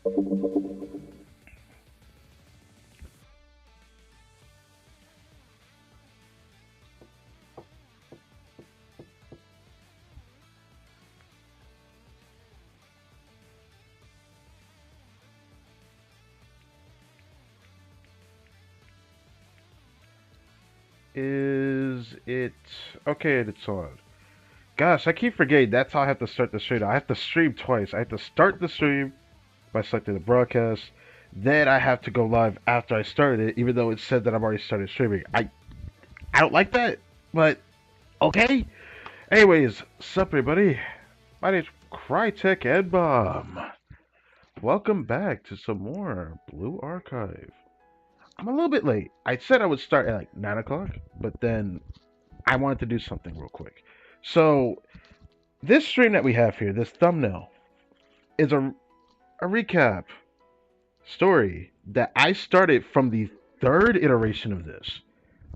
Is it okay? It's on. Gosh, I keep forgetting. That's how I have to start the stream. I have to stream twice. I have to start the stream by selecting the broadcast. Then I have to go live after I started it, even though it said that I've already started streaming. I don't like that, but okay. Anyways, sup everybody? My name's Crytek and Bomb. Welcome back to some more Blue Archive. I'm a little bit late. I said I would start at like 9 o'clock, but then I wanted to do something real quick. So, this stream that we have here, this thumbnail, is a recap story that I started from the third iteration of this.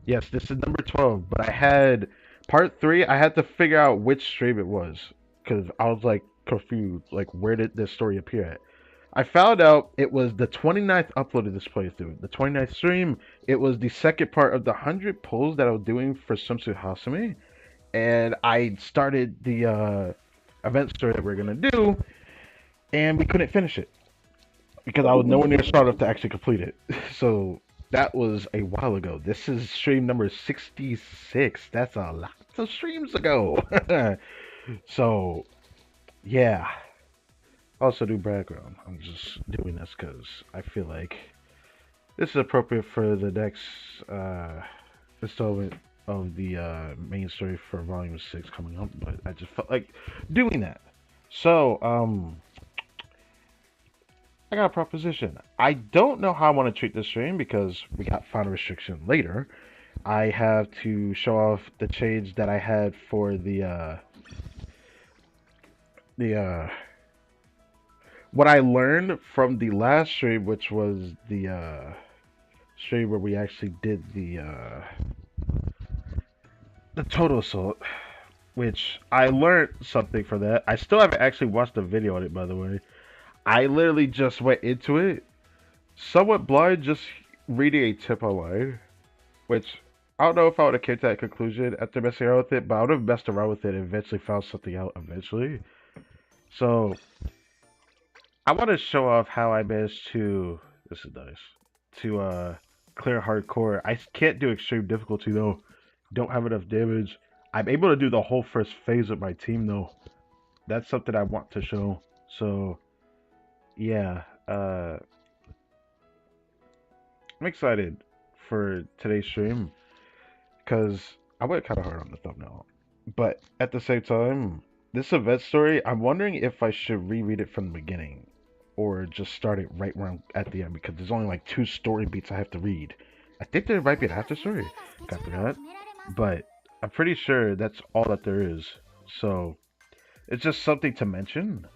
Yes, this is number 12, but I had part 3, I had to figure out which stream it was because I was like confused. Like, where did this story appear at? I found out it was the 29th upload of this playthrough. The 29th stream, it was the second part of the 100 pulls that I was doing for Sumsu Hasumi. And I started the event story that we're going to do, and we couldn't finish it because I was nowhere near strong enough to actually complete it. So that was a while ago. This is stream number 66. That's a lot of streams ago. So, yeah. Also do background. I'm just doing this because I feel like this is appropriate for the next installment of the main story for Volume 6 coming up, but I just felt like doing that. So, I got a proposition. I don't know how I want to treat this stream because we got final restriction later. I have to show off the change that I had for the what I learned from the last stream, which was the stream where we actually did the total assault, which I learned something from that. I still haven't actually watched the video on it, by the way. I literally just went into it somewhat blind, just reading a tip online, which I don't know if I would have came to that conclusion after messing around with it, but I would have messed around with it and eventually found something out eventually. So I want to show off how I managed to. This is nice. To clear hardcore. I can't do extreme difficulty though. Don't have enough damage. I'm able to do the whole first phase with my team though. That's something I want to show. So yeah, I'm excited for today's stream because I went kind of hard on the thumbnail, but at the same time, this event story, I'm wondering if I should reread it from the beginning or just start it right where I'm at the end because there's only like 2 story beats I have to read. I think there might be an after story. Got that, but I'm pretty sure that's all that there is. So it's just something to mention.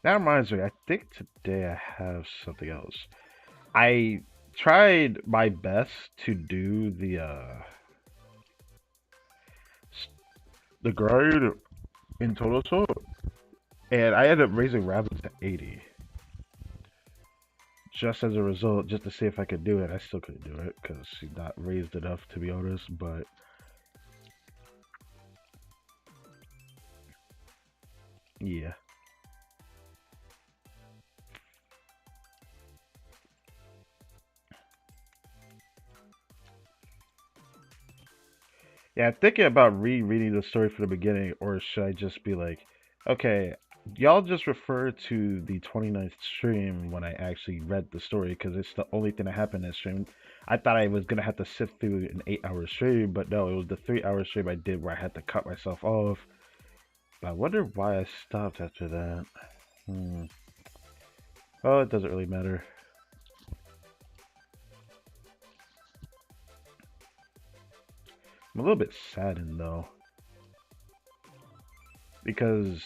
That reminds me, I think today I have something else. I tried my best to do the grind in total assault, and I ended up raising rabbits to 80. Just as a result, just to see if I could do it. I still couldn't do it because she's not raised enough to be honest, but yeah. Yeah, I'm thinking about rereading the story from the beginning, or should I just be like, okay, y'all just refer to the 29th stream when I actually read the story, because it's the only thing that happened in that stream. I thought I was going to have to sit through an 8-hour stream, but no, it was the 3-hour stream I did where I had to cut myself off. But I wonder why I stopped after that. Oh, it doesn't really matter. I'm a little bit saddened though, because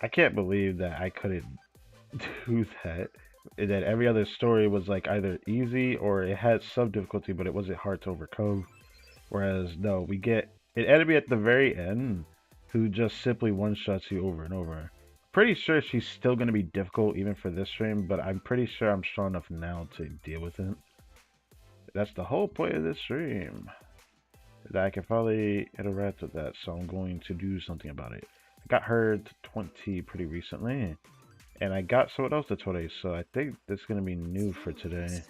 I can't believe that I couldn't do that. And that every other story was like either easy or it had some difficulty, but it wasn't hard to overcome. Whereas no, we get an enemy at the very end who just simply one-shots you over and over. pretty sure she's still gonna be difficult even for this stream, but I'm pretty sure I'm strong enough now to deal with it. That's the whole point of this stream. That I can probably interact with that, so I'm going to do something about it. I got her to 20 pretty recently, and I got someone else to 20, so I think this is gonna be new for today.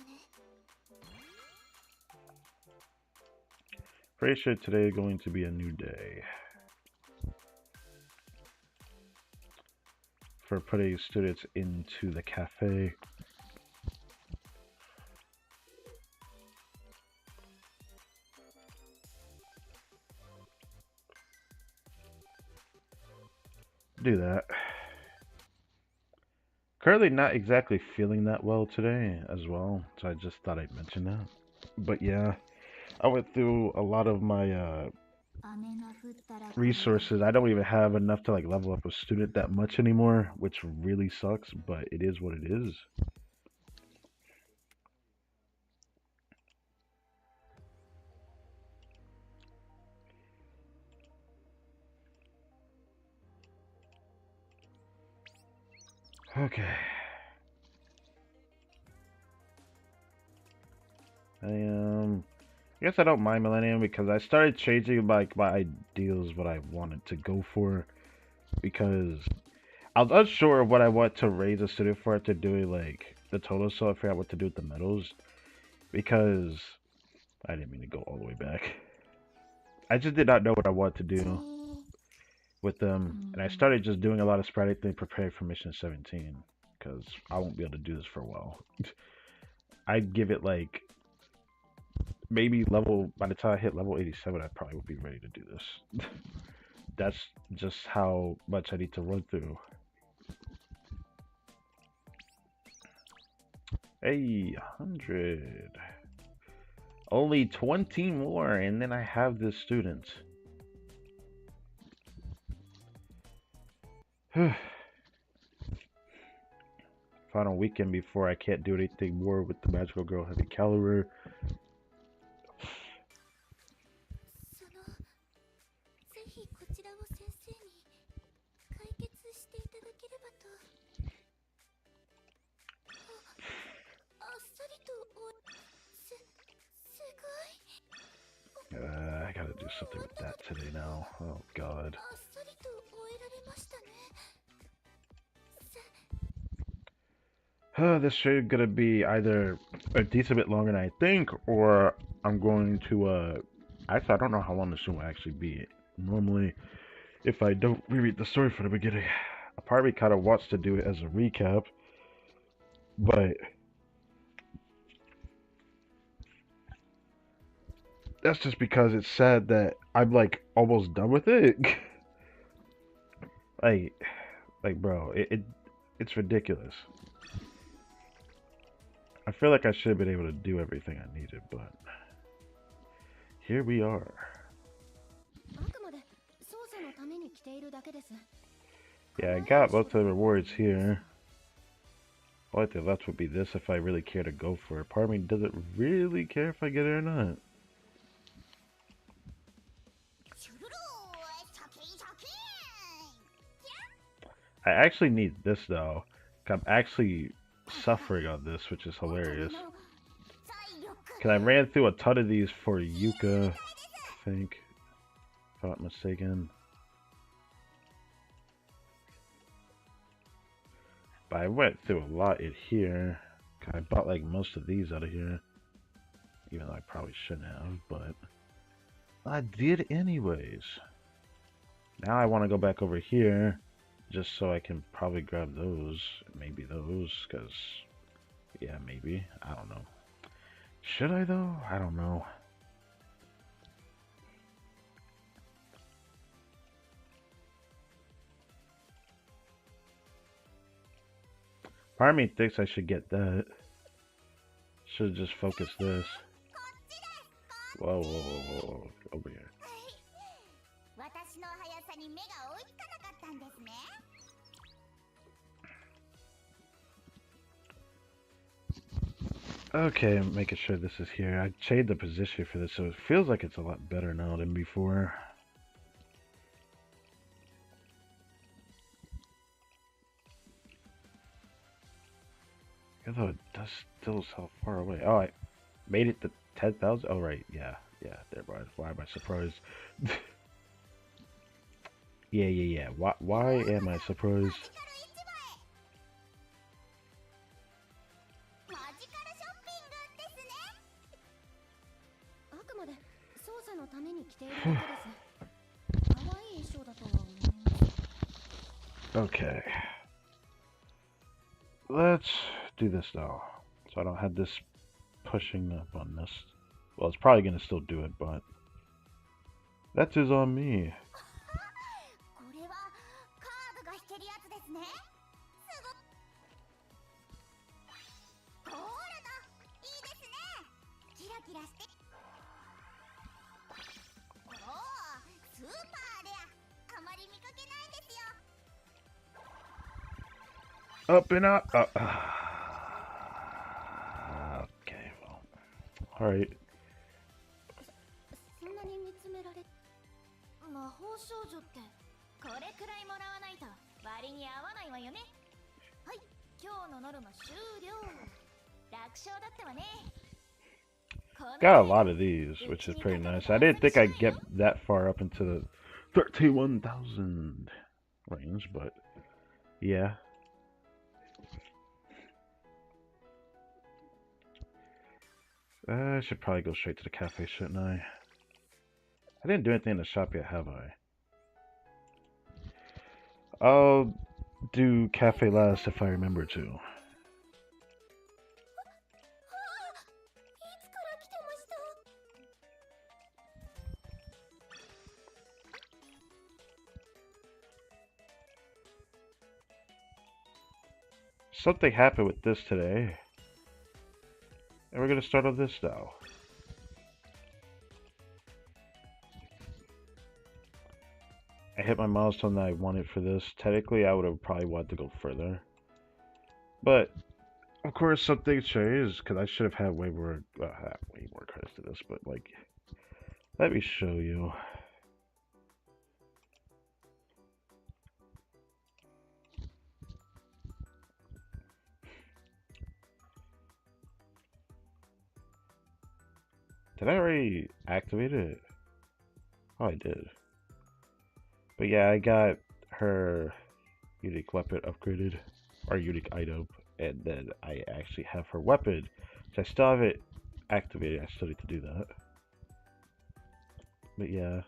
Pretty sure today is going to be a new day for putting students into the cafe. Do that. Currently not exactly feeling that well today as well, so I just thought I'd mention that. But yeah, I went through a lot of my resources. I don't even have enough to like level up a student that much anymore, which really sucks, but it is what it is. Okay. I guess I don't mind Millennium because I started changing like my ideals, what I wanted to go for, because I was unsure of what I want to raise a student for after doing like the total, so I forgot what to do with the medals, because I didn't mean to go all the way back. I just did not know what I wanted to do with them, and I started just doing a lot of sporadic things preparing for mission 17, because I won't be able to do this for a while. I'd give it like maybe level, by the time I hit level 87, I probably would be ready to do this. That's just how much I need to run through. Hey, 100. Only 20 more, and then I have this student. Final weekend before I can't do anything more with the Magical Girl Heavy Caliber. I gotta do something with that today now. Oh god. This should gonna be either a decent bit longer than I think, or I'm going to actually I don't know how long this show will actually be. Normally, if I don't reread the story from the beginning, a part of me kind of wants to do it as a recap, but that's just because it's sad that I'm like almost done with it. like, bro, it's ridiculous. I feel like I should have been able to do everything I needed, but here we are. Yeah, I got most of the rewards here. All I think left would be this if I really care to go for it. Part of me doesn't really care if I get it or not. I actually need this though. I'm actually suffering on this, which is hilarious. Because I ran through a ton of these for Yuka, I think. If I'm not mistaken. But I went through a lot in here. I bought like most of these out of here. Even though I probably shouldn't have, but I did anyways. Now I want to go back over here just so I can probably grab those. Maybe those, because, yeah, maybe. I don't know. Should I though? I don't know. Part of me thinks I should get that. Should just focus this. Whoa, whoa, whoa, whoa, whoa. Over here. Okay, I'm making sure this is here. I changed the position for this, so it feels like it's a lot better now than before. Although it does still so far away. Oh, I made it to 10,000. Oh, right. Yeah. Yeah. There, why am I surprised? Yeah. Why am I surprised? マジカルショッピングですね。あくまで操作のために着ているだけです。 Okay. Let's do this now. So I don't have this pushing up on this. Well, it's probably gonna still do it, but that is on me. これはカードが引けるやつですね。すごっ。ゴールドいいですね。キラキラして。ゴールドスーパーレア。あまり見かけないんですよ。 Up and up. Okay, well. Alright. そんなに見つめられ。魔法少女ってこれくらいもらわないと割に合わないわよね。はい、今日のノルマ終了。楽勝だったわね。この Got a lot of these, which is pretty nice. I didn't think I'd get that far up into the 31,000 range, but yeah. I should probably go straight to the cafe, shouldn't I? I didn't do anything in the shop yet, have I? I'll do cafe last if I remember to. Something happened with this today. And we're gonna start on this now. I hit my milestone that I wanted for this. Technically, I would have probably wanted to go further. But, of course, some things changed, because I should have had way more credits to this, but, like, let me show you. Did I already activate it? Oh, I did. But yeah, I got her unique weapon upgraded, or unique item, and then I actually have her weapon. So I still have it activated, I still need to do that. But yeah.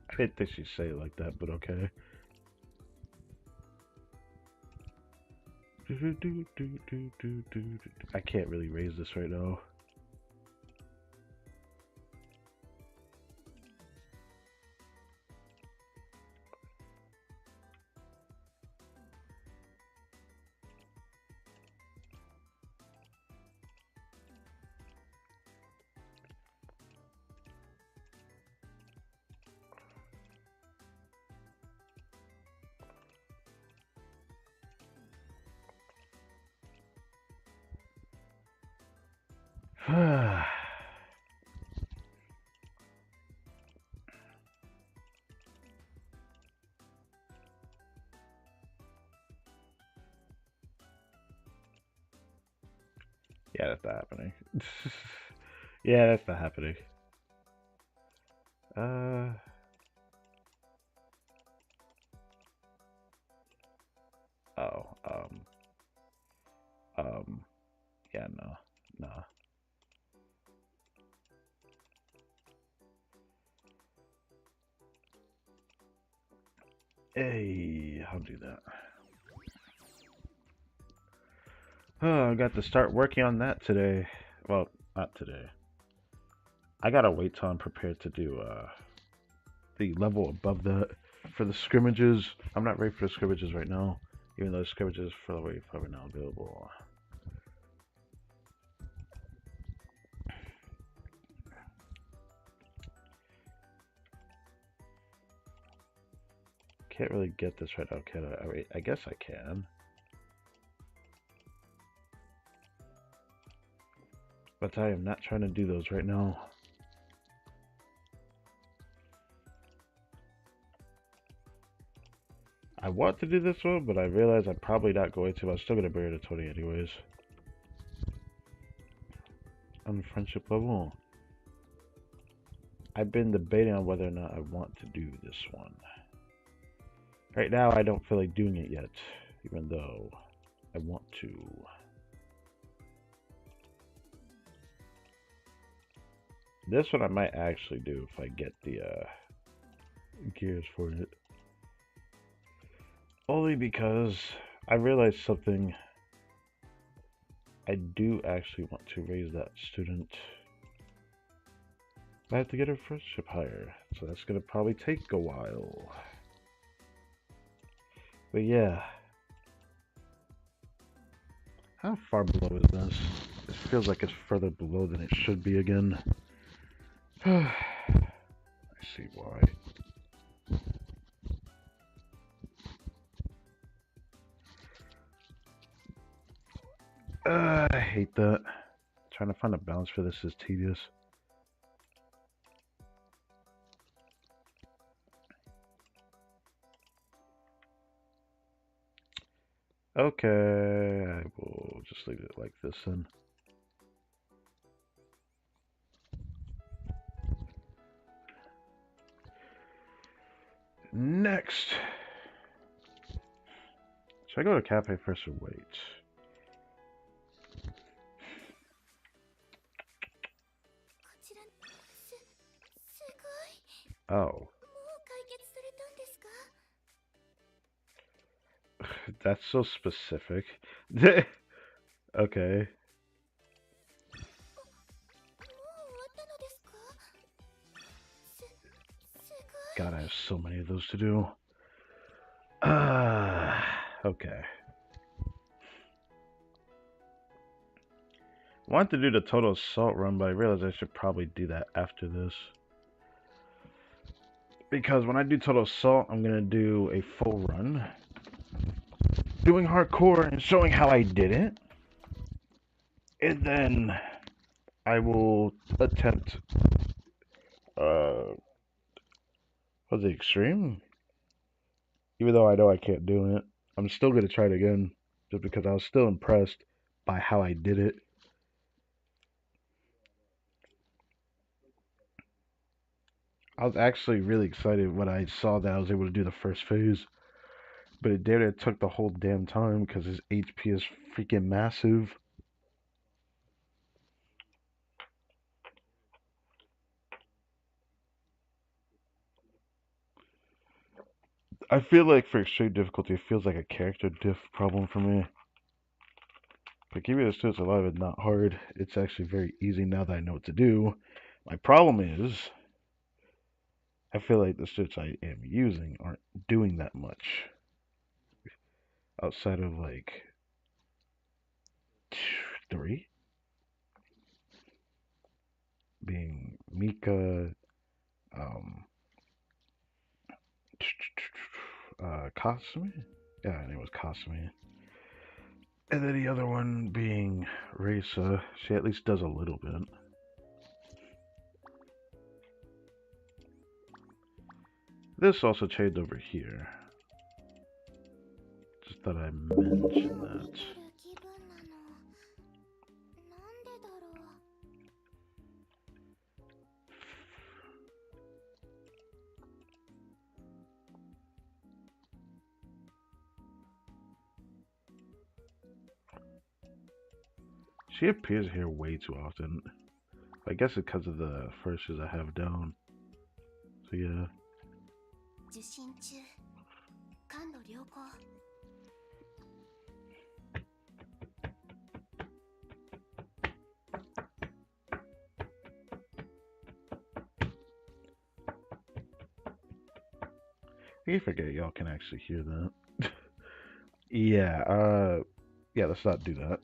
I didn't think she'd say it like that, but okay. I can't really raise this right now. Yeah, that's not happening. Yeah, that's not happening. Uh. Oh. Yeah, no. Hey, I'll do that. Oh, I got to start working on that today. Well, not today. I gotta wait till I'm prepared to do the level above that for the scrimmages. I'm not ready for the scrimmages right now, even though the scrimmages for the way probably now available. can't really get this right now, can I? I guess I can. But I am not trying to do those right now. I want to do this one, but I realize I'm probably not going to. I'm still going to bring it to 20 anyways. On friendship level. I've been debating on whether or not I want to do this one. Right now, I don't feel like doing it yet, even though I want to. This one I might actually do if I get the gears for it. Only because I realized something. I do actually want to raise that student. I have to get her friendship higher, so that's gonna probably take a while. But yeah. How far below is this? It feels like it's further below than it should be again. I see why. I hate that. Trying to find a balance for this is tedious. Okay, I will just leave it like this then. Next! Should I go to a cafe first or wait? Oh. That's so specific. Okay. God, I have so many of those to do. Okay. I wanted to do the total assault run, but I realized I should probably do that after this. Because when I do total assault, I'm gonna do a full run, doing hardcore and showing how I did it, and then I will attempt what's the extreme? Even though I know I can't do it, I'm still gonna try it again, just because I was still impressed by how I did it. I was actually really excited when I saw that I was able to do the first phase. But it took the whole damn time because his HP is freaking massive. I feel like for extreme difficulty, it feels like a character diff problem for me. But Give Me the Students Alive is not hard. It's actually very easy now that I know what to do. My problem is, I feel like the students I am using aren't doing that much. Outside of like 3? Being Mika, um, Kasumi? Yeah, her name was Kasumi. And then the other one being Risa. She at least does a little bit. This also changed over here. Just thought I'd mention that. She appears here way too often. I guess it's because of the verses I have down. So yeah. I forget y'all can actually hear that. Yeah, yeah, let's not do that.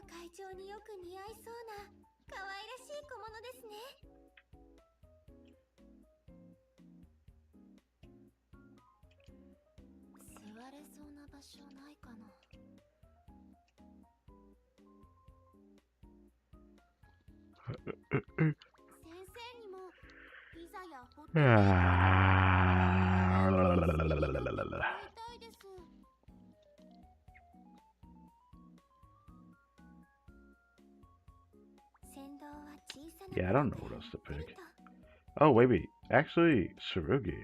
会長によく似合いそうな可愛らしい小物ですね。座れそうな場所ないかな。先生にもピザやホットケーキをいたいです。先導は小さな Yeah, I don't know what else to pick. Oh, wait. Actually, Tsurugi.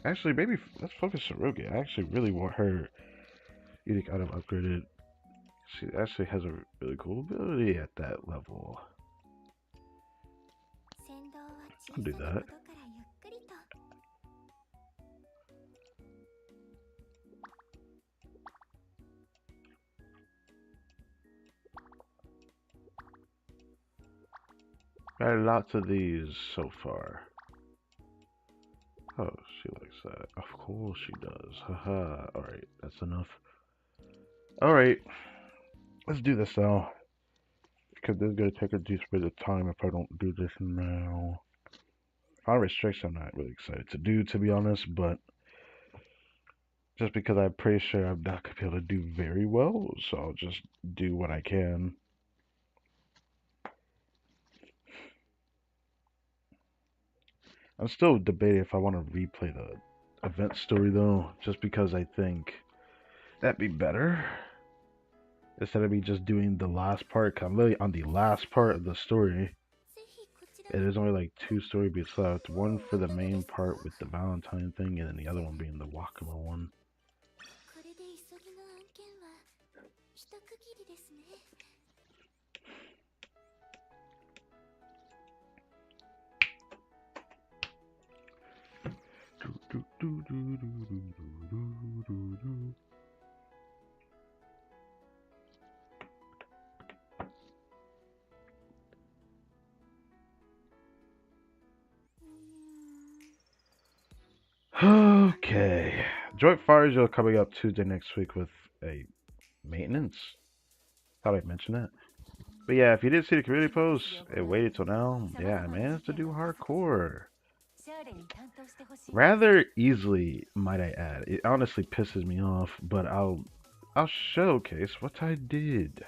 Actually, maybe let's focus Tsurugi. I actually really want her unique item upgraded. She actually has a really cool ability at that level. I'll do that. Got lots of these so far. Oh, she likes that. Of course she does. Haha. Alright, that's enough. Alright, let's do this now. Because this is going to take a decent bit of time if I don't do this now. Final restriction I'm not really excited to do, to be honest, but just because I'm pretty sure I'm not going to be able to do very well, so I'll just do what I can. I'm still debating if I want to replay the event story, though, just because I think that'd be better. Instead of me just doing the last part, 'cause I'm really on the last part of the story. It is only like 2 story beats left. One for the main part with the Valentine thing, and then the other one being the Wakama one. Okay. Joint Fires are coming up Tuesday next week with a maintenance. Thought I'd mention that. But yeah, if you didn't see the community post and waited till now, yeah, I managed to do hardcore. Rather easily, might I add. It honestly pisses me off, but I'll showcase what I did.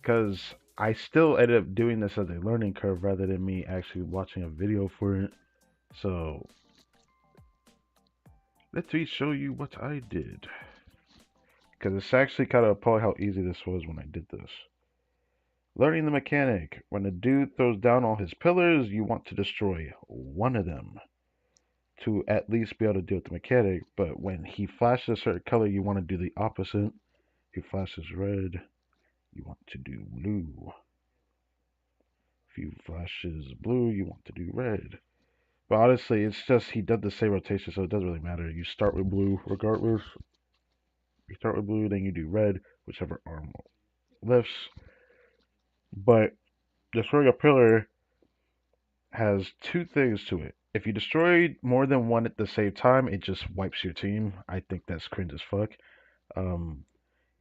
Because I still ended up doing this as a learning curve rather than me actually watching a video for it. So, let me show you what I did. Because it's actually kind of appalling how easy this was when I did this. Learning the mechanic. When a dude throws down all his pillars, you want to destroy one of them to at least be able to deal with the mechanic. But when he flashes a certain color, you want to do the opposite. If he flashes red, you want to do blue. If he flashes blue, you want to do red. But honestly, it's just he does the same rotation, so it doesn't really matter. You start with blue regardless. You start with blue, then you do red, whichever arm lifts. But destroying a pillar has 2 things to it. If you destroy more than one at the same time, it just wipes your team. I think that's cringe as fuck. Um,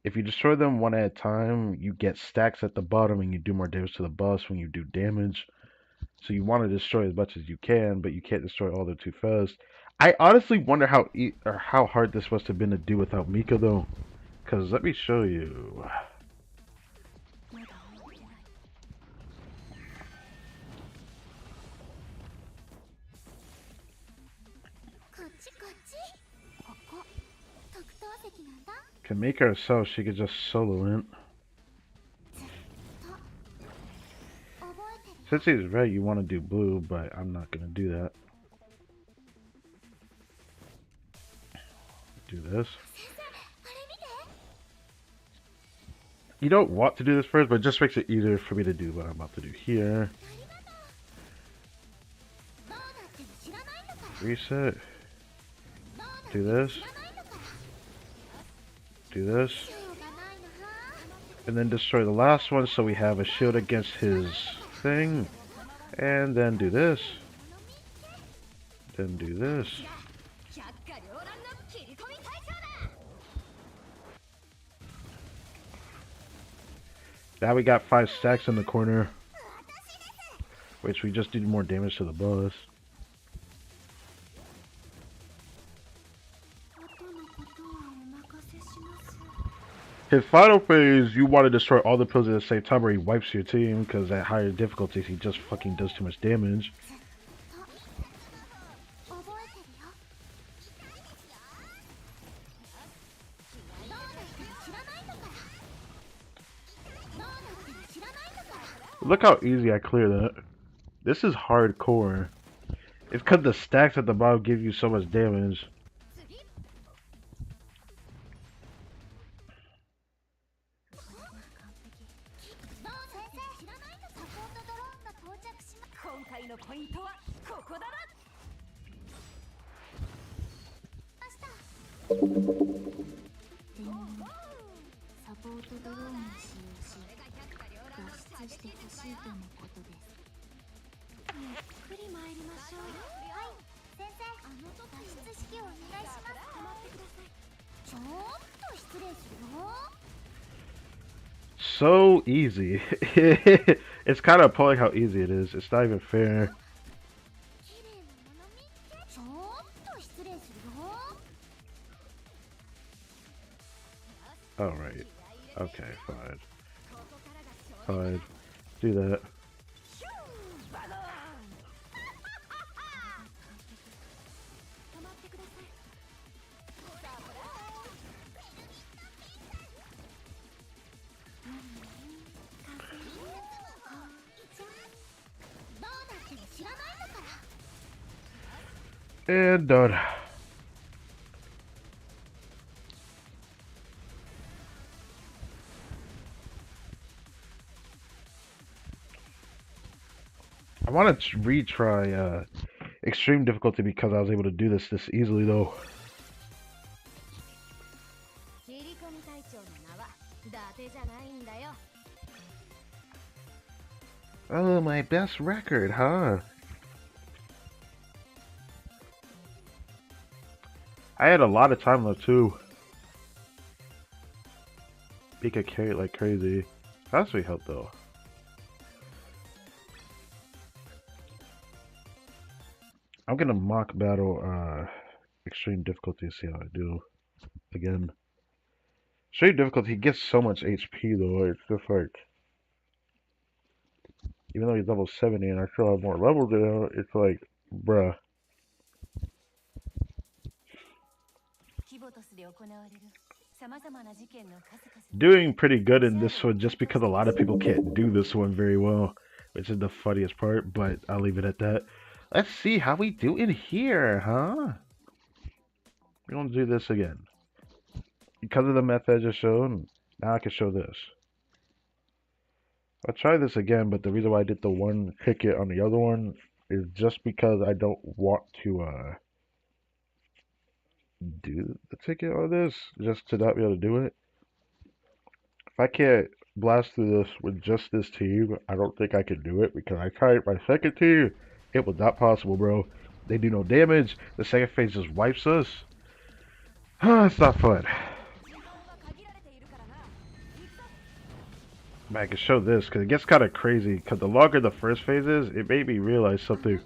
if you destroy them one at a time, you get stacks at the bottom and you do more damage to the boss when you do damage. So you want to destroy as much as you can, but you can't destroy all of them too fast. I honestly wonder how hard this must have been to do without Mika though. Cause let me show you. Can make her herself, she could just solo in. Since he's red, you want to do blue, but I'm not gonna do that. Do this. You don't want to do this first, but it just makes it easier for me to do what I'm about to do here. Reset. Do this. Do this. And then destroy the last one so we have a shield against his thing. And then do this. Then do this. Now we got 5 stacks in the corner, which we just did more damage to the boss. His final phase, you want to destroy all the pillars at the same time, or he wipes your team, because at higher difficulties, he just fucking does too much damage. Look how easy I clear that. This is hardcore. It's because the stacks at the bottom give you so much damage. So easy. It's kind of appalling how easy it is. It's not even fair. Alright. Okay, fine. Fine. Do that. And done. I want to retry extreme difficulty because I was able to do this easily though. Oh, my best record, huh? I had a lot of time left too. He could carry it like crazy. That's sweet help though. I'm gonna mock battle extreme difficulty to see how I do. Again. Extreme difficulty, he gets so much HP though, it's just like, even though he's level 70 and I still have more levels than him, it's like, bruh. Doing pretty good in this one just because a lot of people can't do this one very well, which is the funniest part, but I'll leave it at that. Let's see how we do in here, huh? We're gonna do this again. Because of the method I just showed, now I can show this. I'll try this again, but the reason why I did the one ticket on the other one is just because I don't want to do the ticket on this, just to not be able to do it. If I can't blast through this with just this team, I don't think I can do it because I tried my second team. It was not possible, bro. They do no damage. The second phase just wipes us. It's not fun. Man, I can show this because it gets kind of crazy. Because the longer the first phase is, it made me realize something.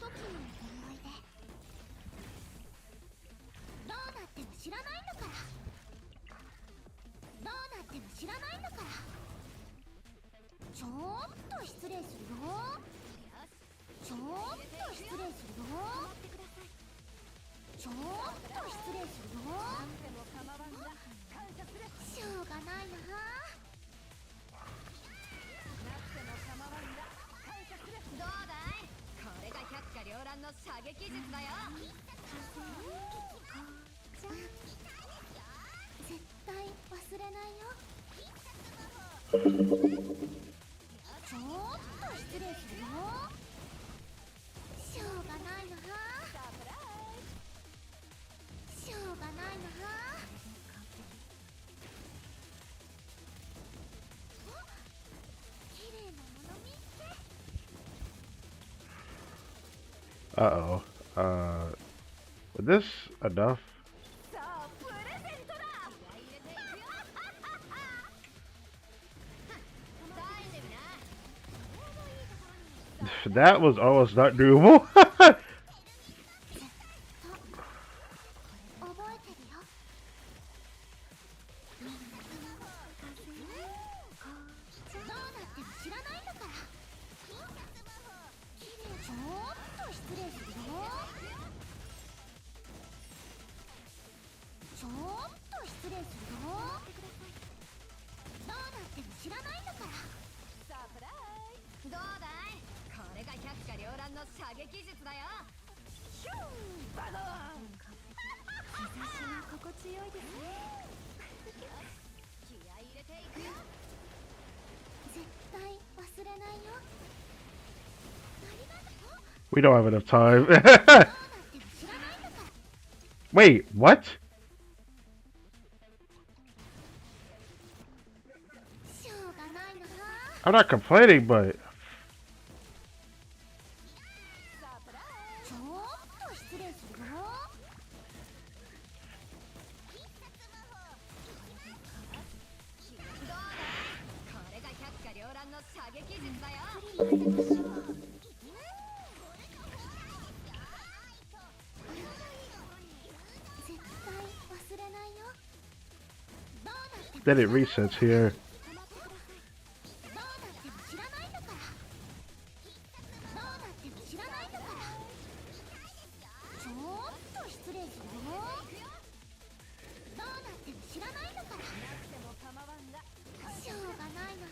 Uh-oh. Was this enough? That was almost not doable. 覚えてるよ。どうなっても知らないんだから。ちょっと失礼するよ。ちょっと失礼するよ。どうなっても知らないんだから。サプライズ。どうだい、これが百花繚乱の射撃術だよ。ヒューバドーン。日差しが心地よいですね。気合い入れていくよ。絶対忘れないよ。ありがとう。 We don't have enough time. どうなっても知らないんだから。 Wait, what? しょうがないな。 I'm not complaining, but ちょっと失礼するよ。どうだい、これが百花繚乱の射撃術だよ。ゆっくり混ぜましょう。絶対忘れないよ。どうなっても then it resets here. 止まってください。どうなっても知らないんだから。どうなっても知らないんだから。ちょっと失礼するよ。どうなっても知らないんだから。なくても構わんが。しょうがないな。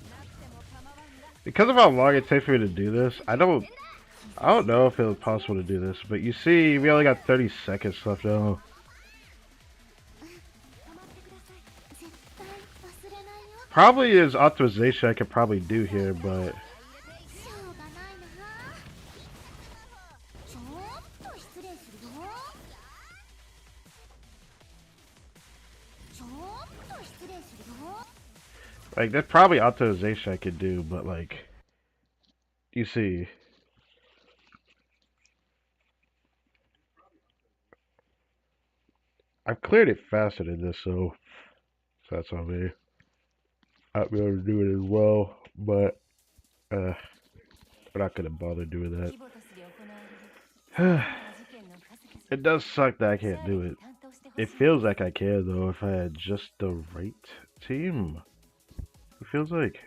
なくても構わんが。 Because of how long it takes for me to do this, I don't know if it was possible to do this, but you see, we only got 30 seconds left now. 止まってください。絶対忘れないよ。 Probably is optimization I could probably do here, but しょうがないな。ちょっと失礼するよ。ちょっと失礼するよ。 like that's probably optimization I could do, but like you see, I've cleared it faster than this, so that's on me. I'll be able to do it as well, but we're not gonna bother doing that. 規模として行われる 事件の数々。 It does suck that I can't do it. 担当してほしい。 It feels like I can though if I had just the right team. It feels like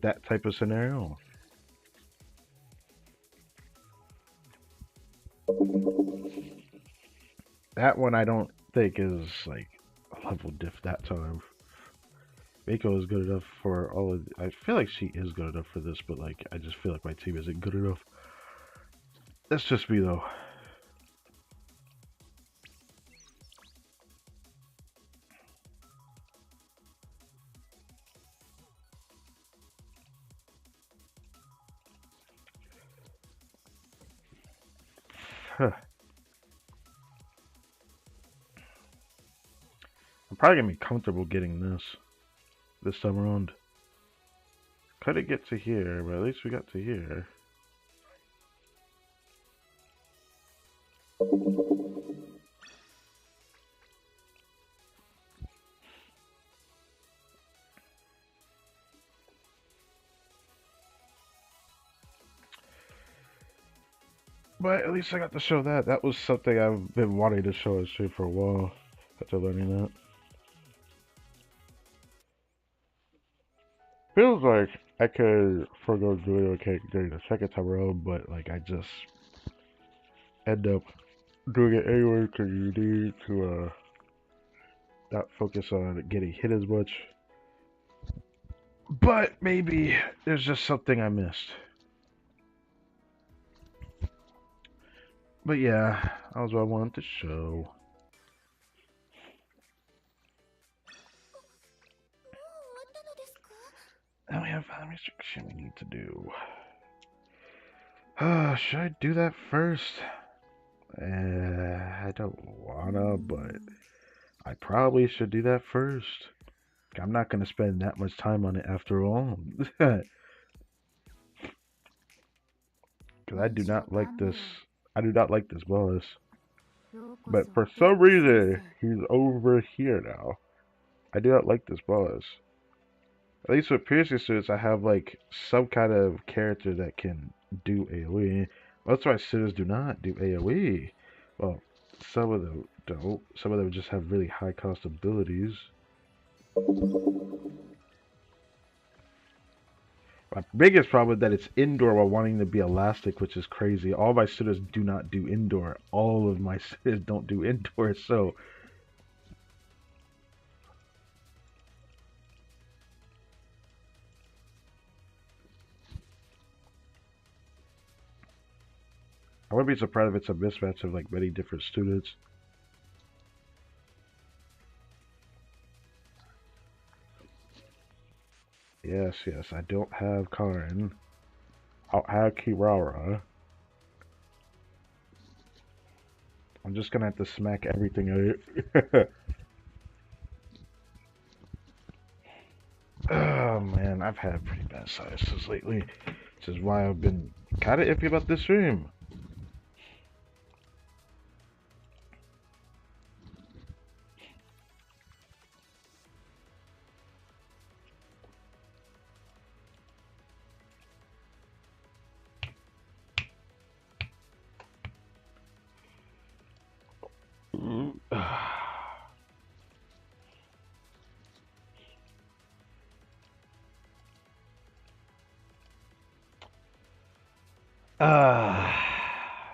that type of scenario. That one I don't think is like a level diff that time. Mako is good enough for all of. I feel like she is good enough for this, but like I just feel like my team isn't good enough. That's just me though. Huh. I'm probably gonna be comfortable getting this time around. Couldn't get to here, but at least we got to here. But at least I got to show that. That was something I've been wanting to show on stream for a while. After learning that. Feels like I could forego doing okay during the second time around, but like I just end up doing it anyway because you need to not focus on getting hit as much. But maybe there's just something I missed. But yeah, that was what I wanted to show. Now we have a restriction we need to do. Should I do that first? I don't wanna, but I probably should do that first. I'm not gonna spend that much time on it after all. Because I do not like this. I do not like this boss. But for some reason, he's over here now. I do not like this boss. At least with piercing students, I have like some kind of character that can do AoE. Most of my students do not do AoE. Well, some of them don't. Some of them just have really high cost abilities. My biggest problem is that it's indoor while wanting to be elastic, which is crazy. All my students do not do indoor. All of my students don't do indoor, so I wouldn't be surprised if it's a mismatch of like many different students. Yes, yes, I don't have Karin. I'll have Kirara. I'm just gonna have to smack everything out. Oh man, I've had pretty bad sinuses lately, which is why I've been kind of iffy about this stream.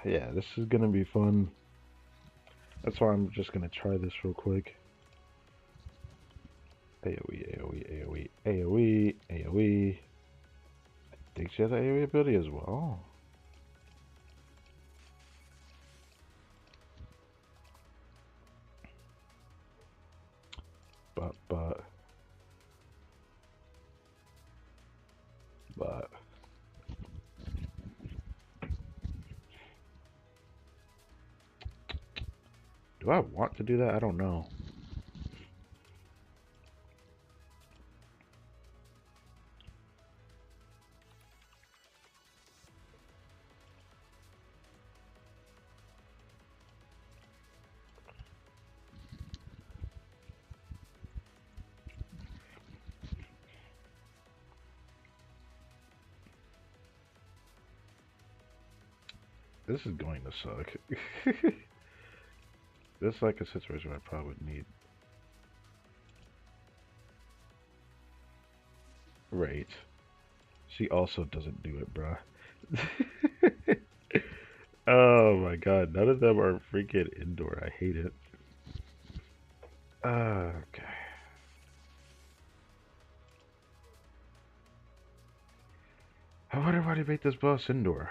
Yeah, this is gonna be fun. That's why I'm just gonna try this real quick. AoE, AoE, AoE, AoE, AoE. I think she has an AoE ability as well. But, but, but. Do I want to do that? I don't know. This is going to suck. This is like a situation where I probably would need. Right. She also doesn't do it, bruh. Oh my god, none of them are freaking indoor. I hate it. Okay. I wonder why they made this boss indoor.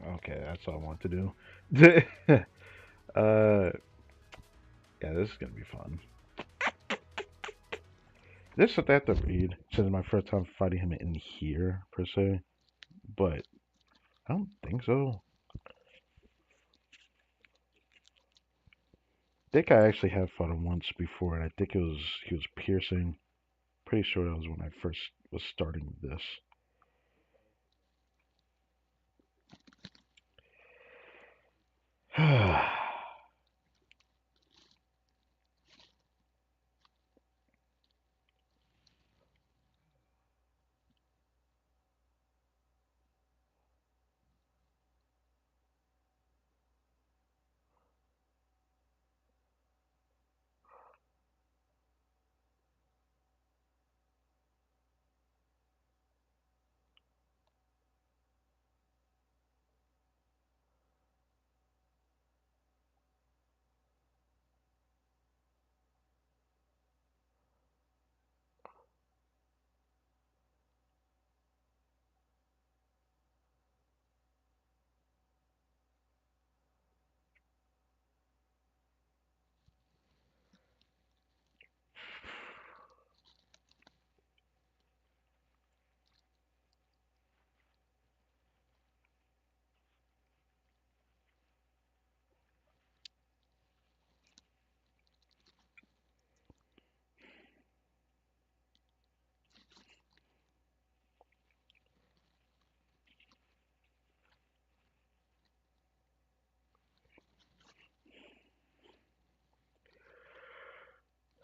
Okay, that's all I want to do. uh, yeah, this is gonna be fun. This is something I have to read. This is my first time fighting him in here, per se. But I don't think so. I think I actually have fought him once before, and I think he was piercing. Pretty sure that was when I first was starting this.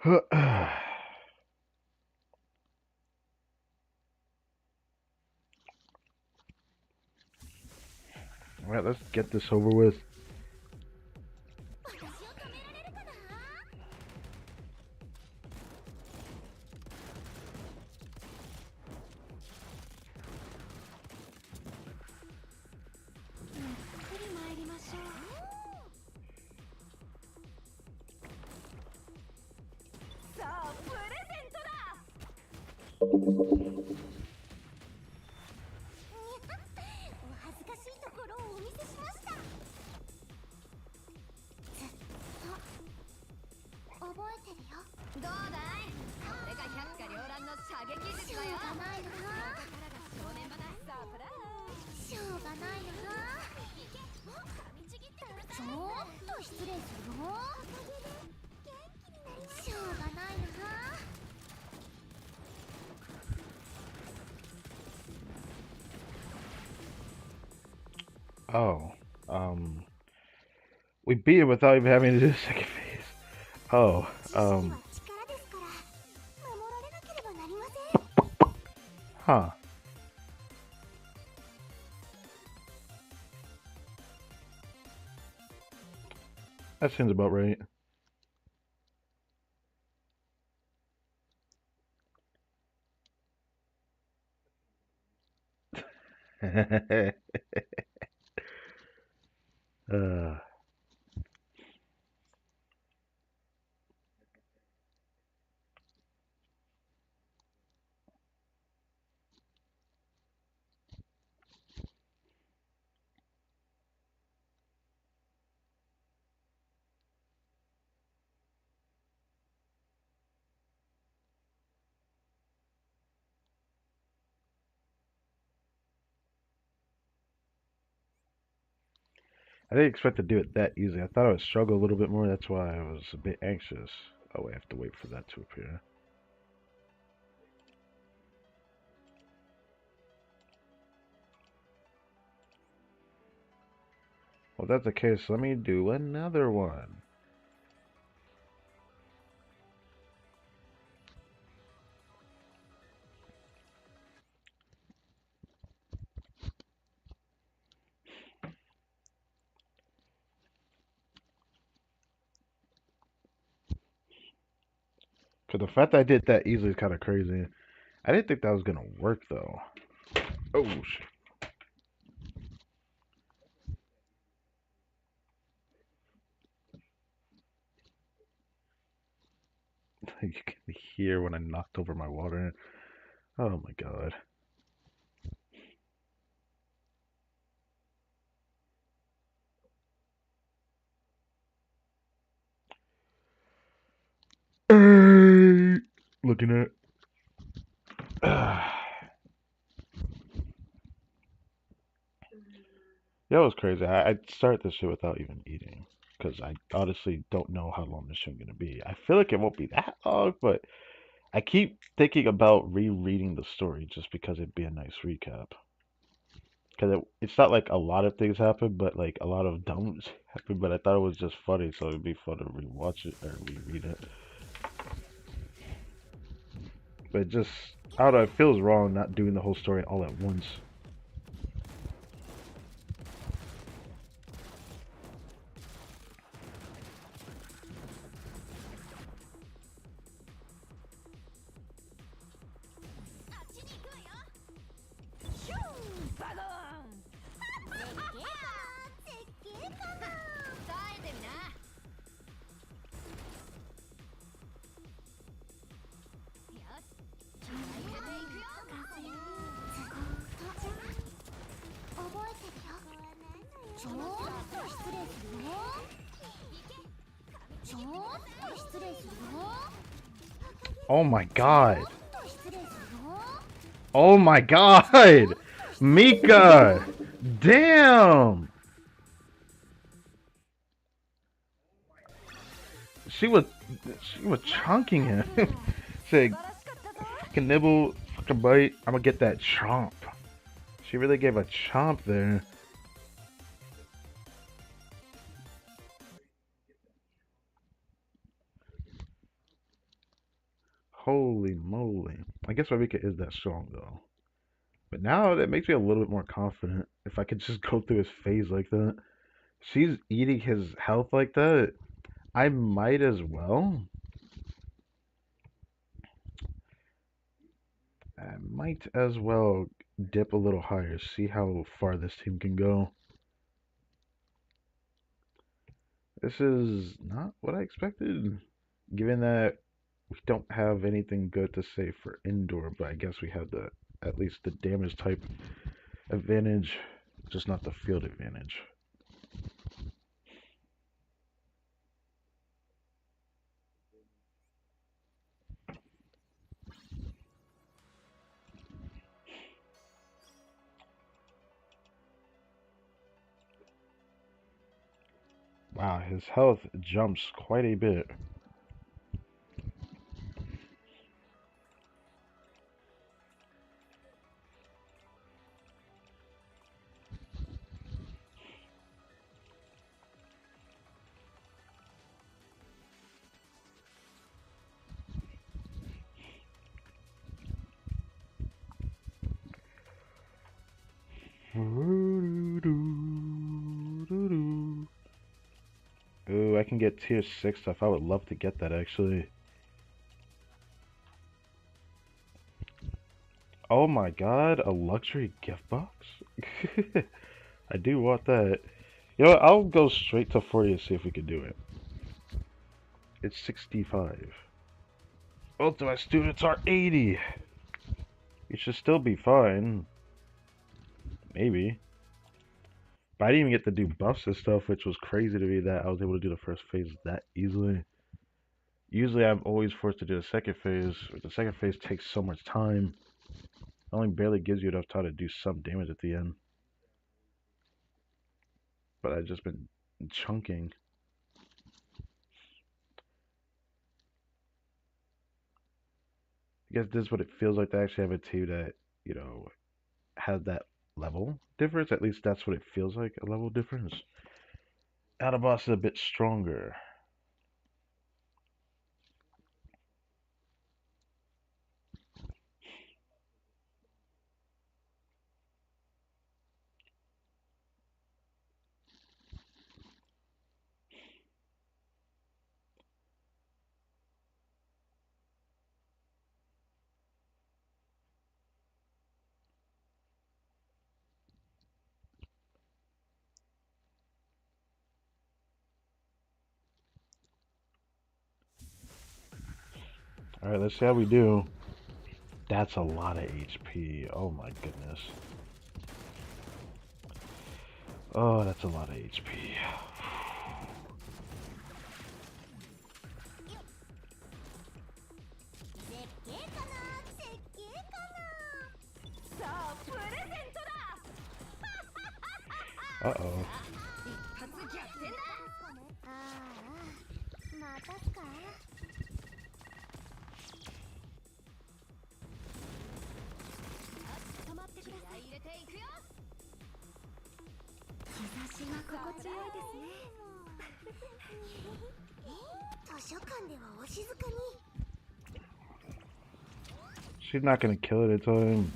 Alright, let's get this over with. 私を止められるかな。ゆっくり参りましょう。さあプレゼントだ。お恥ずかしいところをお見せしました。ずっと覚えてるよ。どうだい。これが百花繚乱の射撃術だよ。しょうがないな。少年場だ。サプライズ。しょうがないな。ちょっと失礼するよ。しょうがないな。Oh, we beat it without even having to do the second phase. Oh, 知識は力ですから守られなければなりません。 huh. That seems about right. uh, I didn't expect to do it that easy. I thought I would struggle a little bit more. That's why I was a bit anxious. Oh, I have to wait for that to appear. Well, if that's the case, let me do another one. Because the fact that I did that easily is kind of crazy. I didn't think that was going to work, though. Oh, shit. You can hear when I knocked over my water. Oh my god. Looking at. That was crazy. I started this shit without even eating. Because I honestly don't know how long this shit's gonna be. I feel like it won't be that long, but I keep thinking about rereading the story just because it'd be a nice recap. Because it's not like a lot of things happen, but like a lot of dumb shit happen. But I thought it was just funny, so it'd be fun to rewatch it or reread it. But just, I don't know, it feels wrong not doing the whole story all at once. Oh my god. Oh my god. Mika. Damn. She was she was chunking him. Said, fucking nibble, fucking bite. I'm gonna get that chomp. She really gave a chomp there. Holy moly. I guess Rebecca is that strong though. But now that makes me a little bit more confident. If I could just go through his phase like that. She's eating his health like that. I might as well. I might as well dip a little higher, see how far this team can go. This is not what I expected, given that we don't have anything good to say for indoor, but I guess we have the at least the damage type advantage, just not the field advantage. Wow, his health jumps quite a bit. Ooh, I can get tier 6 stuff. I would love to get that actually. Oh my god, a luxury gift box? I do want that. You know what, I'll go straight to 40 and see if we can do it. It's 65. Ultimate students are 80. You should still be fine. Maybe. But I didn't even get to do buffs and stuff, which was crazy to me that I was able to do the first phase that easily. Usually I'm always forced to do the second phase, but the second phase takes so much time. It only barely gives you enough time to do some damage at the end. But I've just been chunking. I guess this is what it feels like to actually have a team that, you know, has that level difference. At least that's what it feels like, a level difference. Outer boss is a bit stronger. Alright, let's see how we do. That's a lot of HP. Oh my goodness. Oh, that's a lot of HP. Uh-oh. She's not gonna kill it in time.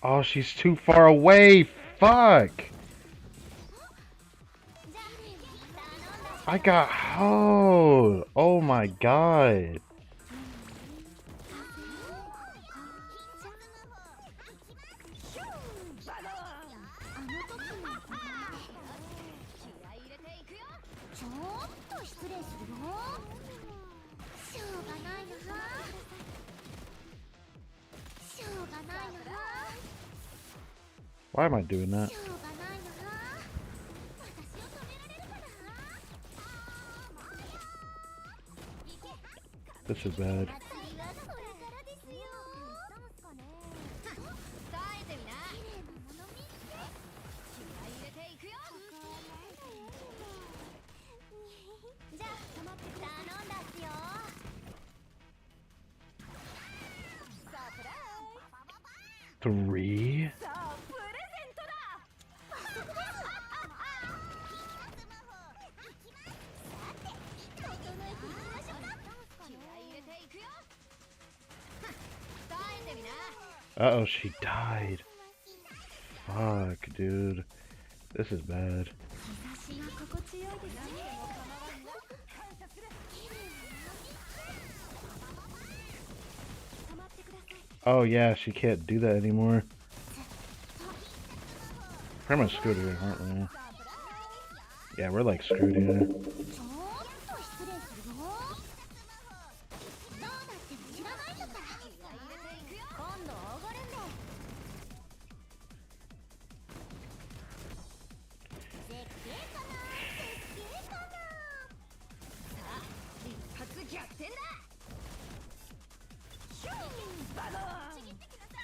Oh, she's too far away. Fuck. I got hoed. Oh my god. Why am I doing that? しょうがないな。私を止められるかな。行け。 This is bad. 祭りはこれからですよ。耐えてみな。綺麗なもの見て。気合い入れていくよ。じゃあ止まってください。頼んだっすよ。サプライズ。 3? さあプレゼントだ。整えていきましょうか。気合い入れていくよ。耐えてみな。 Uh-oh, she died. Fuck, dude. This is bad. 日差しが心地よいですね。何でも構わんな。感謝する。綺麗なもの見て。止まってください。 Oh, yeah, she can't do that anymore. Pretty much screwed her, aren't we? Yeah, we're like screwed here. ちょっと失礼するよ。どうなっても知らないんだから。今度おごるんで。絶景かな。絶景かな。さあ一発逆転だ。ヒューバドーン。ちぎってきなさい。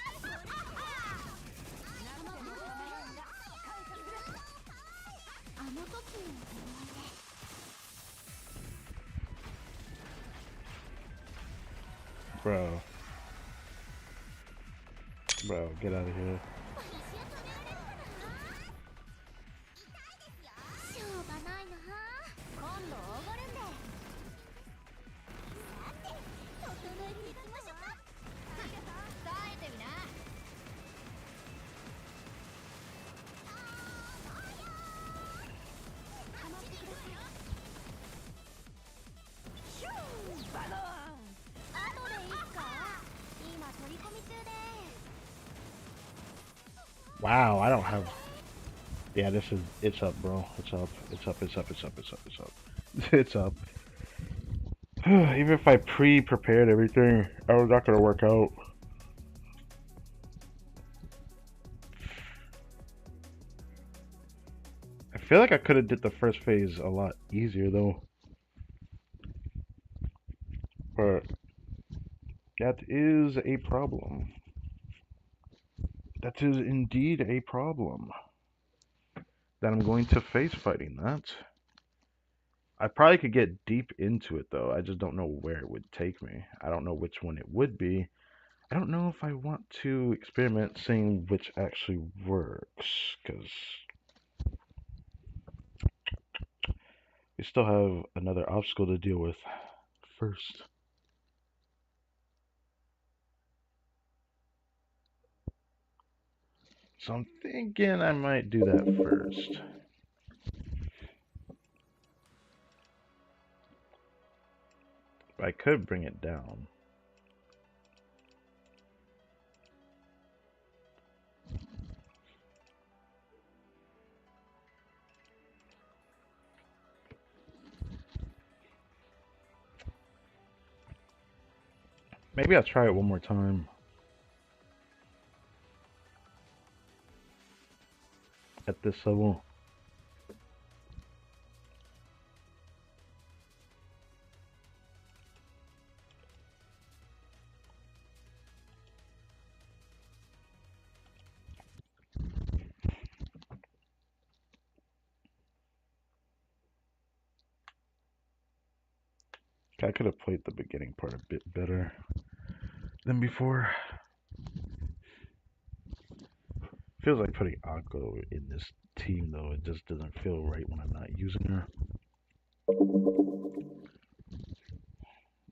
あの時の思い出。 Bro. Bro, get out of here. しょうがないな。今度おごるんで。さて、整えていきましょうか。耐えてみな。構ってください。ヒューバドーン。後でいいっすか。今取り込み中で。 Wow, I don't have... Yeah, this is... It's up, bro. It's up. It's up, it's up, it's up, it's up, it's up. It's up. Even if I pre-prepared everything, I was not gonna work out. I feel like I could have did the first phase a lot easier, though. But... that is a problem. That is indeed a problem. That I'm going to face fighting that. I probably could get deep into it though. I just don't know where it would take me. I don't know which one it would be. I don't know if I want to experiment seeing which actually works, because we still have another obstacle to deal with first. So I'm thinking I might do that first. I could bring it down. Maybe I'll try it one more time. At this level. I could have played the beginning part a bit better than before. Feels like putting Akko in this team though. It just doesn't feel right when I'm not using her.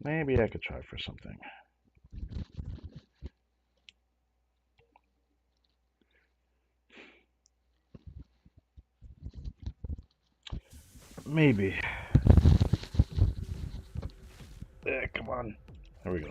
Maybe I could try for something. Maybe. Come on. There we go.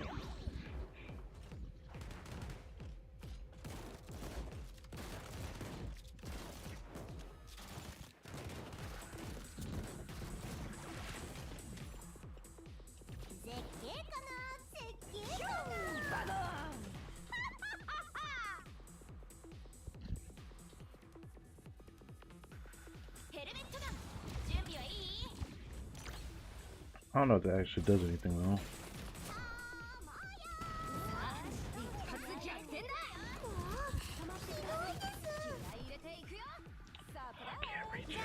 I don't know if that actually does anything though. I can't reach it.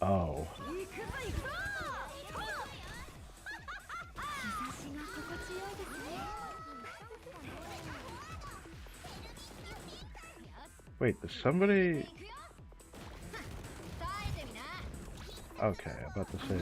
Oh. Wait, is somebody... Okay, I'm about to say...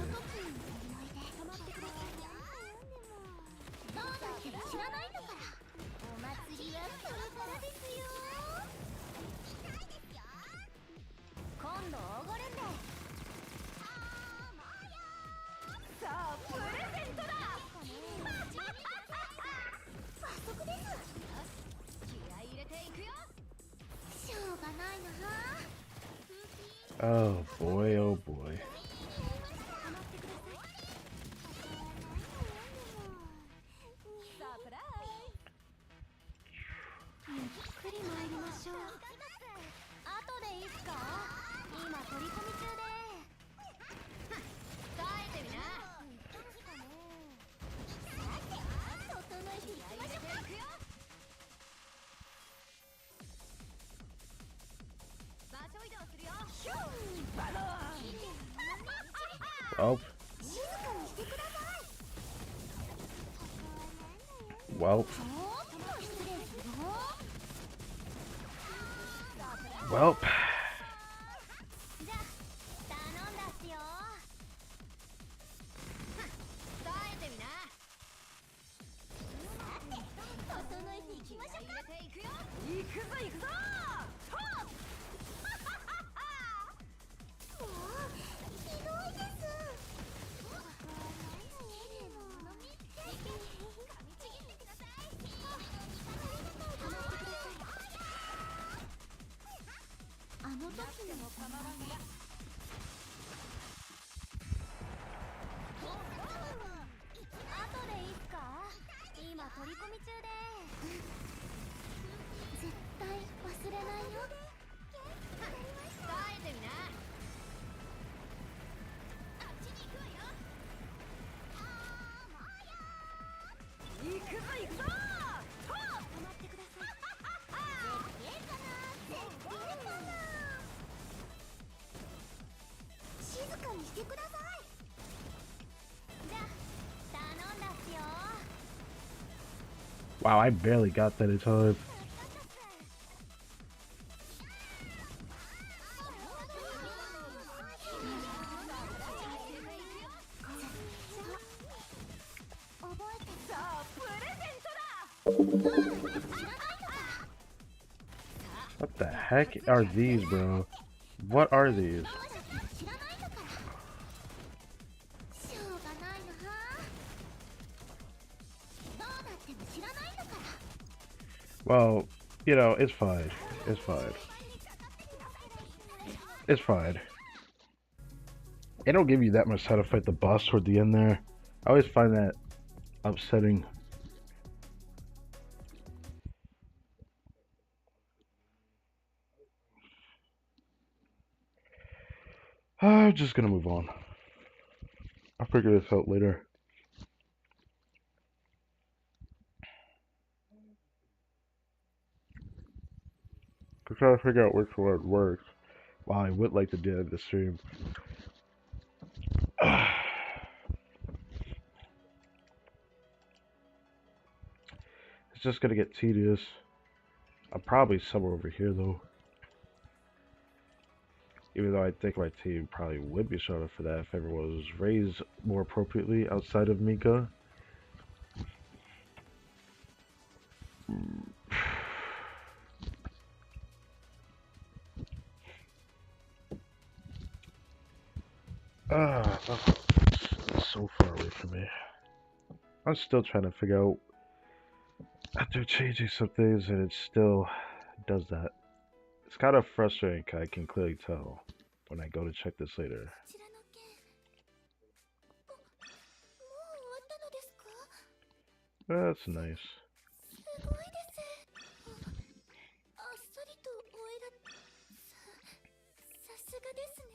Oh boy, oh boy. Well. Well. Well. Wow, I barely got that in time. What the heck are these, bro? What are these? Well, you know, it's fine. It's fine. It's fine. They don't give you that much time to fight the boss toward the end there. I always find that upsetting. I'm just gonna move on. I'll figure this out later. I'm trying to figure out which one works. Wow, I would like to do it the stream. It's just gonna get tedious. I'm probably somewhere over here though. Even though I think my team probably would be showing up for that if everyone was raised more appropriately outside of Mika. It's so far away from me. I'm still trying to figure out after changing some things and it still does that. It's kind of frustrating 'cause I can clearly tell when I go to check this later. こちらの件もう終わったのですか？ That's nice. すごいです。あっさりと終えらさすがですね。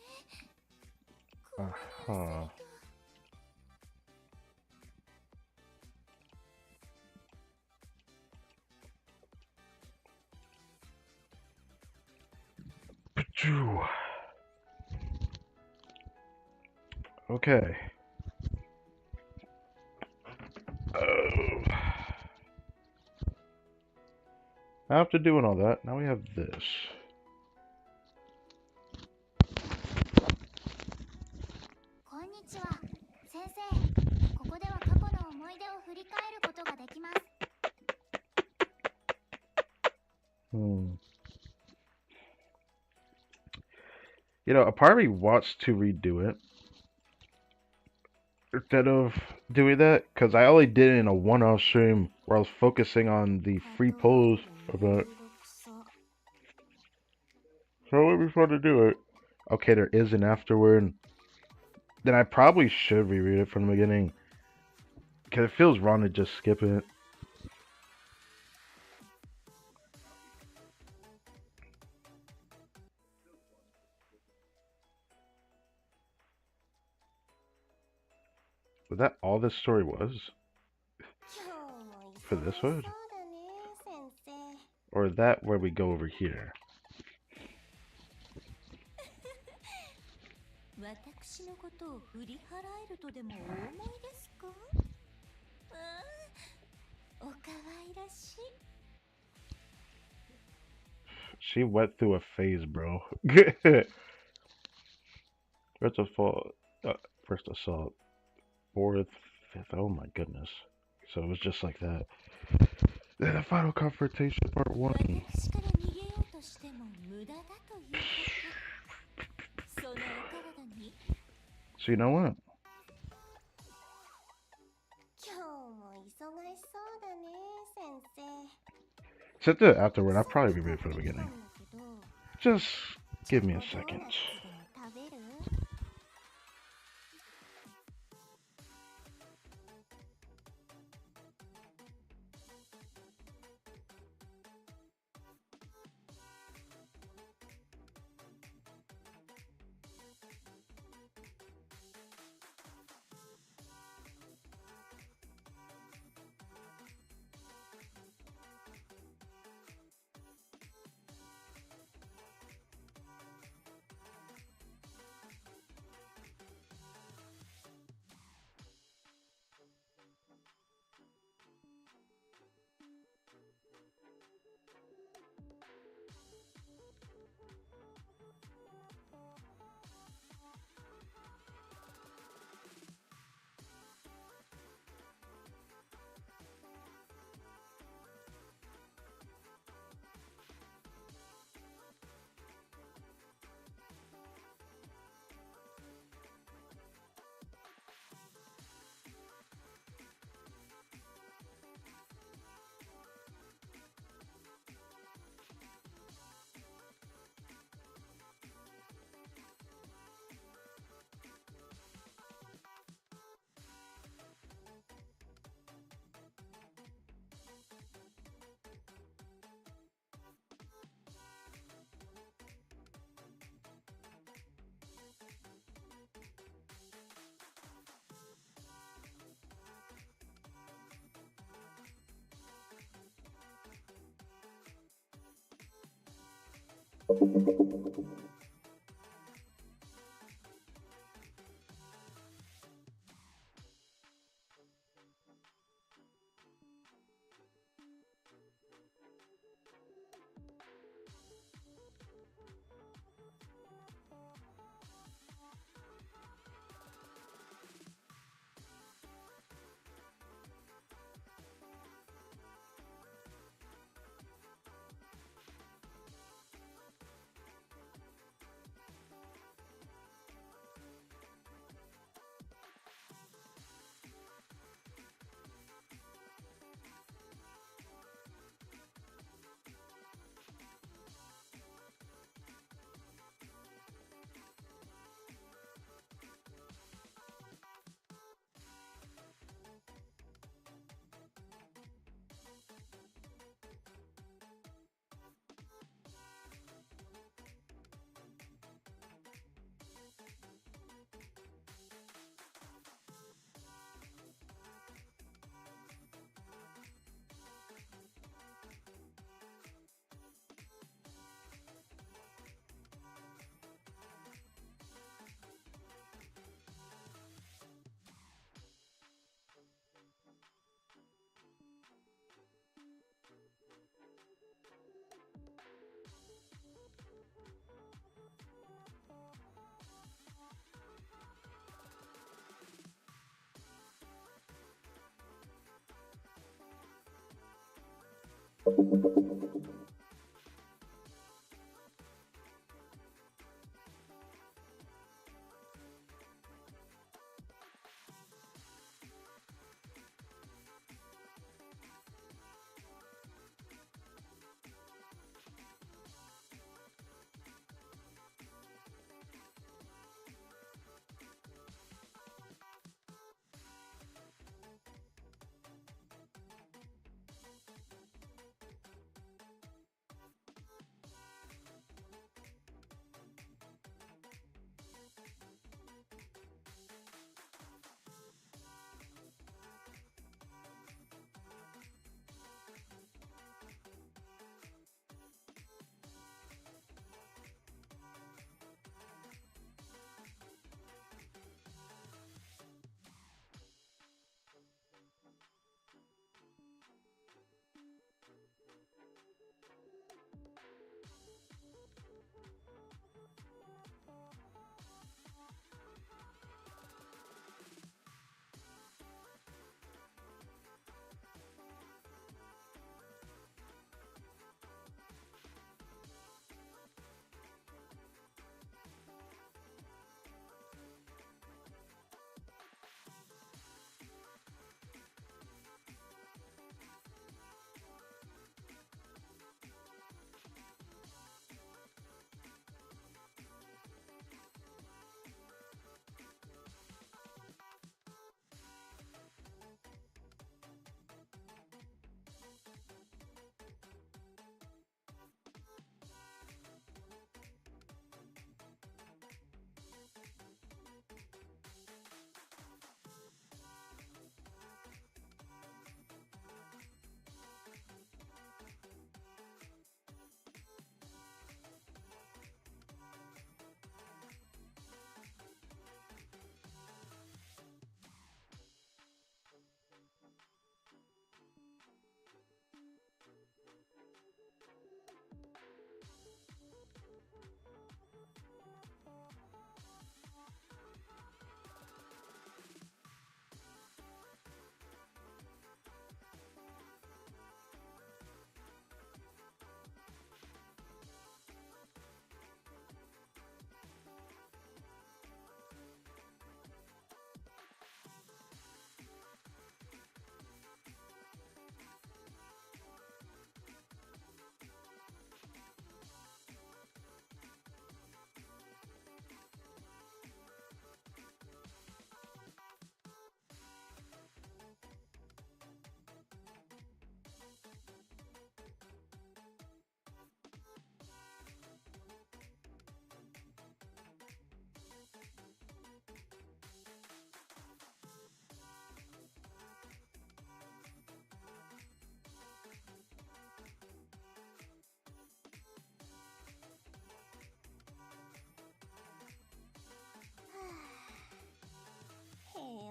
こんなにあっさ Uh-huh. りと。Pachoo. Okay. Oh. After doing all that, now we have this. こんにちは。先生、ここでは過去の思い出を振り返ることができます。You know, a part of me wants to redo it instead of doing that because I only did it in a one-off stream where I was focusing on the free polls about. So it would be fun to do it. Okay, there is an afterword. Then I probably should reread it from the beginning because it feels wrong to just skip it. Was that all this story was? For this one? Or is that where we go over here? 私のことを振り払えるとでもお思いですか？お可愛らしい。 She went through a phase, bro. First of all, first assault, fourth, fifth. Oh my goodness. So it was just like that. Then the final confrontation, part one. 私から逃げようとしても無駄だということ。そのお体に。 So you know what? 今日も忙しそうだね、先生。 Set the afterward. I'll probably be ready for the beginning. Just give me a second. 食べる？平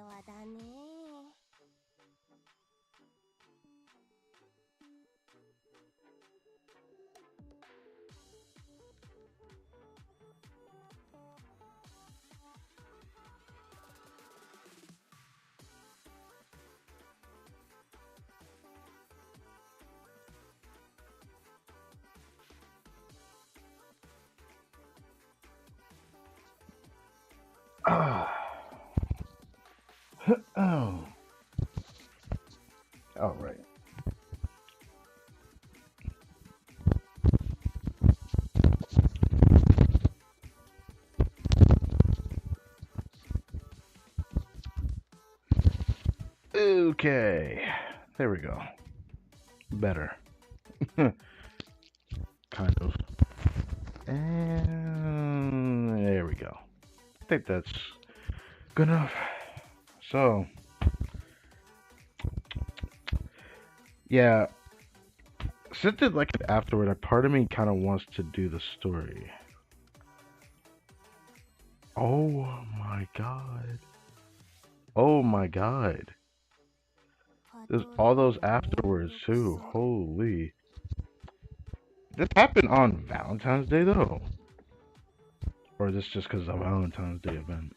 和だね。Ah. Oh. All right. Okay. There we go. Better. Kind of. And there we go. I think that's good enough. So, yeah, since it like it afterward, a part of me kind of wants to do the story. Oh my god. Oh my god. There's all those afterwards too. Holy. This happened on Valentine's Day though. Or is this just because of a Valentine's Day event?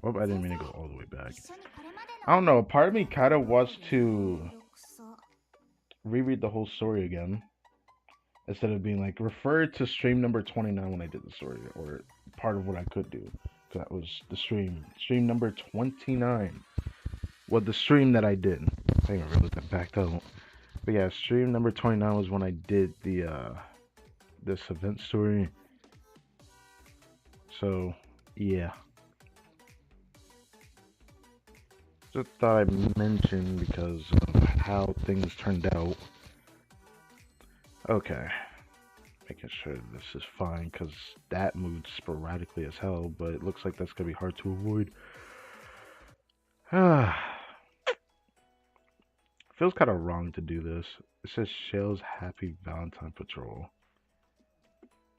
Oh, I didn't mean to go all the way back. I don't know. Part of me kind of wants to reread the whole story again instead of being like refer to stream number 29 when I did the story, or part of what I could do. Cause that was the stream number 29. Well, the stream that I did. I ain't really look that back though. But yeah, stream number 29 was when I did the this event story. So yeah, just thought I'd mention because of how things turned out. Okay, making sure this is fine because that moved sporadically as hell, but it looks like that's gonna be hard to avoid. Feels kind of wrong to do this. It says Shale's Happy Valentine Patrol.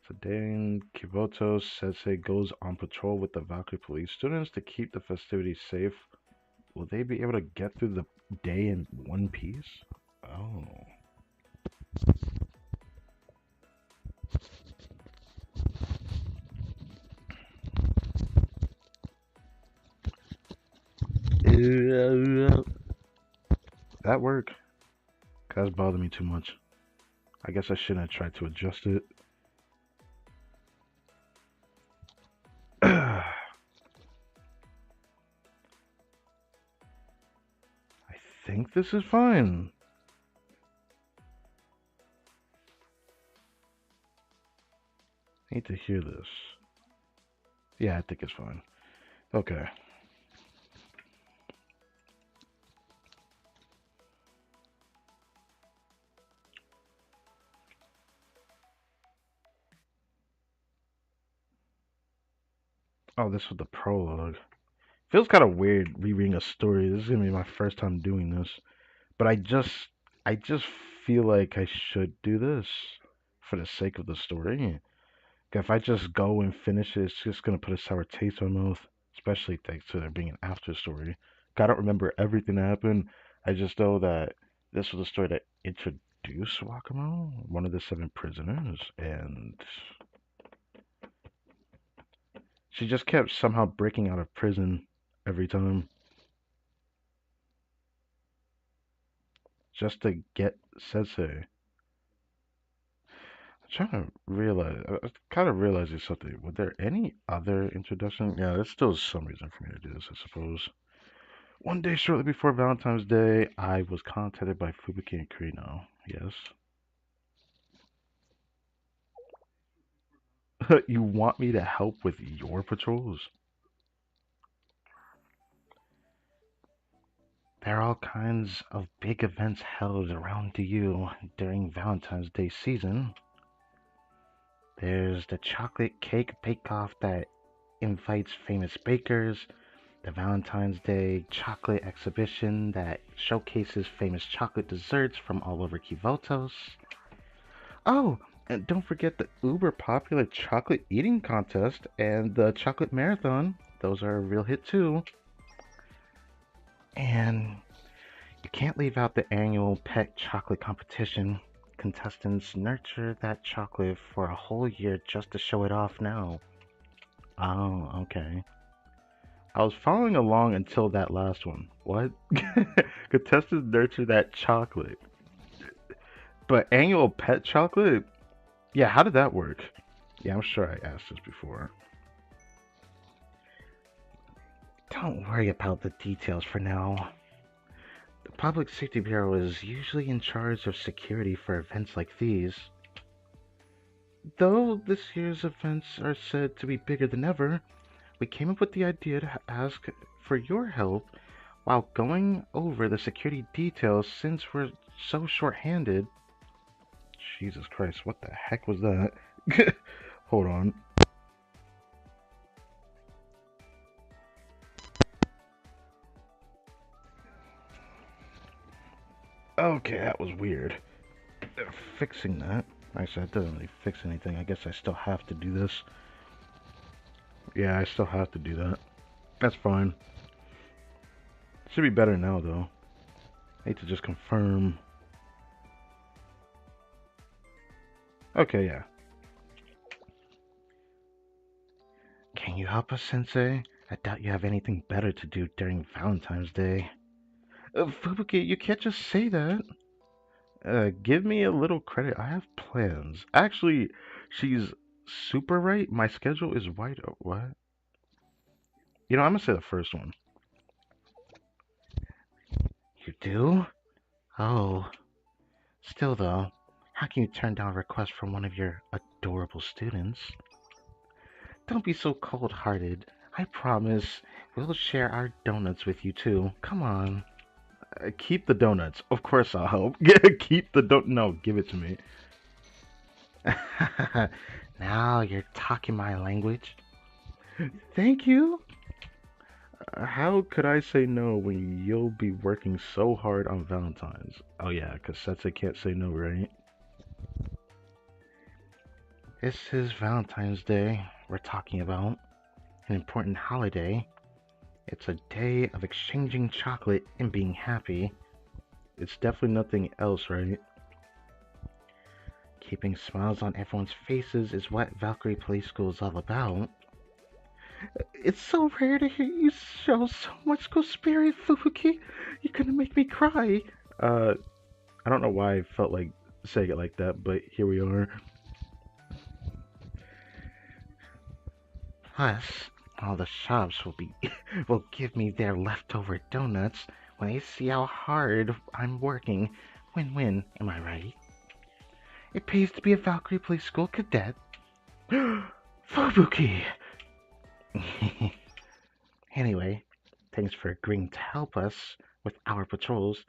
Today, Kivoto Sensei goes on patrol with the Valkyrie police students to keep the festivities safe. Will they be able to get through the day in one piece? Oh. That work? That's bothering me too much. I guess I shouldn't have tried to adjust it. I think this is fine. I need to hear this. Yeah, I think it's fine. Okay. Oh, this was the prologue. Feels kind of weird rereading a story. This is gonna be my first time doing this, but I just feel like I should do this for the sake of the story. If I just go and finish it, it's just gonna put a sour taste in my mouth, especially thanks to there being an after story. I don't remember everything that happened. I just know that this was a story that introduced Wakamoto, one of the seven prisoners, and she just kept somehow breaking out of prison every time just to get Sensei. I'm trying to realize, I was kind of realizing something. Were there any other introduction? Yeah, there's still some reason for me to do this, I suppose. One day shortly before Valentine's Day, I was contacted by Fubuki and Kirino. Yes. You want me to help with your patrols? There are all kinds of big events held around you during Valentine's Day season. There's the chocolate cake bake-off that invites famous bakers, the Valentine's Day chocolate exhibition that showcases famous chocolate desserts from all over Kivotos. Oh, and don't forget the uber popular chocolate eating contest and the chocolate marathon. Those are a real hit too. And you can't leave out the annual pet chocolate competition. Contestants nurture that chocolate for a whole year just to show it off now. Oh, okay. I was following along until that last one. What? Contestants nurture that chocolate. But annual pet chocolate? Yeah, how did that work? Yeah, I'm sure I asked this before. Don't worry about the details for now. The Public Safety Bureau is usually in charge of security for events like these. Though this year's events are said to be bigger than ever, we came up with the idea to ask for your help while going over the security details since we're so short-handed. Jesus Christ, what the heck was that? Hold on. Okay, that was weird. Fixing that. Actually, that doesn't really fix anything. I guess I still have to do this. Yeah, I still have to do that. That's fine. Should be better now, though. I need to just confirm. Okay, yeah. Can you help us, Sensei? I doubt you have anything better to do during Valentine's Day. Fubuki, you can't just say that. Give me a little credit. I have plans. Actually, she's super right. My schedule is wide open. What? I'm gonna say the first one. You do? Oh. Still, though, how can you turn down a request from one of your adorable students? Don't be so cold-hearted. I promise we'll share our donuts with you, too. Come on. Keep the donuts. Of course I'll help. Keep the No, give it to me. Now you're talking my language. Thank you. How could I say no when you'll be working so hard on Valentine's? Oh yeah, 'cause Sensei can't say no, right? This is Valentine's Day we're talking about. An important holiday. It's a day of exchanging chocolate and being happy. It's definitely nothing else, right? Keeping smiles on everyone's faces is what Valkyrie Play School is all about. It's so rare to hear you show so much school spirit, Fubuki. You're gonna make me cry. Uh, I don't know why I felt like saying it like that, but here we are. Plus, all the shops will give me their leftover donuts when they see how hard I'm working. Win-win, am I right? It pays to be a Valkyrie Play School cadet. Fubuki! Anyway, thanks for agreeing to help us with our patrols.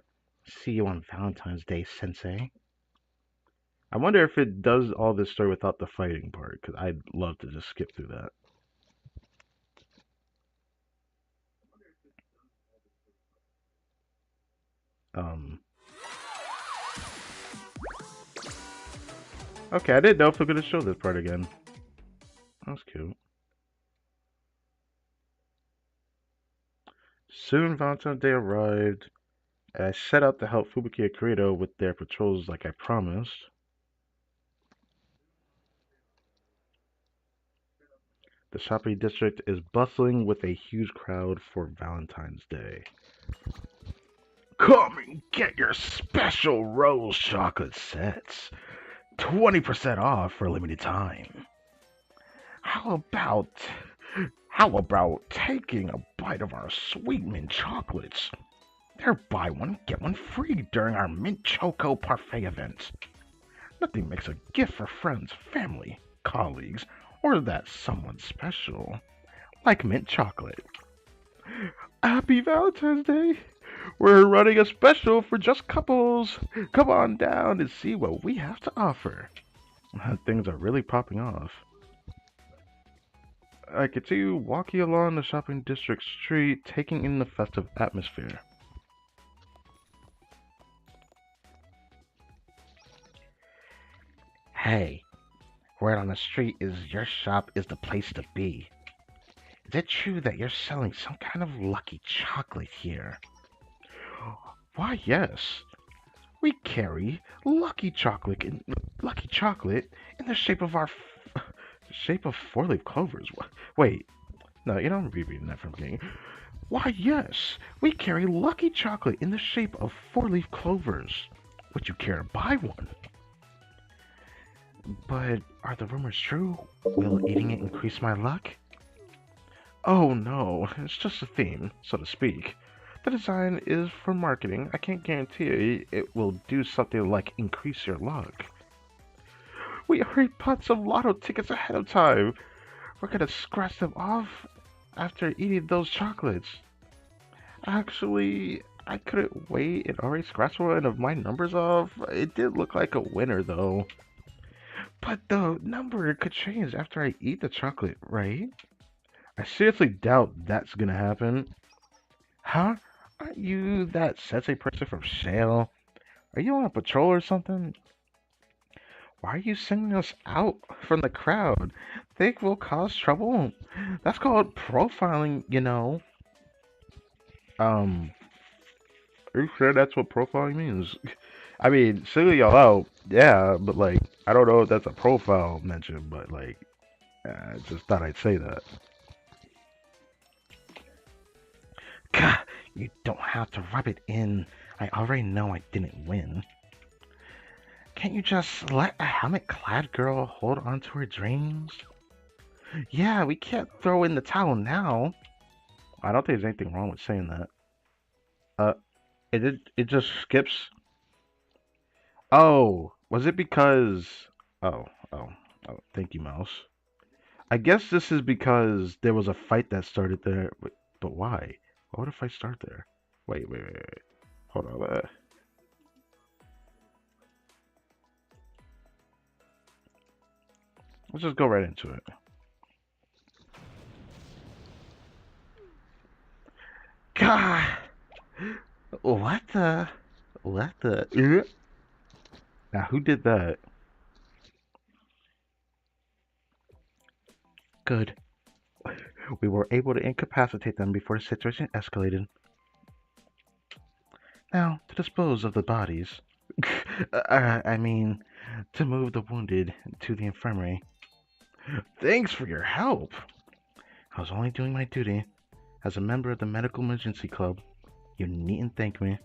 See you on Valentine's Day, Sensei. I wonder if it does all this story without the fighting part, because I'd love to just skip through that. Um, okay, I didn't know if we're gonna show this part again. That's cute. Soon Valentine's Day arrived, and I set out to help Fubuki and Kirito with their patrols like I promised. The shopping district is bustling with a huge crowd for Valentine's Day. Come and get your special rose chocolate sets. 20% off for a limited time. How about how about taking a bite of our sweet mint chocolates? They're buy one, get one free during our mint choco parfait event. Nothing makes a gift for friends, family, colleagues, or that someone special like mint chocolate. Happy Valentine's Day! We're running a special for just couples. Come on down and see what we have to offer. Things are really popping off. I continue walking along the shopping district street, taking in the festive atmosphere. Hey, word on the street is your shop is the place to be. Is it true that you're selling some kind of lucky chocolate here? Why, yes. We carry lucky chocolate in the shape of four-leaf clovers. Wait, no, I'm rereading that from the beginning. Why, yes, we carry lucky chocolate in the shape of four-leaf clovers. Would you care to buy one? But are the rumors true? Will eating it increase my luck? Oh no, it's just a theme, so to speak. The design is for marketing. I can't guarantee it will do something like increase your luck. We already bought some lotto tickets ahead of time. We're gonna scratch them off after eating those chocolates. Actually, I couldn't wait and already scratched one of my numbers off. It did look like a winner though. But the number could change after I eat the chocolate, right? I seriously doubt that's gonna happen. Huh? Aren't you that sensei person from Shale? Are you on a patrol or something? Why are you singling us out from the crowd? Think we'll cause trouble? That's called profiling, you know. Um, Are you sure that's what profiling means? I mean, single y'all out, yeah, but like, I don't know if that's a profile mention, but like, I just thought I'd say that. God, you don't have to rub it in. I already know I didn't win. Can't you just let a helmet-clad girl hold on to her dreams? Yeah, we can't throw in the towel now. I don't think there's anything wrong with saying that. Uh, it just skips. Oh, was it because? Oh, oh, oh. Thank you, mouse. I guess this is because there was a fight that started there. But why? Why would a fight start there? Wait. Hold on. Let's just go right into it. God, what the? What the? Now, who did that? Good. We were able to incapacitate them before the situation escalated. Now, to dispose of the bodies. I mean, to move the wounded to the infirmary. Thanks for your help. I was only doing my duty as a member of the Medical Emergency Club. You needn't thank me.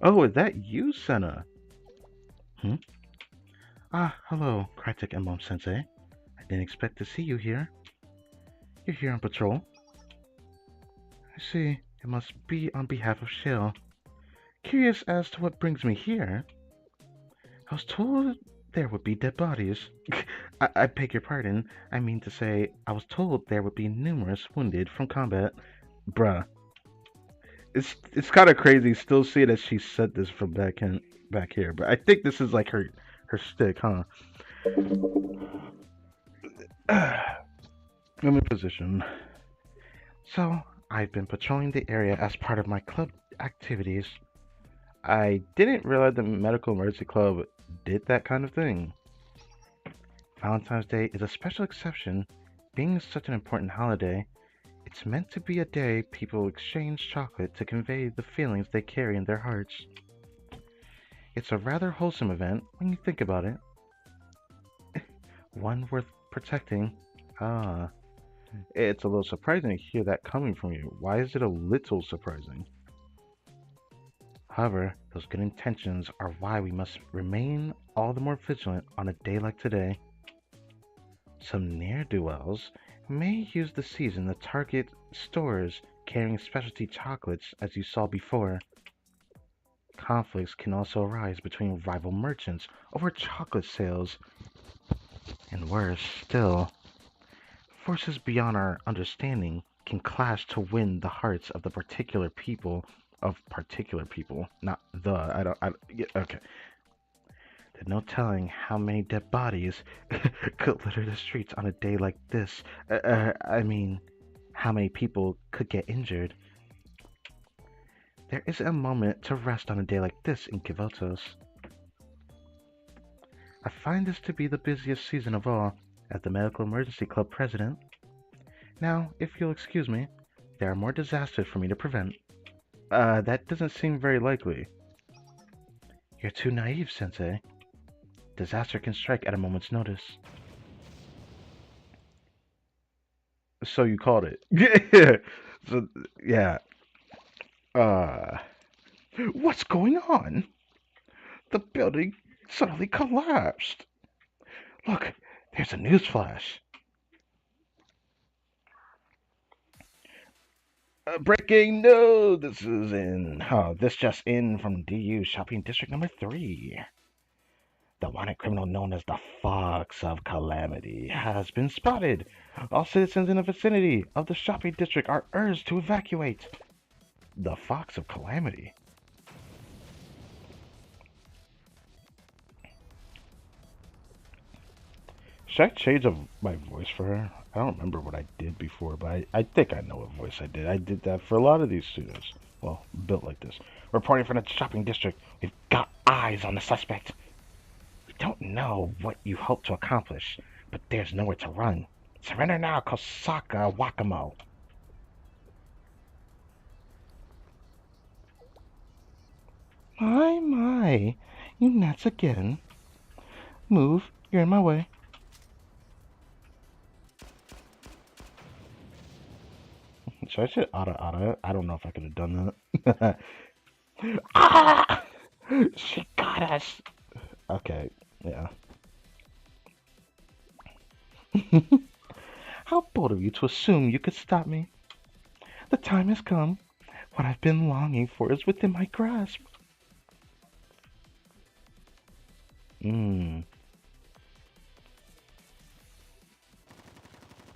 Oh, is that you, Senna? Hmm? Ah, hello, Krytek Emblem Sensei. I didn't expect to see you here. You're here on patrol. I see. It must be on behalf of Shale. Curious as to what brings me here. I was told there would be dead bodies. I beg your pardon. I mean to say, I was told there would be numerous wounded from combat. Bruh. It's kind of crazy still seeing that she said this from back here, but I think this is like her stick, huh? I'm in position. So, I've been patrolling the area as part of my club activities. I didn't realize the Medical Emergency Club did that kind of thing. Valentine's Day is a special exception. Being such an important holiday, it's meant to be a day people exchange chocolate to convey the feelings they carry in their hearts. It's a rather wholesome event when you think about it. One worth protecting. Ah, it's a little surprising to hear that coming from you. Why is it a little surprising? However, those good intentions are why we must remain all the more vigilant on a day like today. Some ne'er-do-wells may use the season to target stores carrying specialty chocolates as you saw before. Conflicts can also arise between rival merchants over chocolate sales. And worse still, forces beyond our understanding can clash to win the hearts of particular people, not the, yeah, okay. There's no telling how many dead bodies could litter the streets on a day like this. I mean, how many people could get injured. There isn't a moment to rest on a day like this in Kivotos. I find this to be the busiest season of all, as the Medical Emergency Club president. Now, if you'll excuse me, there are more disasters for me to prevent. That doesn't seem very likely. You're too naive, Sensei. Disaster can strike at a moment's notice. So you called it. Yeah. So, yeah. Uh, what's going on? The building suddenly collapsed. Look, there's a news flash. Breaking news! This just in from DU Shopping District number 3. The wanted criminal known as the Fox of Calamity has been spotted. All citizens in the vicinity of the shopping district are urged to evacuate. The Fox of Calamity? Should I change my voice for her? I don't remember what I did before, but I think I know what voice I did. I did that for a lot of these students. Well, built like this. Reporting from the shopping district. We've got eyes on the suspect. We don't know what you hope to accomplish, but there's nowhere to run. Surrender now, Kosaka Wakamo. My, you nuts again. Move, you're in my way. Should I say Ada? I don't know if I could have done that. Ah! She got us. Okay, yeah. How bold of you to assume you could stop me. The time has come. What I've been longing for is within my grasp. Mmm.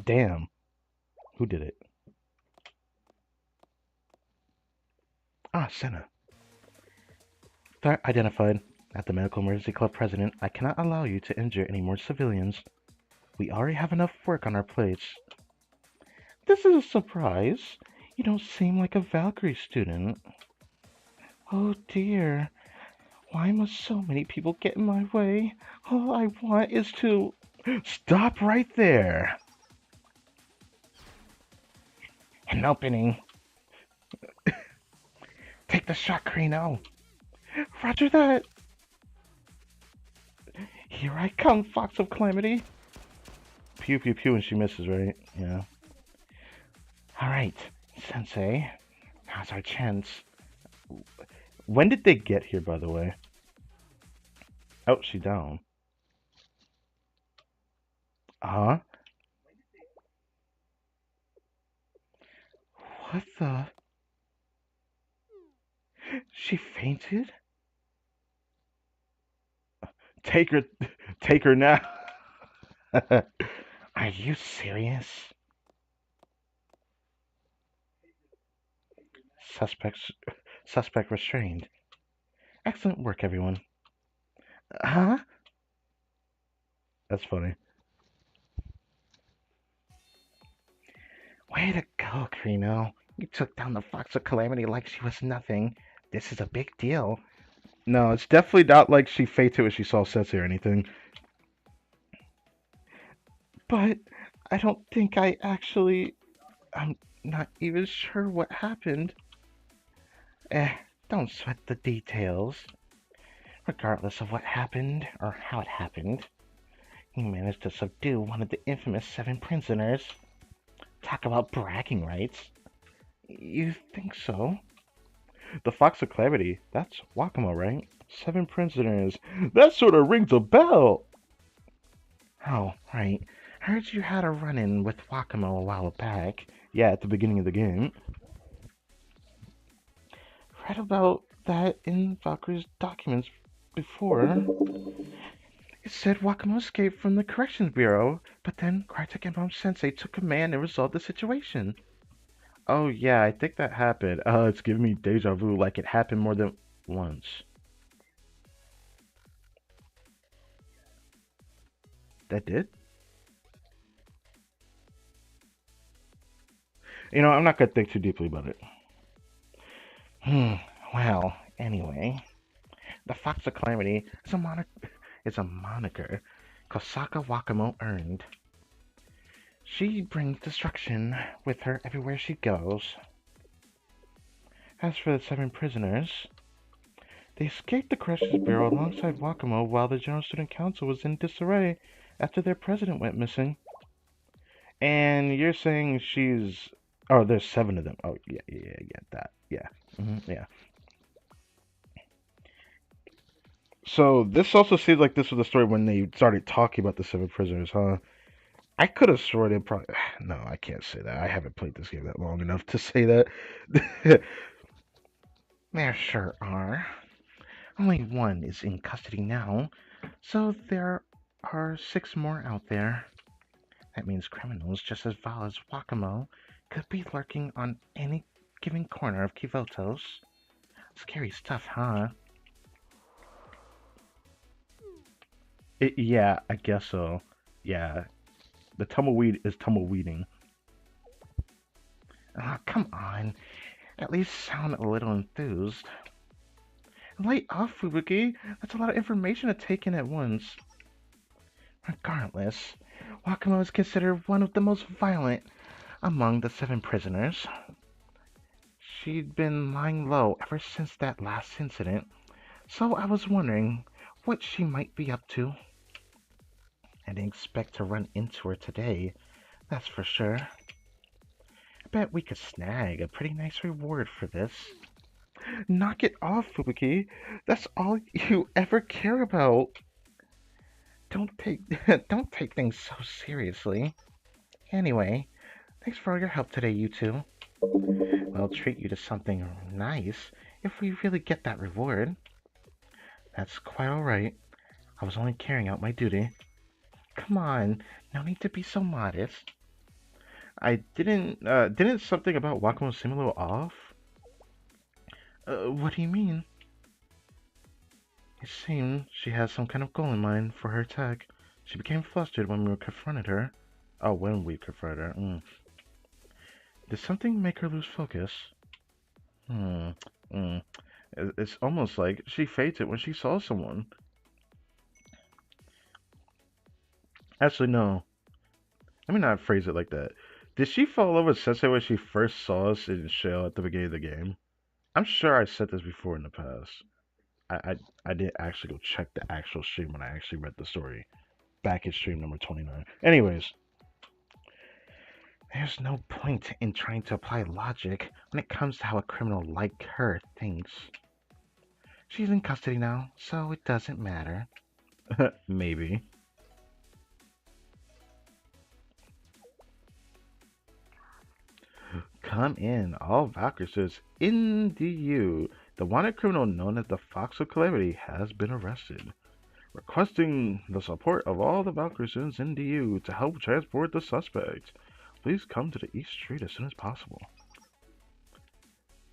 Damn. Who did it? Ah, Senna. Threat identified. At the Medical Emergency Club president, I cannot allow you to injure any more civilians. We already have enough work on our plates. This is a surprise. You don't seem like a Valkyrie student. Oh dear. Why must so many people get in my way? All I want is to... Stop right there! An opening. Take the shot, Carino. Roger that. Here I come, Fox of Calamity. Pew pew pew and she misses, right? Yeah. Alright, Sensei. Now's our chance. When did they get here, by the way? Oh, she down. Uh-huh. What the? She fainted? Take her, take her now. Are you serious? Suspects, suspect restrained. Excellent work, everyone. Huh? That's funny. Way to go, Carino. You took down the Fox of Calamity like she was nothing. This is a big deal. No, it's definitely not like she fainted when she saw Sensei or anything. But I don't think I actually. I'm not even sure what happened. Don't sweat the details. Regardless of what happened or how it happened, he managed to subdue one of the infamous 7 prisoners. Talk about bragging rights. You think so? The Fox of Calamity, that's Wakamo, right? 7 prisoners. That sort of rings a bell. Oh, right. Heard you had a run-in with Wakamo a while back. Yeah, at the beginning of the game. Read about that in Valkyrie's documents before. It said Wakamo escaped from the Corrections Bureau, but then Crytek and Mom Sensei took command and resolved the situation. Oh yeah, I think that happened. It's giving me deja vu like it happened more than once. That did? You know, I'm not gonna think too deeply about it. Hmm. Well, anyway, the Fox of Calamity is a moniker Kosaka Wakamo earned. She brings destruction with her everywhere she goes. As for the 7 prisoners, they escaped the Corrections Bureau alongside Wakamo while the General Student Council was in disarray after their president went missing. And you're saying she's... Oh, there's 7 of them. Oh, yeah, that. Yeah. Yeah. So this also seems like this was the story when they started talking about the 7 prisoners, huh? I could have sworn it probably... No, I can't say that. I haven't played this game that long enough to say that. There sure are. Only one is in custody now, so there are 6 more out there. That means criminals just as vile as Wakamo could be lurking on any given corner of Kivotos. Scary stuff, huh? Yeah, I guess so. Yeah, the tumbleweed is tumbleweeding. Ah, come on. At least sound a little enthused. Light off, Fubuki. That's a lot of information to take in at once. Regardless, Wakamo is considered one of the most violent among the 7 prisoners. She'd been lying low ever since that last incident. So I was wondering what she might be up to. I didn't expect to run into her today, that's for sure. I bet we could snag a pretty nice reward for this. Knock it off, Fubuki. That's all you ever care about. Don't take don't take things so seriously. Anyway, thanks for all your help today, you two. We'll treat you to something nice if we really get that reward. That's quite alright. I was only carrying out my duty. Come on, no need to be so modest. I didn't something about Wakamo seem a little off? What do you mean? It seemed she had some kind of goal in mind for her attack. She became flustered when we confronted her. Oh, when we confronted her. Did something make her lose focus? Hmm. Mm. It's almost like she fainted when she saw someone. Actually, no. Let me not phrase it like that. Did she fall over Sensei when she first saw us in Shell at the beginning of the game? I'm sure I said this before in the past. I didn't actually go check the actual stream when I actually read the story. Back in stream number 29. Anyways, there's no point in trying to apply logic when it comes to how a criminal like her thinks. She's in custody now, so it doesn't matter. Maybe. Come in, all Valkyries in DU. The wanted criminal known as the Fox of Calamity has been arrested. Requesting the support of all the Valkyries in DU to help transport the suspect. Please come to the East Street as soon as possible.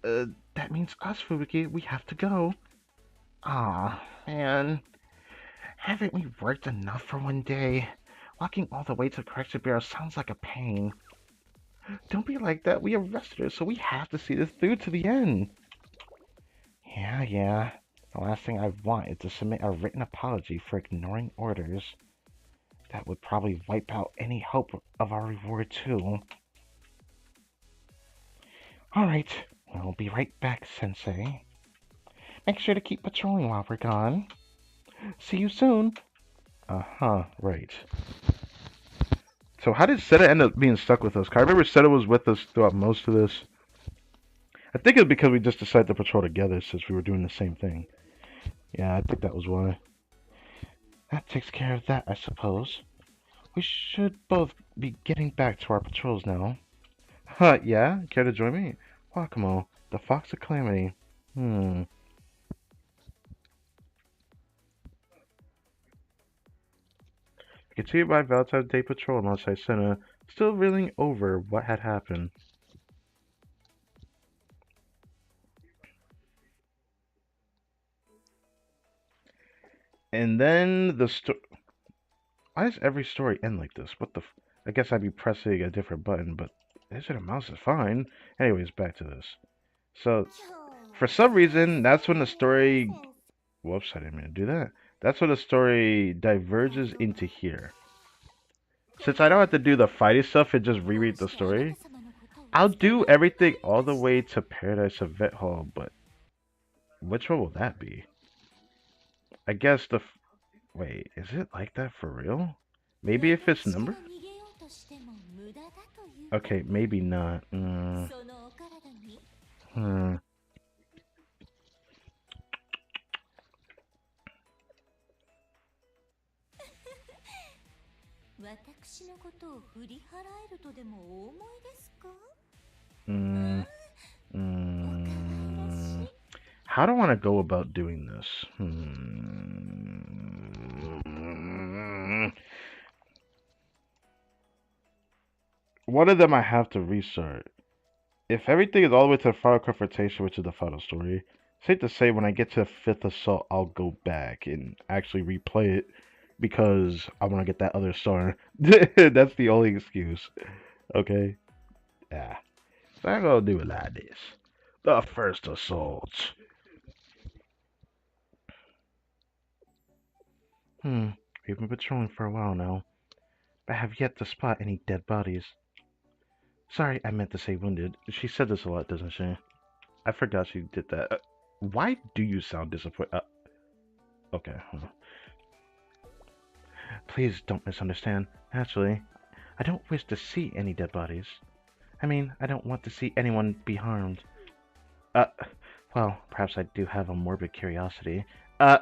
That means us, Fubuki. We have to go. Aw, man. Haven't we worked enough for one day? Walking all the way to the correction bureau sounds like a pain. Don't be like that. We arrested her, so we have to see this through to the end. Yeah. The last thing I want is to submit a written apology for ignoring orders. That would probably wipe out any hope of our reward, too. Alright, we'll be right back, Sensei. Make sure to keep patrolling while we're gone. See you soon. Uh-huh, right. So how did Seta end up being stuck with us? 'Cause I remember Seta was with us throughout most of this. I think it's because we just decided to patrol together since we were doing the same thing. Yeah, I think that was why. That takes care of that, I suppose. We should both be getting back to our patrols now. Huh, yeah? Care to join me? Wakamo, the Fox of Calamity. I continued my Valentine's Day patrol alongside Senna, still reeling over what had happened. And then the story. Why does every story end like this? What the? I guess I'd be pressing a different button, but Digit Mouse is fine. Anyways, back to this. So, for some reason, that's when the story. Whoops, I didn't mean to do that. That's when the story diverges into here. Since I don't have to do the fighting stuff and just reread the story, I'll do everything all the way to Paradise Event Hall, but which one will that be? I guess the. Wait, is it like that for real? Maybe if it's numbered? Okay, maybe not. Hmm. Mm, mm, how do I want to go about doing this? One of them I have to restart. If everything is all the way to the final confrontation, which is the final story, safe to say when I get to the fifth assault, I'll go back and actually replay it because I want to get that other star. That's the only excuse. Okay? Yeah. So I'm gonna do it like this. The first assault. We've been patrolling for a while now, but have yet to spot any dead bodies. Sorry, I meant to say wounded. She said this a lot, doesn't she? I forgot she did that. Why do you sound disappointed? Okay. Please don't misunderstand. Naturally, I don't wish to see any dead bodies. I mean, I don't want to see anyone be harmed. Uh, well, perhaps I do have a morbid curiosity. Uh,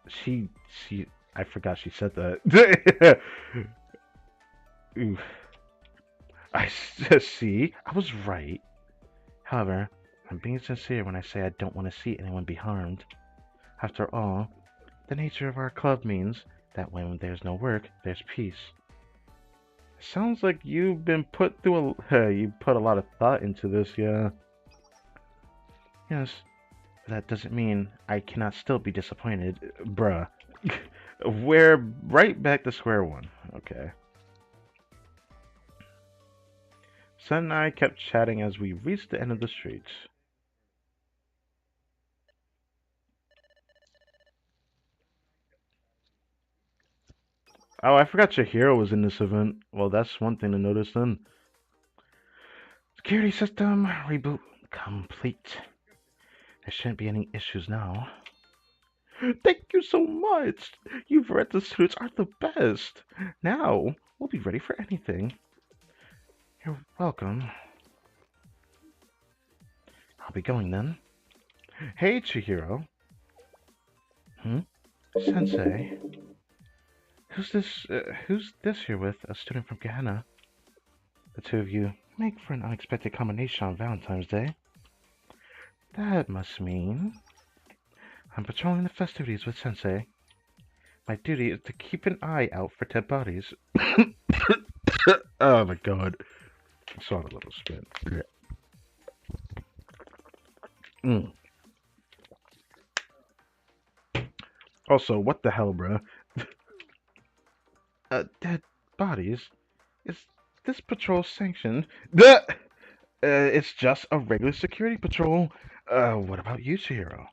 she, she, I forgot she said that. Oof. See, I was right. However, I'm being sincere when I say I don't want to see anyone be harmed. After all, the nature of our club means that when there's no work, there's peace. Sounds like you've been put through you put a lot of thought into this, yeah. Yes, but that doesn't mean I cannot still be disappointed, bruh. We're right back to square one. Okay. Sen and I kept chatting as we reached the end of the street. Oh, I forgot your hero was in this event. Well, that's one thing to notice then. Security system reboot complete. There shouldn't be any issues now. Thank you so much. You Veretta suits are the best. Now, we'll be ready for anything. You're welcome. I'll be going then. Hey, Chihiro. Hmm? Sensei. Who's this here with? A student from Gehenna. The two of you make for an unexpected combination on Valentine's Day. That must mean I'm patrolling the festivities with Sensei. My duty is to keep an eye out for dead bodies. Oh my god. I saw a little spit. Mm. Also, what the hell, bruh? Dead bodies? Is this patrol sanctioned? It's just a regular security patrol. What about you, Chihiro?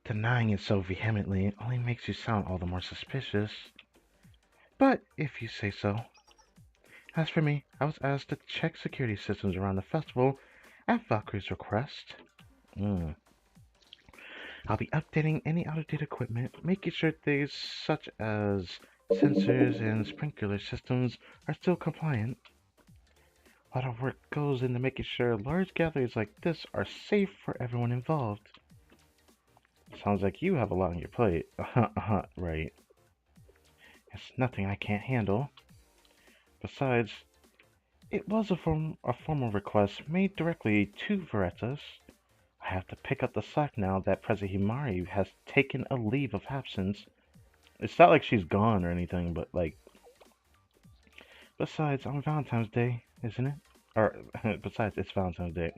Denying it so vehemently only makes you sound all the more suspicious. But if you say so. As for me, I was asked to check security systems around the festival at Valkyrie's request. Mm. I'll be updating any out-of-date equipment, making sure things such as sensors and sprinkler systems are still compliant. A lot of work goes into making sure large gatherings like this are safe for everyone involved. Sounds like you have a lot on your plate. Right. It's nothing I can't handle. Besides, it was a formal request made directly to Veretas. I have to pick up the slack now that President Himari has taken a leave of absence. It's not like she's gone or anything, but like... Besides, on Valentine's Day, isn't it? Or, besides, it's Valentine's Day.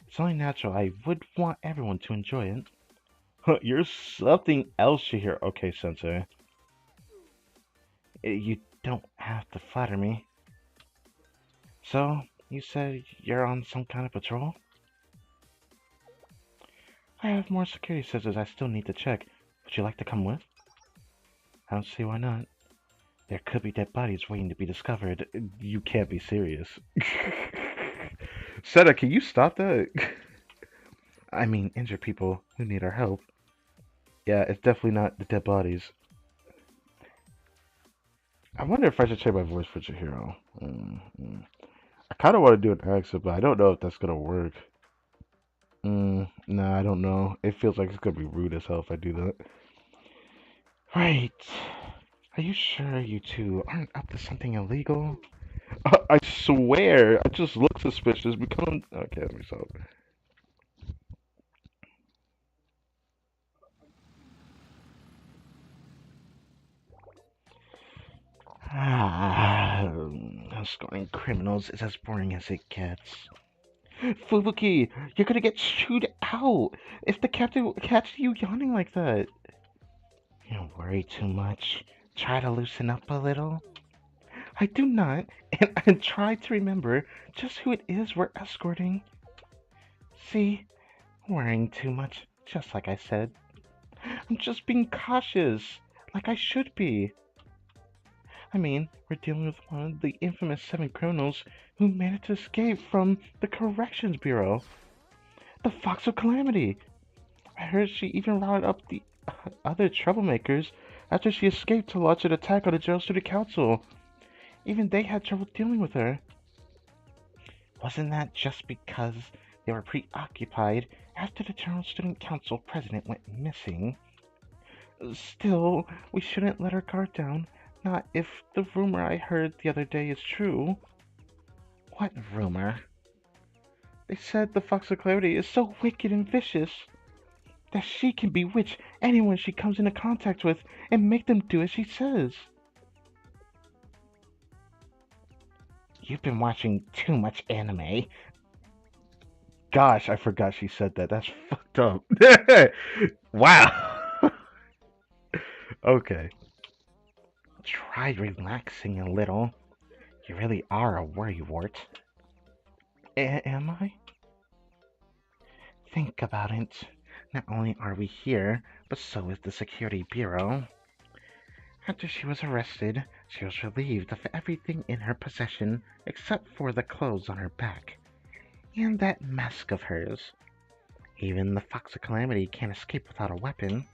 It's only natural I would want everyone to enjoy it. You're something else you hear. Okay, Sensei. You don't have to flatter me. So, you said you're on some kind of patrol? I have more security systems I still need to check. Would you like to come with? I don't see why not. There could be dead bodies waiting to be discovered. You can't be serious. Seta, can you stop that? I mean, injured people who need our help. Yeah, it's definitely not the dead bodies. I wonder if I should change my voice for Chihiro. I kind of want to do an accent, but I don't know if that's gonna work. Nah, I don't know. It feels like it's gonna be rude as hell if I do that. Right. Are you sure you two aren't up to something illegal? I swear, I just look suspicious. Become okay. Let me stop. Ah, scoring criminals is as boring as it gets. Fubuki, you're gonna get chewed out if the captain catches you yawning like that. You don't worry too much. Try to loosen up a little. I do not, and try to remember just who it is we're escorting. See, worrying too much, just like I said. I'm just being cautious, like I should be. I mean, we're dealing with one of the infamous 7 criminals who managed to escape from the Corrections Bureau. The Fox of Calamity. I heard she even routed up the other troublemakers after she escaped to launch an attack on the General Student Council. Even they had trouble dealing with her. Wasn't that just because they were preoccupied after the General Student Council president went missing? Still, we shouldn't let our guard down. Not if the rumor I heard the other day is true. What rumor? They said the Fox of Clarity is so wicked and vicious that she can bewitch anyone she comes into contact with and make them do as she says. You've been watching too much anime. Gosh, I forgot she said that. That's fucked up. Wow. Okay. Try relaxing a little. You really are a worrywart. Am I? Think about it. Not only are we here, but so is the Security Bureau. After she was arrested, she was relieved of everything in her possession except for the clothes on her back. And that mask of hers. Even the Fox of Calamity can't escape without a weapon.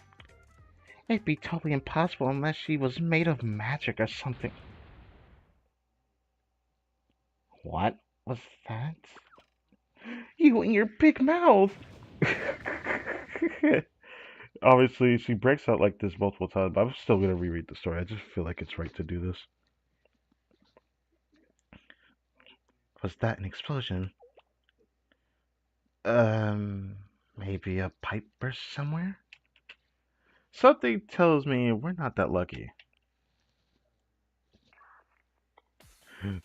It'd be totally impossible unless she was made of magic or something. What was that? You and your big mouth! Obviously, she breaks out like this multiple times, but I'm still gonna reread the story. I just feel like it's right to do this. Was that an explosion? Maybe a pipe burst somewhere? Something tells me we're not that lucky.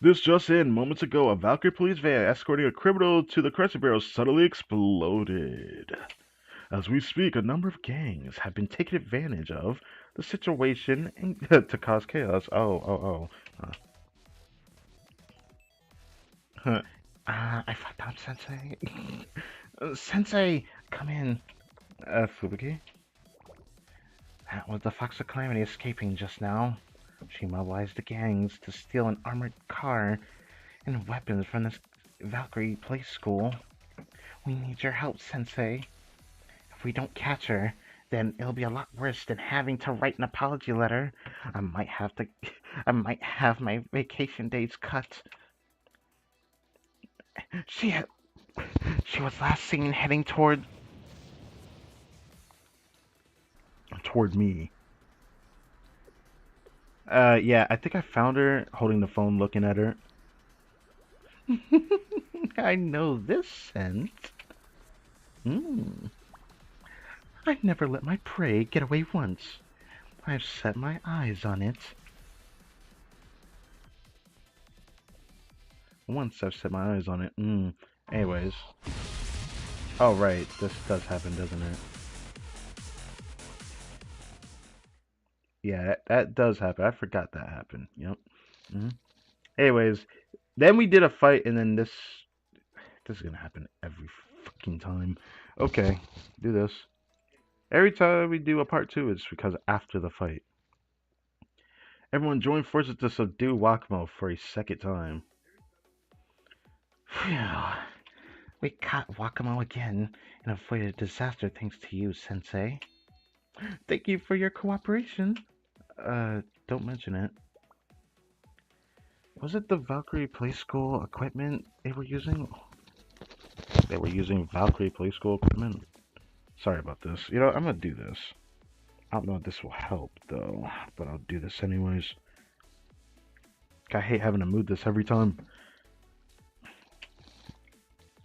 This just in. Moments ago, a Valkyrie police van escorting a criminal to the Crescent Bureau suddenly exploded. As we speak, a number of gangs have been taking advantage of the situation to cause chaos. Huh. I found Sensei. Sensei, come in. Fubuki? That was the Fox of Calamity escaping just now. She mobilized the gangs to steal an armored car and weapons from this Valkyrie Place School. We need your help, Sensei. If we don't catch her, then it'll be a lot worse than having to write an apology letter. I might have to I might have my vacation days cut. She she was last seen heading toward me. Yeah, I think I found her holding the phone looking at her. I know this scent. Hmm. I've never let my prey get away once. I've set my eyes on it. Once I've set my eyes on it. Anyways. Oh, right. This does happen, doesn't it? Yeah, that does happen. I forgot that happened. Yep. hmm Anyways, then we did a fight, and then this is gonna happen every fucking time. Okay, do this. Every time we do a part two, it's because after the fight. Everyone join forces to subdue Wakamo for a second time. Phew. We caught Wakamo again and avoided disaster thanks to you, Sensei. Thank you for your cooperation. Don't mention it. Was it the Valkyrie Play School equipment they were using? They were using Valkyrie Play School equipment? Sorry about this. You know, I'm gonna do this. I don't know if this will help, though, but I'll do this anyways. I hate having to move this every time.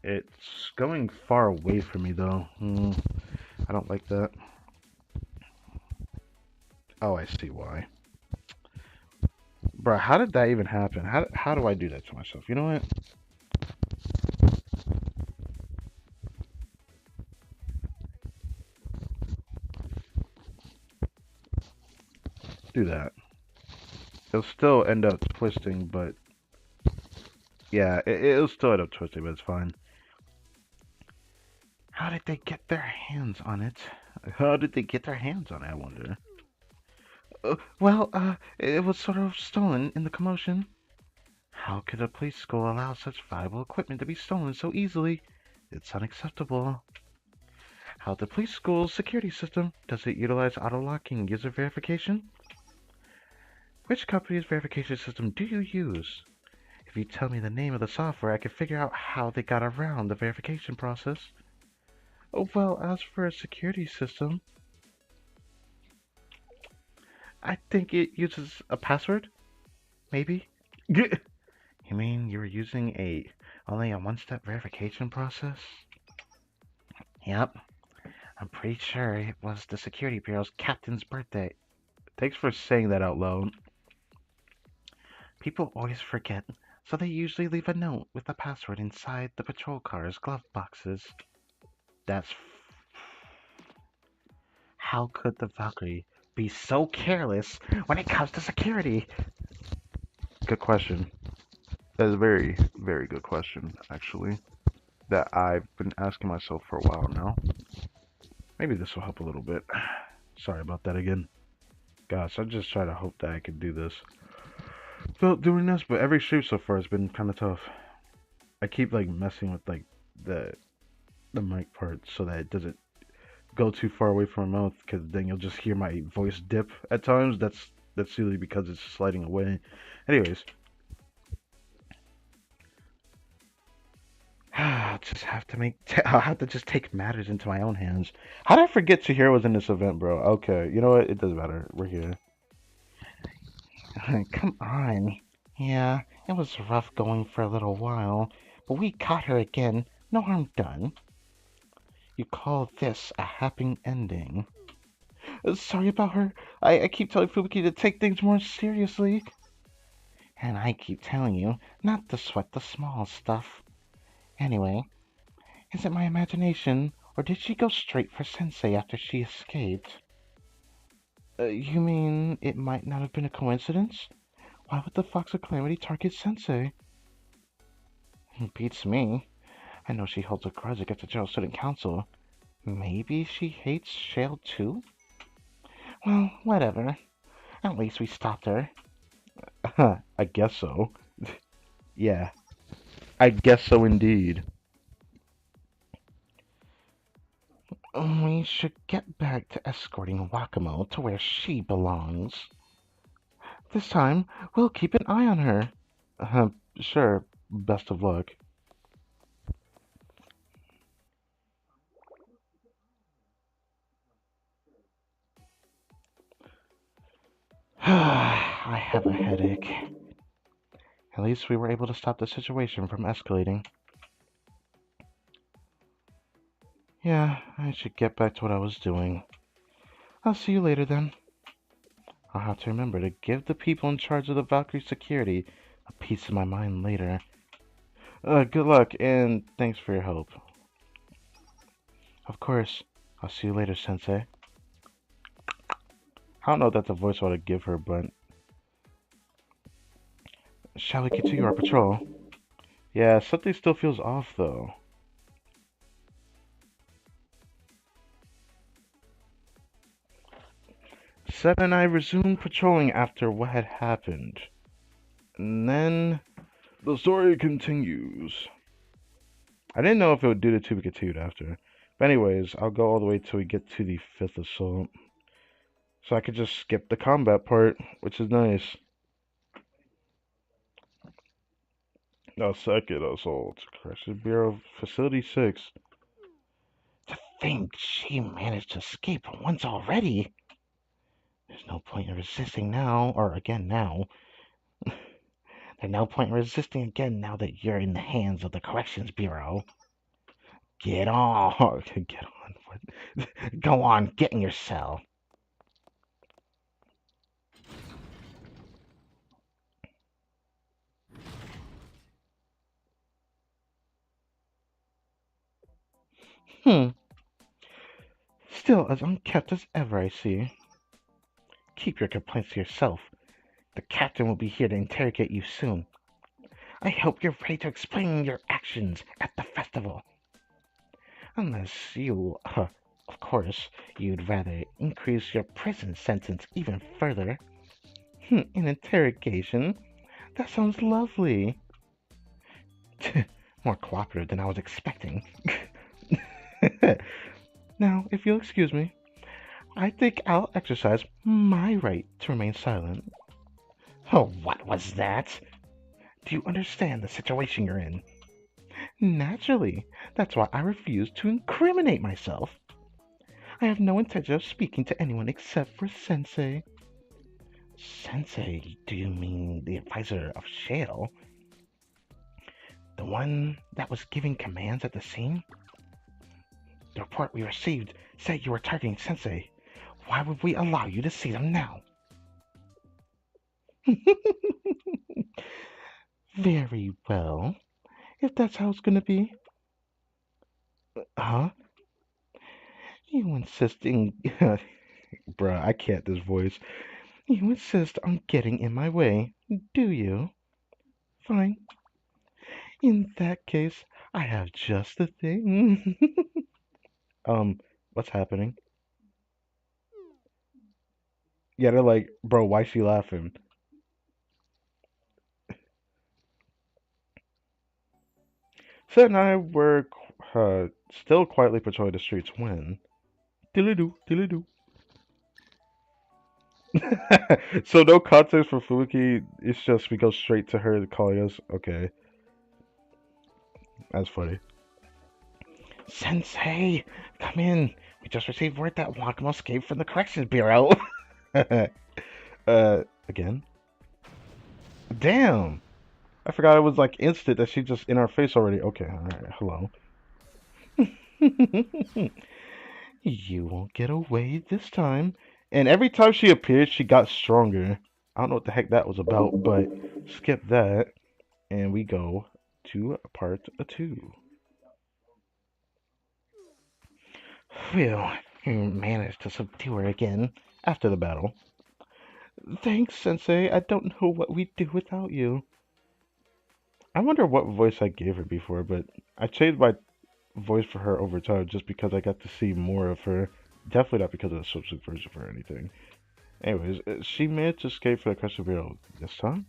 It's going far away from me, though. I don't like that. Oh, I see why. Bruh, how did that even happen? How do I do that to myself? You know what? Do that. It'll still end up twisting, but... Yeah, it'll still end up twisting, but it's fine. How did they get their hands on it? How did they get their hands on it, I wonder? It was sort of stolen in the commotion. How could a police school allow such valuable equipment to be stolen so easily? It's unacceptable. How the police school's security system? Does it utilize auto-locking user verification? Which company's verification system do you use? If you tell me the name of the software, I can figure out how they got around the verification process. Oh, well, as for a security system, I think it uses a password, maybe? You mean you were using only a one-step verification process? Yep, I'm pretty sure it was the Security Bureau's captain's birthday. Thanks for saying that out loud. People always forget, so they usually leave a note with the password inside the patrol car's glove boxes. That's How could the Valkyrie be so careless when it comes to security? Good question. That is a very, very good question, actually, that I've been asking myself for a while now. Maybe this will help a little bit. Sorry about that again. Gosh, I just try to hope that I can do this without doing this, but every stream so far has been kind of tough. I keep like messing with like the the mic part so that it doesn't go too far away from my mouth, because then you'll just hear my voice dip at times. That's usually because it's sliding away. Anyways, I'll have to just take matters into my own hands. How did I forget Chihiro was in this event, bro? Okay, you know what? It doesn't matter. We're here. Come on. Yeah, it was rough going for a little while, but we caught her again. No harm done. You call this a happy ending? Sorry about her. I keep telling Fubuki to take things more seriously. And I keep telling you not to sweat the small stuff. Anyway, is it my imagination, or did she go straight for Sensei after she escaped? You mean it might not have been a coincidence? Why would the Fox of Calamity target Sensei? Beats me. I know she holds a grudge against the General Student Council. Maybe she hates Shale too? Well, whatever. At least we stopped her. I guess so. Yeah, I guess so indeed. We should get back to escorting Wakamo to where she belongs. This time, we'll keep an eye on her. Uh, sure, best of luck. I have a headache. At least we were able to stop the situation from escalating. Yeah, I should get back to what I was doing. I'll see you later then. I'll have to remember to give the people in charge of the Valkyrie security a piece of my mind later. Good luck, and thanks for your help. Of course. I'll see you later, Sensei. I don't know if that's a voice I ought to give her, but... Shall we continue our patrol? Yeah, something still feels off, though. Seth and I resumed patrolling after what had happened. And then... the story continues. I didn't know if it would do the to be continued after. But anyways, I'll go all the way till we get to the 5th assault. So I could just skip the combat part, which is nice. Now, 2nd assault. Correction Bureau, Facility 6. To think she managed to escape once already. There's no point in resisting now, or again now. There's no point in resisting again now that you're in the hands of the Corrections Bureau. Get on. Get on. What? Go on, get in your cell. Still as unkept as ever, I see. Keep your complaints to yourself. The captain will be here to interrogate you soon. I hope you're ready to explain your actions at the festival. Unless you, of course, you'd rather increase your prison sentence even further. An interrogation? That sounds lovely. More cooperative than I was expecting. Now, if you'll excuse me, I think I'll exercise my right to remain silent. Oh, what was that? Do you understand the situation you're in? Naturally. That's why I refuse to incriminate myself. I have no intention of speaking to anyone except for Sensei. Sensei, do you mean the advisor of Shale? The one that was giving commands at the scene? The report we received said you were targeting Sensei. Why would we allow you to see them now? Very well. If that's how it's gonna be. Huh? You insist in. Bruh, I can't this voice. You insist on getting in my way, do you? Fine. In that case, I have just the thing. What's happening? Yeah, they're like, bro, why is she laughing? Sid and I were still quietly patrolling the streets when. Diddly-doo, diddly-doo. So no context for Fuki. It's just we go straight to her calling us. Okay, that's funny. Sensei, come in. We just received word that Wakamo escaped from the corrections bureau. Again. Damn. I forgot it was like instant that she just in our face already. Okay, all right. Hello. You won't get away this time. And every time she appeared, she got stronger. I don't know what the heck that was about, but skip that. And we go to part two. Phew, you managed to subdue her again after the battle. Thanks, Sensei. I don't know what we'd do without you. I wonder what voice I gave her before, but I changed my voice for her over time just because I got to see more of her. Definitely not because of the substitute version or anything. Anyways, she managed to escape from the Crescent Bureau this time.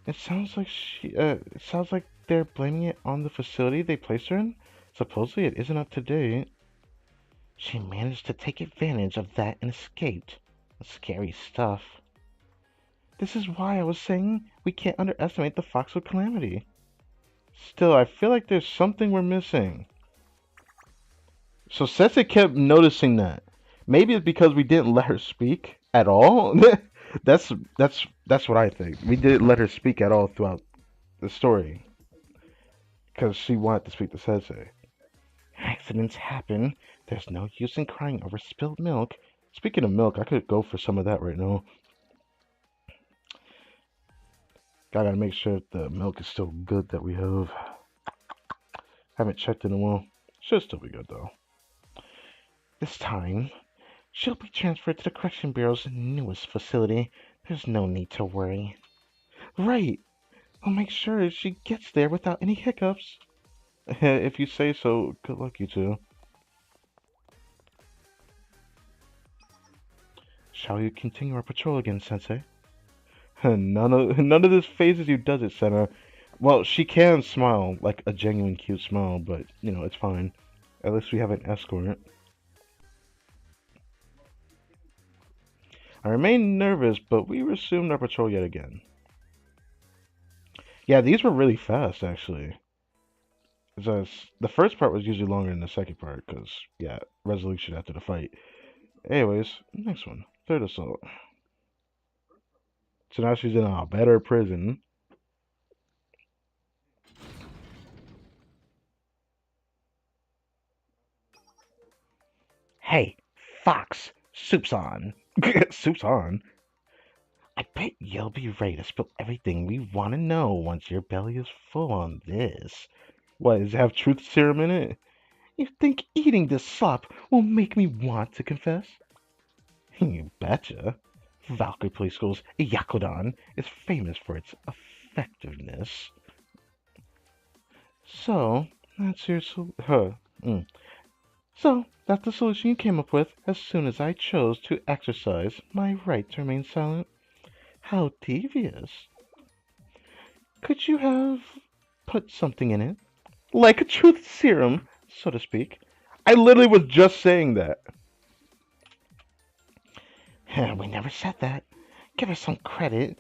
It sounds like they're blaming it on the facility they placed her in. Supposedly, it isn't up to date. She managed to take advantage of that and escaped. Scary stuff. This is why I was saying we can't underestimate the Foxwood Calamity. Still, I feel like there's something we're missing. So Sensei kept noticing that. Maybe it's because we didn't let her speak at all. that's that's what I think. We didn't let her speak at all throughout the story because she wanted to speak to Sensei. Accidents happen. There's no use in crying over spilled milk. Speaking of milk, I could go for some of that right now. Gotta make sure the milk is still good that we have. Haven't checked in a while. Should still be good though. This time, she'll be transferred to the Correction Bureau's newest facility. There's no need to worry. Right. I'll make sure she gets there without any hiccups. If you say so, good luck, you two. Shall we continue our patrol again, Sensei? None of this phases you, does it, Senna. Well, she can smile, like a genuine cute smile, but, you know, it's fine. At least we have an escort. I remain nervous, but we resumed our patrol yet again. Yeah, these were really fast, actually. The first part was usually longer than the second part, because, yeah, resolution after the fight. Anyways, next one. Third assault. So now she's in a better prison. Hey, Fox, soup's on. Soup's on. I bet you'll be ready to spill everything we want to know once your belly is full on this. What, does it have truth serum in it? You think eating this slop will make me want to confess? You betcha. Valkyrie Police School's Yakudan is famous for its effectiveness. So, that's your So, that's the solution you came up with as soon as I chose to exercise my right to remain silent. How devious. Could you have put something in it? Like a truth serum? so to speak. I literally was just saying that. We never said that. Give her some credit.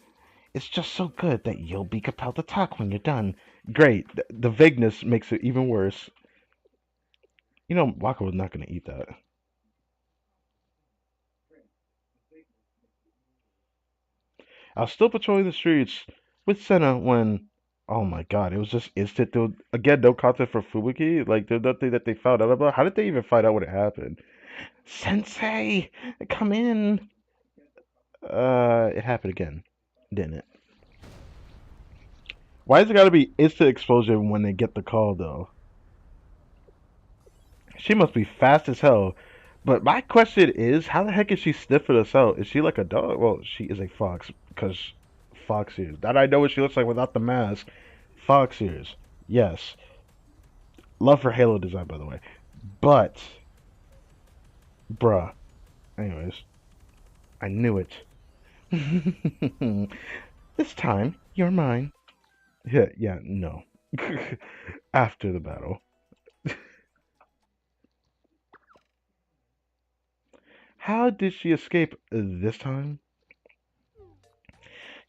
It's just so good that you'll be compelled to talk when you're done. Great. The vagueness makes it even worse. You know, Waka was not going to eat that. I was still patrolling the streets with Senna when, oh my god, it was just instant. There was, again, no content for Fubuki. Like, there's nothing that they found out about. How did they even find out what had happened? Sensei, come in. It happened again, didn't it? Why has it got to be instant explosion when they get the call, though? She must be fast as hell. But my question is, how the heck is she sniffing us out? Is she like a dog? Well, she is a fox because fox ears. That I know what she looks like without the mask. Fox ears. Yes. Love her Halo design, by the way. But, bruh. Anyways, I knew it. This time, you're mine. Yeah, no. After the battle. How did she escape this time?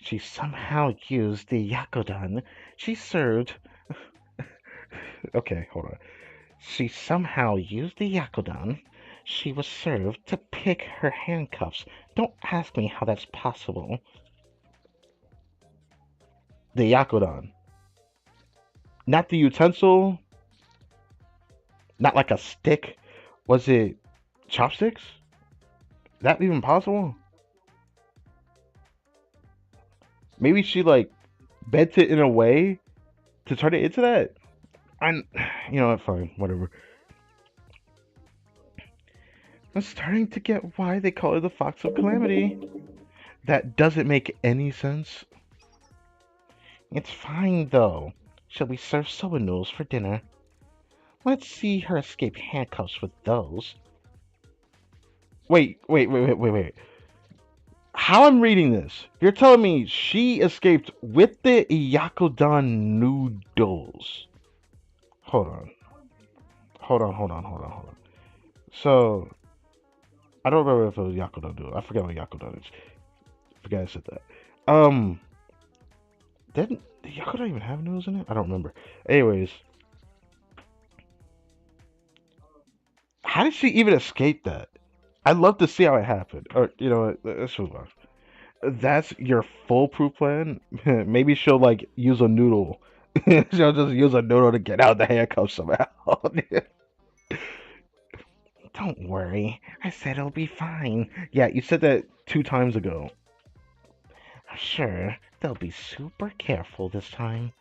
She somehow used the Yakudan she served. Okay, hold on. She somehow used the Yakudan she was served to pick her handcuffs. Don't ask me how that's possible. The Yakudan. Not the utensil, not like a stick. Was it chopsticks? That even possible? Maybe she like bent it in a way to turn it into that. I'm, you know what? Fine, whatever. I'm starting to get why they call her the Fox of Calamity. That doesn't make any sense. It's fine though. She'll be served soba noodles for dinner. Let's see her escape handcuffs with those. Wait. How I'm reading this? You're telling me she escaped with the Yakudan noodles. Hold on. Hold on. So, I don't remember if it was Yakudan noodle. I forgot what Yakudan is. I forgot I said that. Um, didn't Yakudan even have noodles in it? I don't remember. Anyways, how did she even escape that? I'd love to see how it happened. Or, you know what? Let's move on. That's your foolproof plan? Maybe she'll, like, use a noodle. She'll just use a noodle to get out of the handcuffs somehow. Don't worry. I said it'll be fine. Yeah, you said that 2 times ago. Sure, they'll be super careful this time.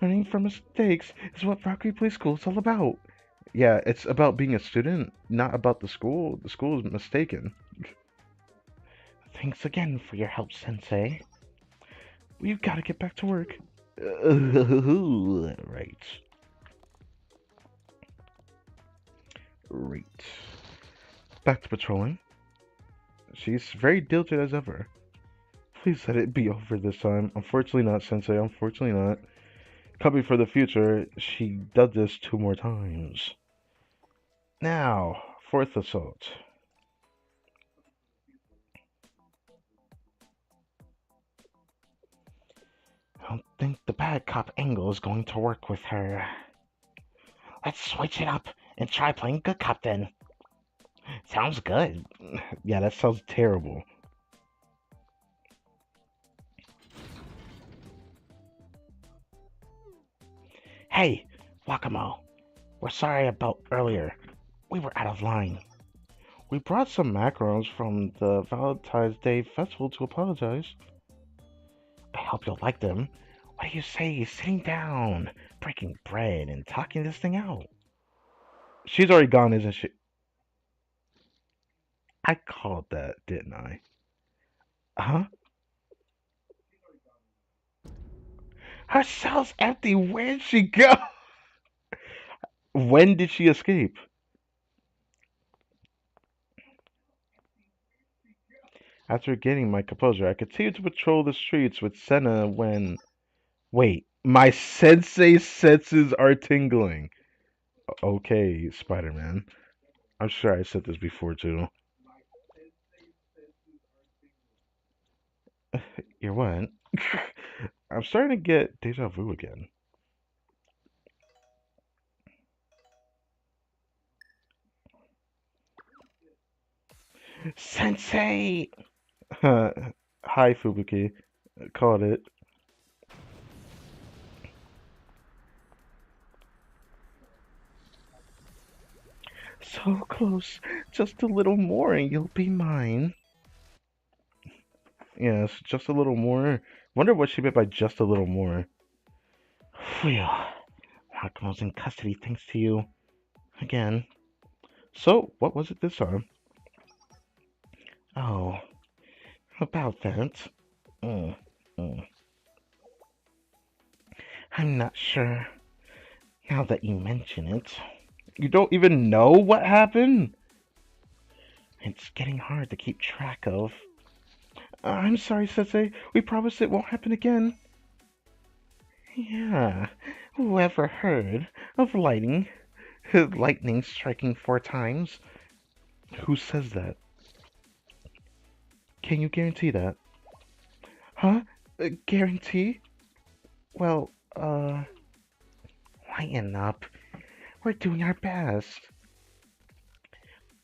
Learning from mistakes is what Rocky Play School is all about. Yeah, it's about being a student, not about the school. The school is mistaken. Thanks again for your help, Sensei. We've got to get back to work. Right. Right. Back to patrolling. She's very diligent as ever. Please let it be over this time. Unfortunately not, Sensei. Unfortunately not. Coming for the future, she does this 2 more times. Now, fourth assault. I don't think the bad cop angle is going to work with her. Let's switch it up and try playing good cop then. Sounds good. Yeah, that sounds terrible. Hey, Wakamo. We're sorry about earlier. We were out of line. We brought some macarons from the Valentine's Day festival to apologize. I hope you'll like them. What do you say sitting down, breaking bread, and talking this thing out? She's already gone, isn't she? I called that, didn't I? Huh? Her cell's empty. Where'd she go? When did she escape? After getting my composure, I continued to patrol the streets with Senna when. Wait, my sensei senses are tingling. Okay, Spider-Man. I'm sure I said this before too. You're what? I'm starting to get deja vu again. Sensei! Hi, Fubuki. Called it. So close. Just a little more and you'll be mine. Yes, just a little more. Wonder what she meant by just a little more. Phew. Hakumo's in custody thanks to you. Again. So, what was it this time? Oh, about that. Mm, mm. I'm not sure. Now that you mention it. You don't even know what happened? It's getting hard to keep track of. I'm sorry, Sensei. We promise it won't happen again. Yeah, whoever heard of lightning striking 4 times? Who says that? Can you guarantee that? Huh? Guarantee? Well, lighten up. We're doing our best.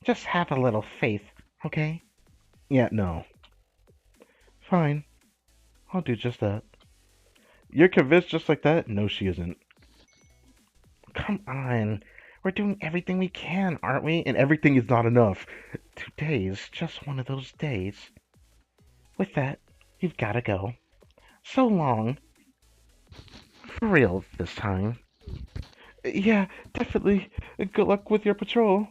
Just have a little faith, okay? Yeah, no. Fine. I'll do just that. You're convinced just like that? No, she isn't. Come on. We're doing everything we can, aren't we? And everything is not enough. Today's just one of those days. With that, you've gotta go. So long. For real this time. Yeah, definitely. Good luck with your patrol.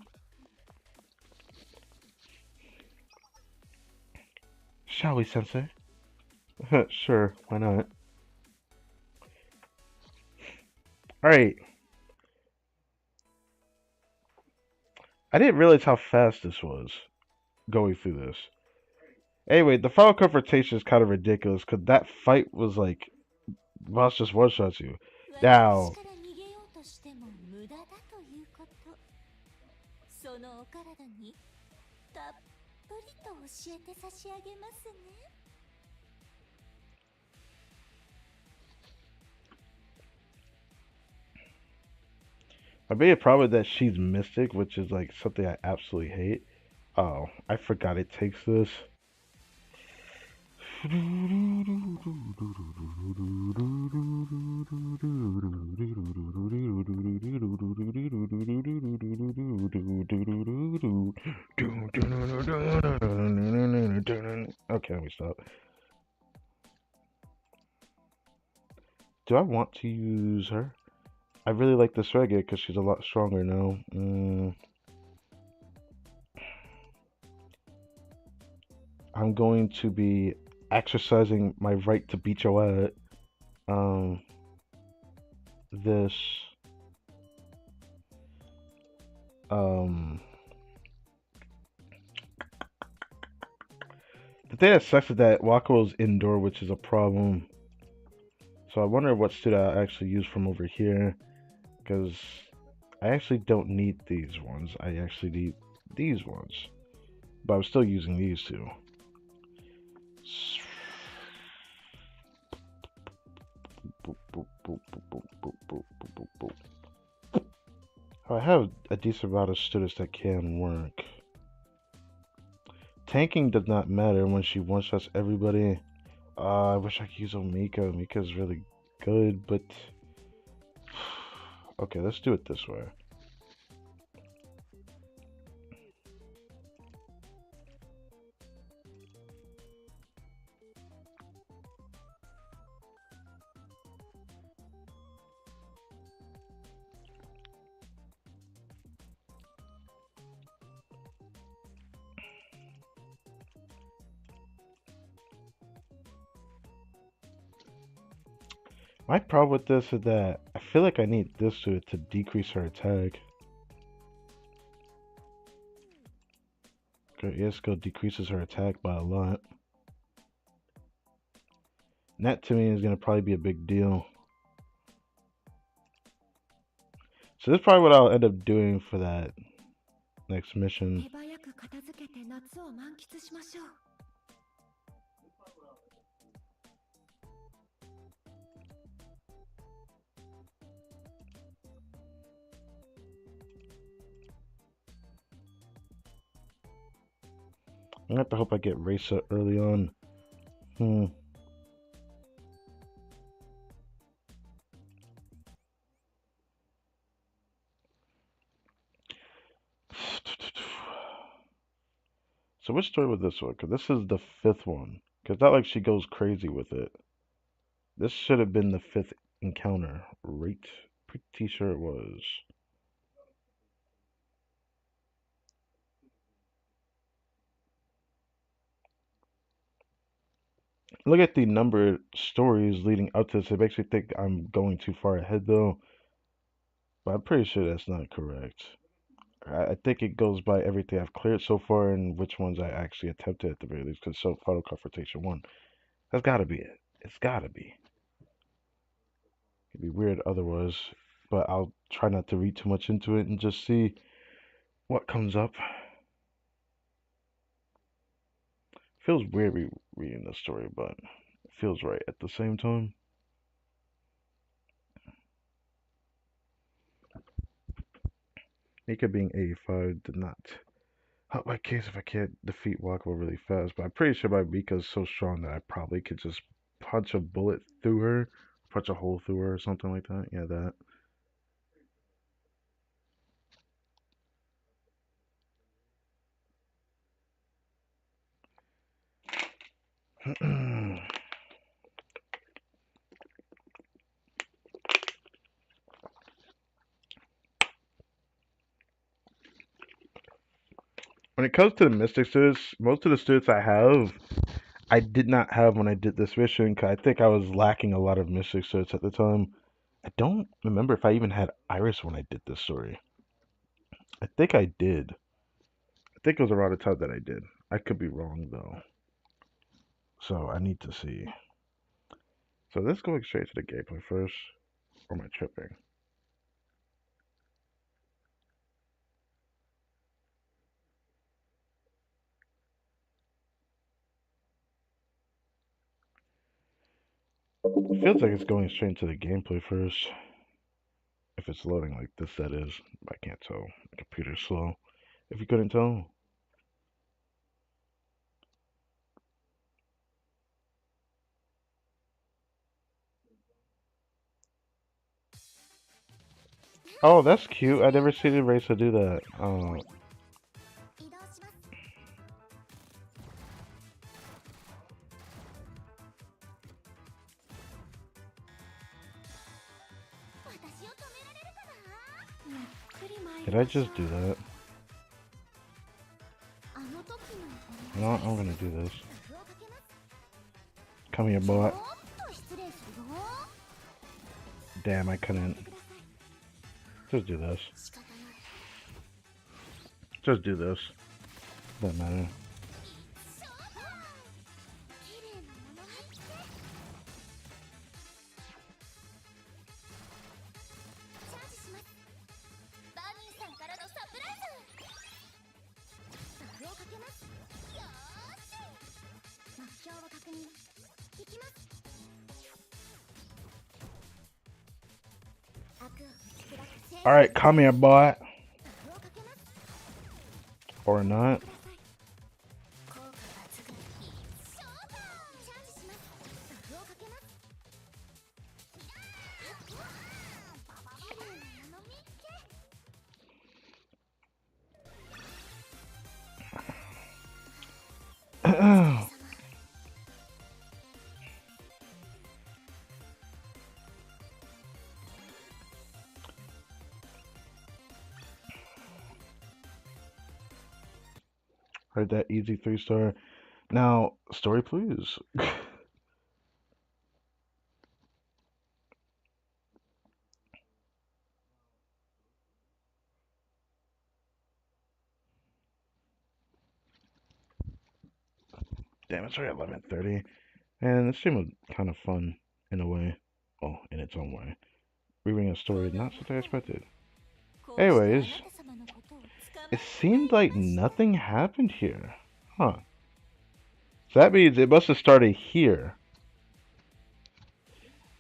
Shall we, Sensei? Sure, why not? Alright, I didn't realize how fast this was going through this. Anyway, the final confrontation is kind of ridiculous because that fight was like, boss just one shots you. Now, そのお体にたっぷりと教えて差し上げますね。I made a problem that she's mystic, which is like something I absolutely hate. Oh, I forgot it takes this. Okay, let me stop. Do I want to use her? I really like this reggae because she's a lot stronger now. I'm going to be exercising my right to beat your ass. Um, this. Um, the thing that sucks is that Wakaro's indoor, which is a problem. So I wonder what student I actually use from over here, because I actually don't need these ones. I actually need these ones, but I'm still using these two. I have a decent amount of students that can work. Tanking does not matter when she one-shots everybody. I wish I could use Omika. Omika's really good, but... Okay, let's do it this way. My problem with this is that I feel like I need this to decrease her attack. Okay, air skill decreases her attack by a lot. And that to me is going to probably be a big deal. So this is probably what I'll end up doing for that next mission. I have to hope I get Racer early on. Hmm. So which story was this one? Because this is the fifth one. Because not like she goes crazy with it. This should have been the fifth encounter, right? Pretty sure it was. Look at the numbered stories leading up to this. It makes me think I'm going too far ahead though, but I'm pretty sure that's not correct. I think it goes by everything I've cleared so far and which ones I actually attempted at the very least. Because so Final Confrontation 1. That's gotta be it. It's gotta be. It'd be weird otherwise, but I'll try not to read too much into it and just see what comes up. Feels weird reading the story, but it feels right at the same time. Mika being 85 did not help my case if I can't defeat Wako really fast, but I'm pretty sure my Mika's so strong that I probably could just punch a bullet through her, punch a hole through her or something like that. Yeah, that. When it comes to the Mystic suits, most of the suits I have, I did not have when I did this mission, 'cause I think I was lacking a lot of Mystic suits at the time. I don't remember if I even had Iris when I did this story. I think I did. I think it was around the time that I did. I could be wrong though. So I need to see. So let's go straight to the gameplay first. Or am I tripping? It feels like it's going straight to the gameplay first. If it's loading like this, that is. I can't tell. The computer's slow. If you couldn't tell. Oh, that's cute. I never seen a racer do that. Oh, did I just do that? No, I'm gonna do this. Come here, boy. Damn, I couldn't. Just do this. Just do this. Doesn't matter. Alright, come here, boy. Or not. Heard that easy 3-star. Now, story please. Damn, it's already 11:30. And this stream was kind of fun in a way. Oh, in its own way. Reading a story not something I expected. Anyways, it seemed like nothing happened here. Huh. So that means it must have started here.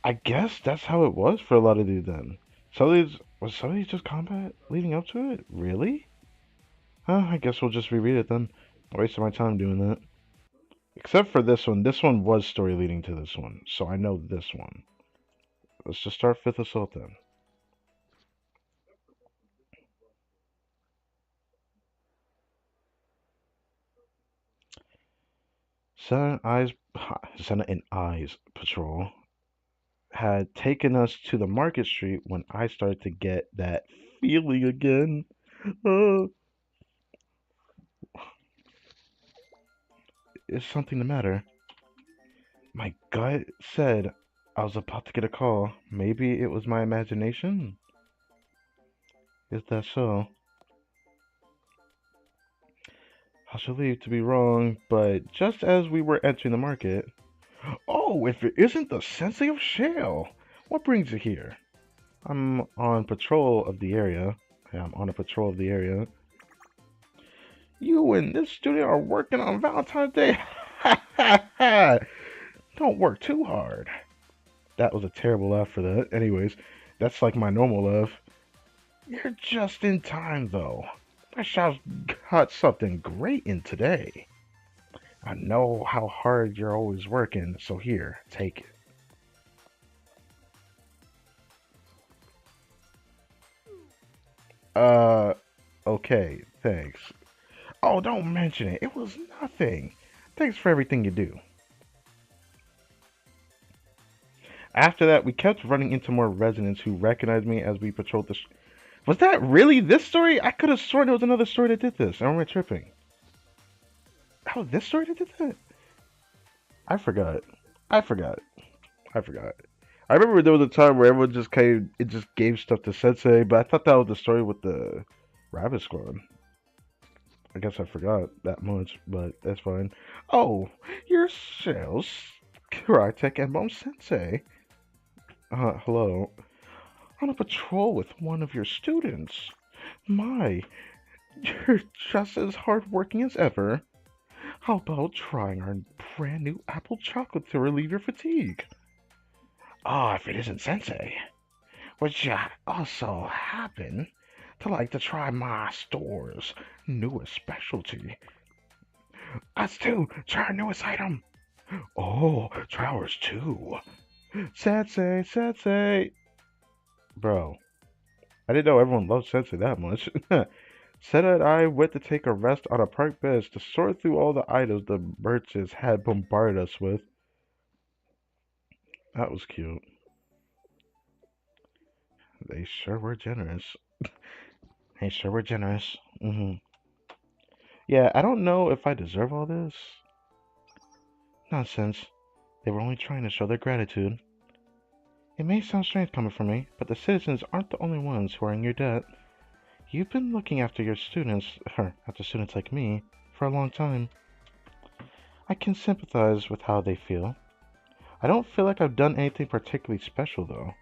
I guess that's how it was for a lot of these then. Some of these just combat leading up to it? Really? Huh, I guess we'll just reread it then. I wasted my time doing that. Except for this one. This one was story leading to this one. So I know this one. Let's just start Fifth Assault then. Senna and Eyes Patrol had taken us to the market street when I started to get that feeling again. Uh, is something the matter? My gut said I was about to get a call. Maybe it was my imagination? Is that so? I should leave to be wrong, but just as we were entering the market. Oh, if it isn't the Sensei of Shale! What brings you here? I'm on patrol of the area. Yeah, I'm on a patrol of the area. You and this student are working on Valentine's Day? Ha ha ha! Don't work too hard. That was a terrible laugh for that. Anyways, that's like my normal laugh. You're just in time, though. My shop's got something great in today. I know how hard you're always working, so here, take it. Uh, okay, thanks. Oh, don't mention it. It was nothing. Thanks for everything you do. After that, we kept running into more residents who recognized me as we patrolled the. Was that really this story? I could have sworn it was another story that did this. Or am I tripping? Oh, this story that did that? I forgot. I forgot. I forgot. I remember there was a time where everyone just came, it just gave stuff to Sensei, but I thought that was the story with the Rabbit Squad. I guess I forgot that much, but that's fine. Oh, you're Sales, Crytek, and Mom Sensei. Hello. On a patrol with one of your students. My, you're just as hardworking as ever. How about trying our brand new apple chocolate to relieve your fatigue? Ah, if it isn't Sensei. Would you also happen to like to try my store's newest specialty? Us too! Try our newest item! Oh, try ours too! Sensei, Sensei! Bro, I didn't know everyone loved Sensei that much. Said that I went to take a rest on a park bench to sort through all the items the merchants had bombarded us with. That was cute. They sure were generous. They sure were generous. Yeah, I don't know if I deserve all this. Nonsense. They were only trying to show their gratitude. It may sound strange coming from me, but the citizens aren't the only ones who are in your debt. You've been looking after your students, or after students like me, for a long time. I can sympathize with how they feel. I don't feel like I've done anything particularly special, though.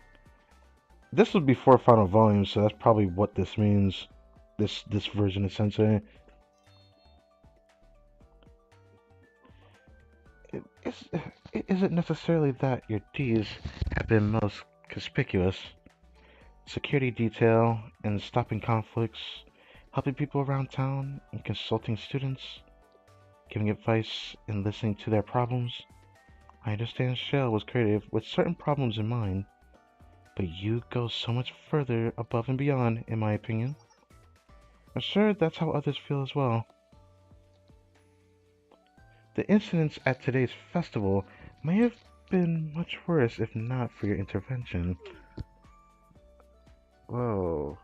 This was before Final Volume, so that's probably what this means. This version of Sensei. Is, is it necessarily that your deeds have been most conspicuous? Security detail and stopping conflicts, helping people around town and consulting students, giving advice and listening to their problems. I understand Shell was creative with certain problems in mind, but you go so much further above and beyond, in my opinion. I'm sure that's how others feel as well. The incidents at today's festival may have been much worse if not for your intervention. Whoa.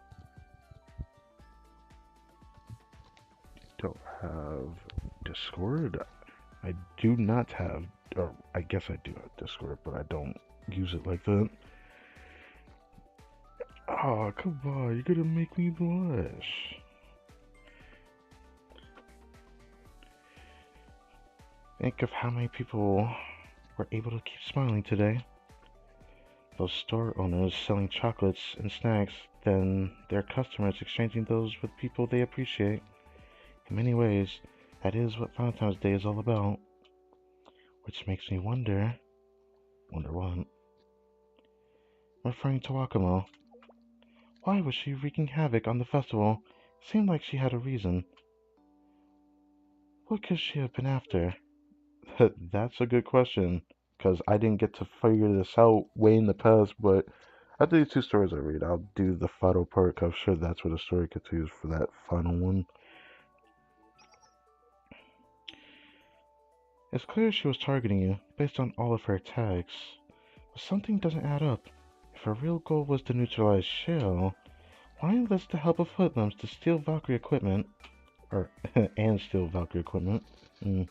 Don't have Discord. I do not have, or I guess I do have Discord, but I don't use it like that. Oh, come on, you're gonna make me blush. Think of how many people were able to keep smiling today. Those store owners selling chocolates and snacks, then they're customers exchanging those with people they appreciate. In many ways, that is what Valentine's Day is all about. Which makes me wonder what? Referring to Wakamo, why was she wreaking havoc on the festival? Seemed like she had a reason. What could she have been after? That's a good question, because I didn't get to figure this out way in the past, but after these two stories I read, I'll do the final part, 'cause I'm sure that's where the story continues for that final one. It's clear she was targeting you, based on all of her attacks. But something doesn't add up. If her real goal was to neutralize Shale, why enlist the help of hoodlums to steal Valkyrie equipment? Or, and steal Valkyrie equipment? Mm.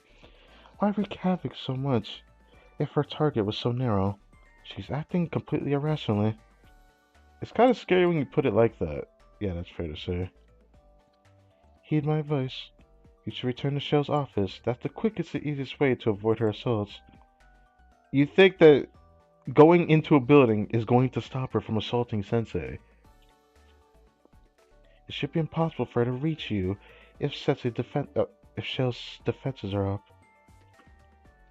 Why wreak havoc so much if her target was so narrow? She's acting completely irrationally. It's kind of scary when you put it like that. Yeah, that's fair to say. Heed my advice. You should return to Shell's office. That's the quickest and easiest way to avoid her assaults. You think that going into a building is going to stop her from assaulting Sensei? It should be impossible for her to reach you if if Shell's defenses are up.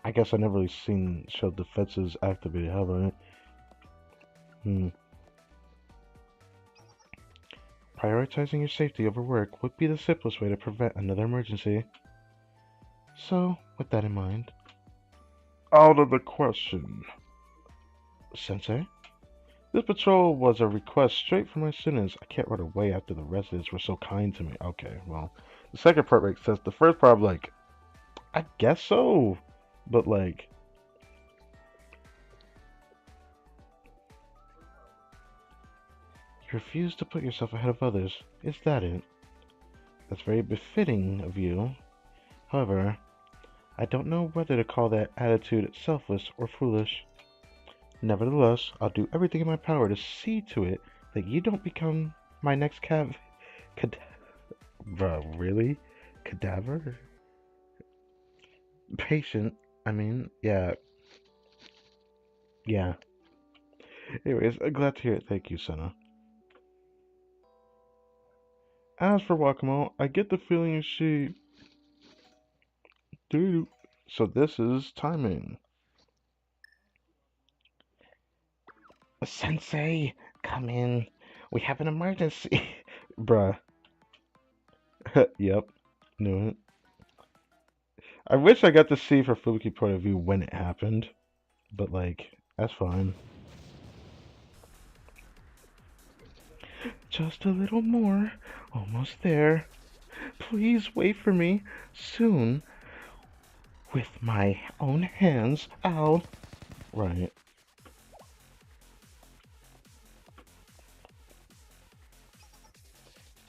I guess I've never really seen Shell defenses activated, have I? Hmm. Prioritizing your safety over work would be the simplest way to prevent another emergency. So, with that in mind, out of the question. Sensei? This patrol was a request straight from my students. I can't run away after the residents were so kind to me. Okay, well, the second part makes sense. The first part, I'm like, I guess so. But, like, you refuse to put yourself ahead of others. Is that it? That's very befitting of you. However, I don't know whether to call that attitude selfless or foolish. Nevertheless, I'll do everything in my power to see to it that you don't become my next cad- Bruh, really? Cadaver? Patient? I mean, yeah. Yeah. Anyways, I'm glad to hear it. Thank you, Senna. As for Wakamo, I get the feeling she... Doo. So this is timing. Sensei, come in. We have an emergency. Bruh. Yep. Knew it. I wish I got to see from Fubuki's point of view when it happened. But, like, that's fine. Just a little more. Almost there. Please wait for me. Soon. With my own hands, I'll... Right.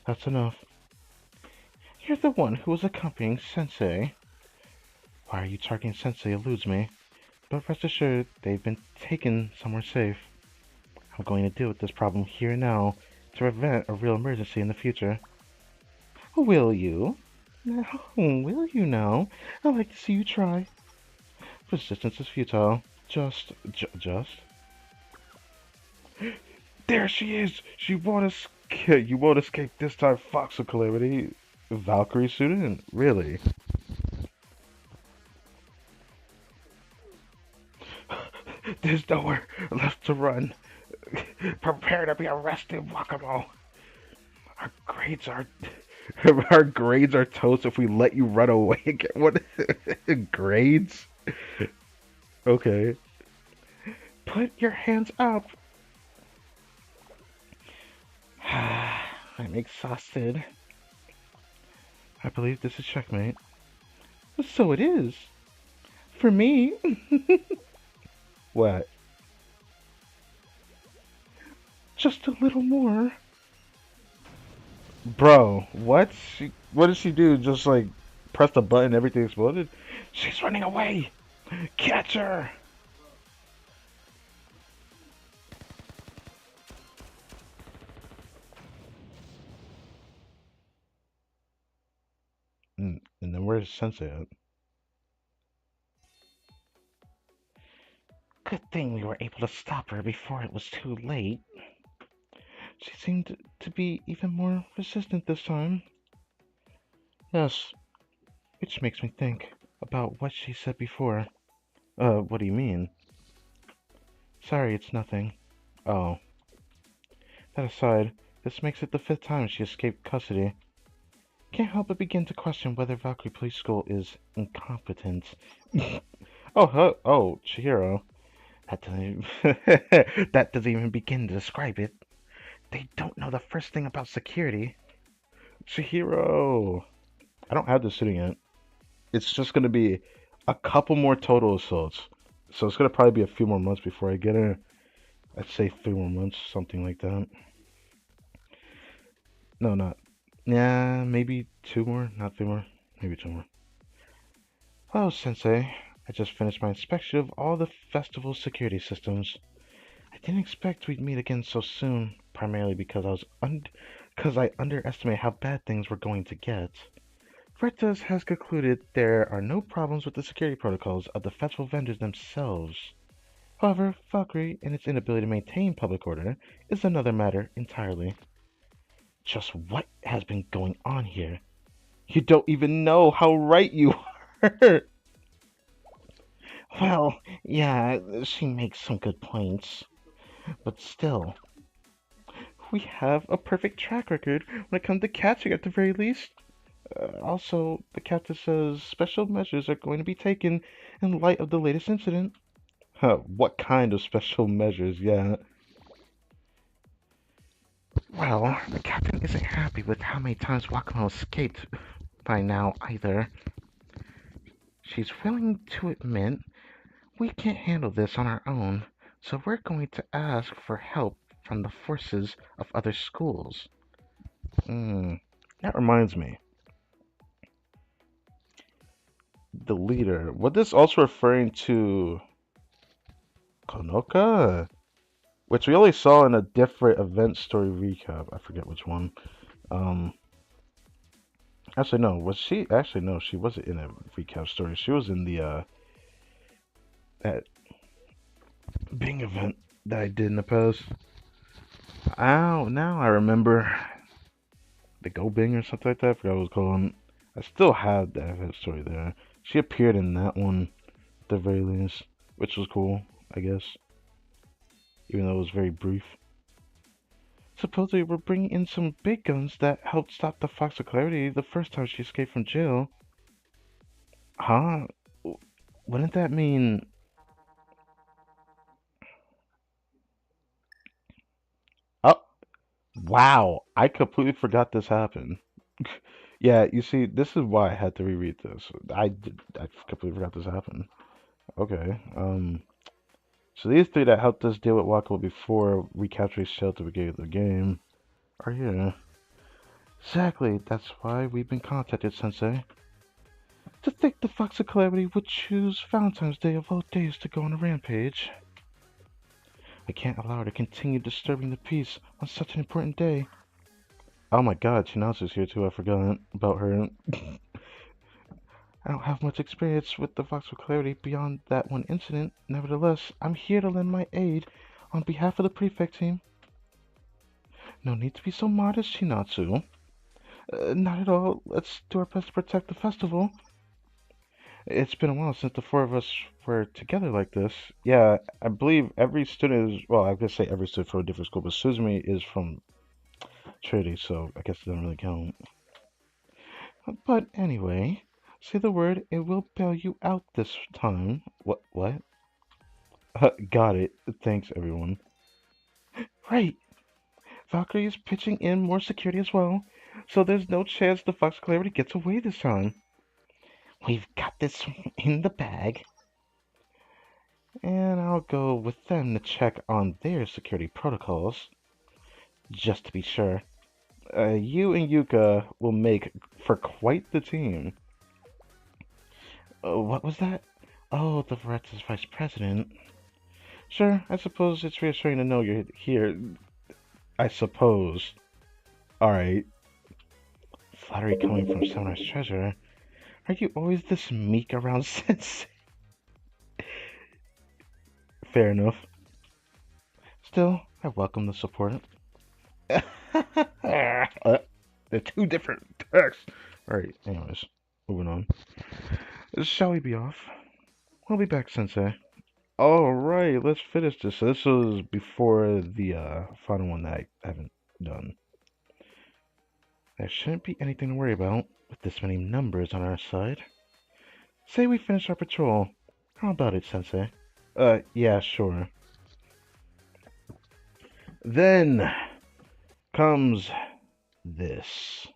That's enough. You're the one who was accompanying Sensei. Why are you targeting Sensei eludes me. But rest assured, they've been taken somewhere safe. I'm going to deal with this problem here and now to prevent a real emergency in the future. Will you? No, will you now? I'd like to see you try. Resistance is futile. Just. There she is! She won't escape. You won't escape this time, Fox of Calamity. Valkyrie student? Really? There's nowhere left to run. Prepare to be arrested, Wakamo. Our grades are our grades are toast if we let you run away again. What grades? Okay. Put your hands up. I'm exhausted. I believe this is checkmate. So it is. For me. What? Just a little more. Bro, what? What did she do? Just like press the button, everything exploded? She's running away. Catch her. And then where's Sensei at? Good thing we were able to stop her before it was too late. She seemed to be even more resistant this time. Yes, which makes me think about what she said before. What do you mean? Sorry, it's nothing. Oh, that aside, this makes it the 5th time she escaped custody. Can't help but begin to question whether Valkyrie Police School is incompetent. Oh, Chihiro. That doesn't even, that doesn't even begin to describe it. They don't know the first thing about security. Chihiro. I don't have this sitting yet. It's just gonna be a couple more total assaults. So it's gonna probably be a few more months before I get her. I'd say 3 more months, something like that. No, not. Yeah, maybe 2 more, not 3 more. Maybe 2 more. Oh, Sensei. I just finished my inspection of all the festival security systems. I didn't expect we'd meet again so soon, primarily because I underestimated how bad things were going to get. Veritas has concluded there are no problems with the security protocols of the festival vendors themselves. However, Valkyrie and its inability to maintain public order is another matter entirely. Just what has been going on here? You don't even know how right you are. Well, yeah, she makes some good points. But still, we have a perfect track record when it comes to catching at the very least. Also, the captain says special measures are going to be taken in light of the latest incident. What kind of special measures? Yeah. Well, the captain isn't happy with how many times Wakamo escaped by now either. She's willing to admit we can't handle this on our own, so we're going to ask for help from the forces of other schools. That reminds me. The leader. What this also referring to Konoka? Which we only saw in a different event story recap. I forget which one. Um, actually no, was she? Actually no, she wasn't in a recap story. She was in the that Bing event that I did in the past. Oh, now I remember the Go Bing or something like that. I forgot what it was called. I still have that event story there. She appeared in that one at the very least, which was cool, I guess, even though it was very brief. Supposedly we're bringing in some big guns that helped stop the Fox of Clarity the first time she escaped from jail. Huh? Wouldn't that mean... Oh, wow. I completely forgot this happened. Yeah, you see, this is why I had to reread this. I completely forgot this happened. Okay. So these three that helped us deal with Wako before recapturing Shell to begin the game are here. Exactly. That's why we've been contacted, Sensei. To think the Fox of Calamity would choose Valentine's Day of all days to go on a rampage. I can't allow her to continue disturbing the peace on such an important day. Oh my god, Chinatsu's here too, I forgot about her. I don't have much experience with the Fox of Clarity beyond that one incident. Nevertheless, I'm here to lend my aid on behalf of the prefect team. No need to be so modest, Chinatsu. Not at all. Let's do our best to protect the festival. It's been a while since the four of us were together like this. Yeah, I believe every student is, well, I guess say every student from a different school, but Suzumi is from Trinity, so I guess it doesn't really count. But anyway, say the word, it will bail you out this time. What? Got it. Thanks, everyone. Right. Valkyrie is pitching in more security as well, so there's no chance the Fox Clarity gets away this time. We've got this in the bag. And I'll go with them to check on their security protocols, just to be sure. You and Yuka will make for quite the team. What was that? Oh, the Veretta's vice president. Sure, I suppose it's reassuring to know you're here. I suppose. Alright. Flattery coming from Samurai's treasurer. Are you always this meek around Sensei? Fair enough. Still, I welcome the support. They're two different texts. Alright, anyways, moving on. Shall we be off? We'll be back, Sensei. Alright, let's finish this. So this was before the final one that I haven't done. There shouldn't be anything to worry about with this many numbers on our side. Say we finish our patrol. How about it, Sensei? Yeah, sure. Then comes this.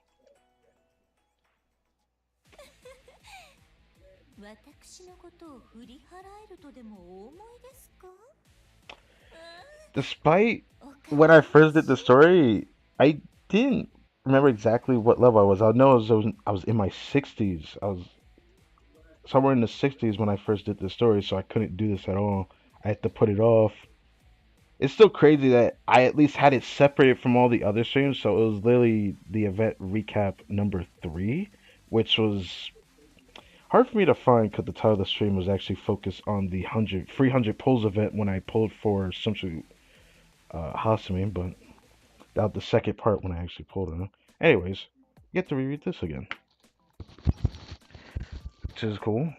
私のことを振り払えるとでもお思いですか？ Despite when I first did the story, I didn't remember exactly what level I was. I know I was in my 60s. I was somewhere in the 60s when I first did the story, so I couldn't do this at all. I had to put it off. It's still crazy that I at least had it separated from all the other streams, so it was literally the event recap number 3, which was hard for me to find because the title of the stream was actually focused on the 300 pulls event when I pulled for Sumsu Hasumi, but that was the second part when I actually pulled it. Anyways, get to reread this again, which is cool.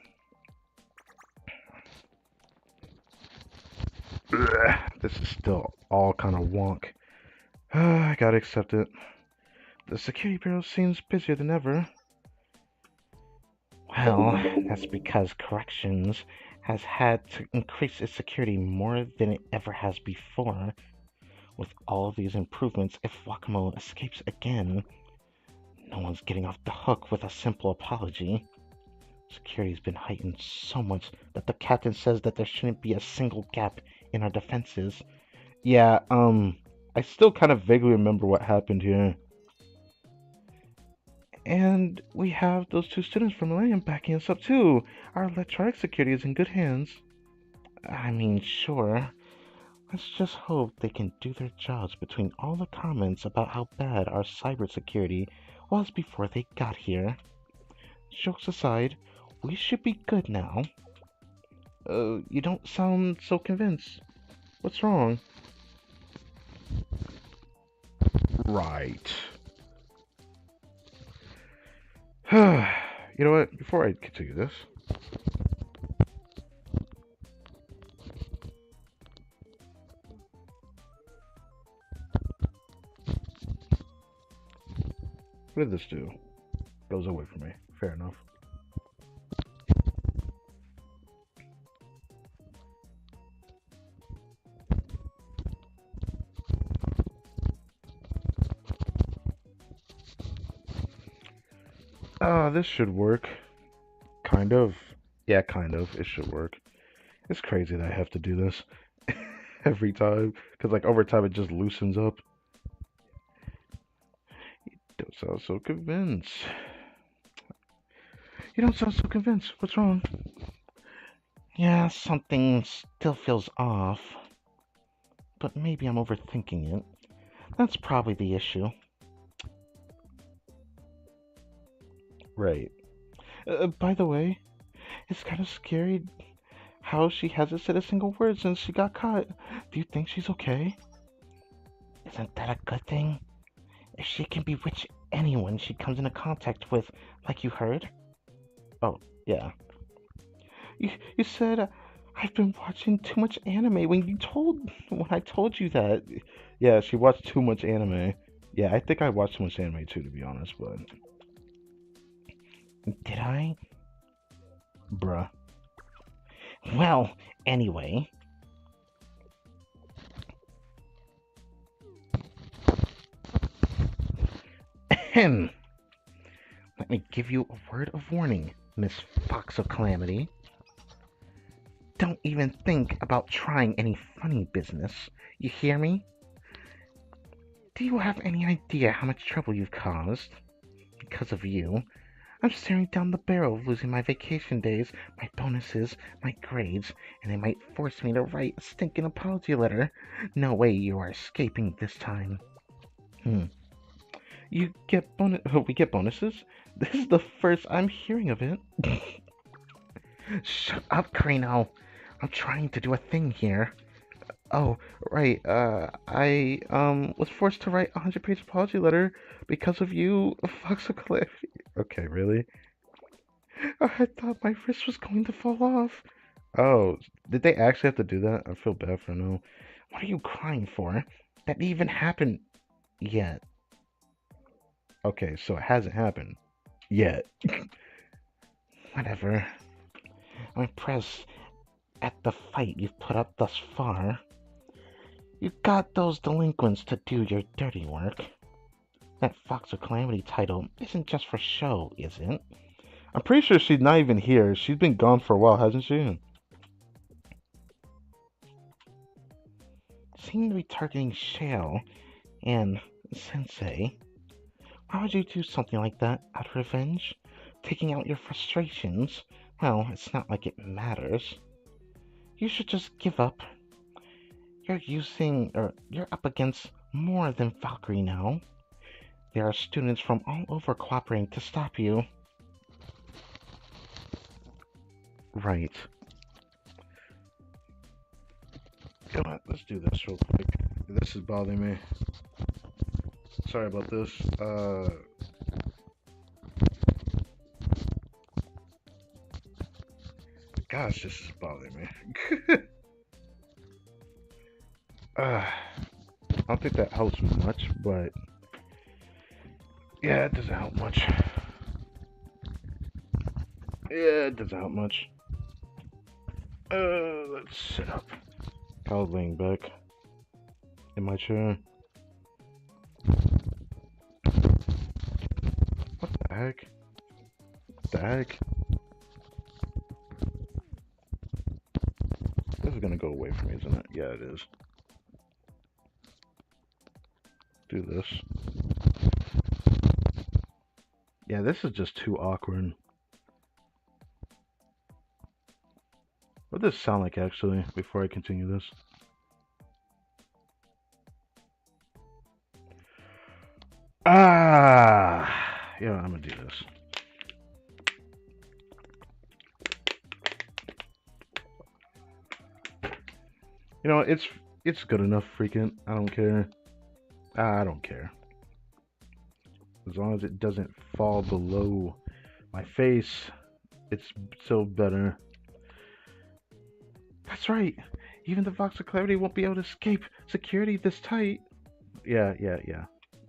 Ugh, this is still all kind of wonk. I gotta accept it. The security bureau seems busier than ever. Well, that's because corrections has had to increase its security more than it ever has before. With all of these improvements, if Wakamo escapes again, no one's getting off the hook with a simple apology. Security's been heightened so much that the captain says that there shouldn't be a single gap in our defenses. Yeah, I still kind of vaguely remember what happened here. And we have those 2 students from Millennium backing us up too. Our electronic security is in good hands. I mean, sure. Let's just hope they can do their jobs between all the comments about how bad our cybersecurity was before they got here. Jokes aside, we should be good now. You don't sound so convinced. What's wrong? Right. You know what? Before I continue this, what did this do? Goes away from me. Fair enough. This should work. Kind of. Yeah, kind of. It should work. It's crazy that I have to do this every time. Because, like, over time it just loosens up. You don't sound so convinced. You don't sound so convinced. What's wrong? Yeah, something still feels off. But maybe I'm overthinking it. That's probably the issue. Right. By the way, it's kind of scary how she hasn't said a single word since she got caught. Do you think she's okay? Isn't that a good thing? If she can bewitch anyone she comes into contact with, like you heard? Oh, yeah. You said I've been watching too much anime when I told you that. Yeah, she watched too much anime. Yeah, I think I watched too much anime too, to be honest, but did I? Bruh. Well, anyway. Ahem. Let me give you a word of warning, Miss Fox of Calamity. Don't even think about trying any funny business. You hear me? Do you have any idea how much trouble you've caused? Because of you, I'm staring down the barrel of losing my vacation days, my bonuses, my grades, and they might force me to write a stinking apology letter. No way you are escaping this time. You get we get bonuses? This is the first I'm hearing of it. Shut up, Carino. I'm trying to do a thing here. Oh, right. I was forced to write a 100-page apology letter because of you, Fox Cliff. Okay, really? I thought my wrist was going to fall off. Oh, did they actually have to do that? I feel bad for no. What are you crying for? That didn't even happen yet. Okay, so it hasn't happened yet. Whatever. I'm impressed at the fight you've put up thus far. You got those delinquents to do your dirty work. That Fox or Calamity title isn't just for show, is it? I'm pretty sure she's not even here. She's been gone for a while, hasn't she? Seem to be targeting Shale and Sensei. Why would you do something like that out of revenge? Taking out your frustrations? Well, it's not like it matters. You should just give up. You're up against more than Valkyrie now. There are students from all over cooperating to stop you. Right. Come on, let's do this real quick. This is bothering me. Sorry about this. Gosh, this is bothering me. I don't think that helps much, but yeah, it doesn't help much. Yeah, it doesn't help much. Let's sit up. I was laying back in my chair. What the heck? What the heck? This is gonna go away from me, isn't it? Yeah, it is. Do this. Yeah, this is just too awkward. What does this sound like, actually, before I continue this? Yeah, I'm gonna do this. You know, it's good enough, freaking. I don't care. I don't care. As long as it doesn't fall below my face, it's still better. That's right. Even the Vox of Clarity won't be able to escape security this tight. Yeah.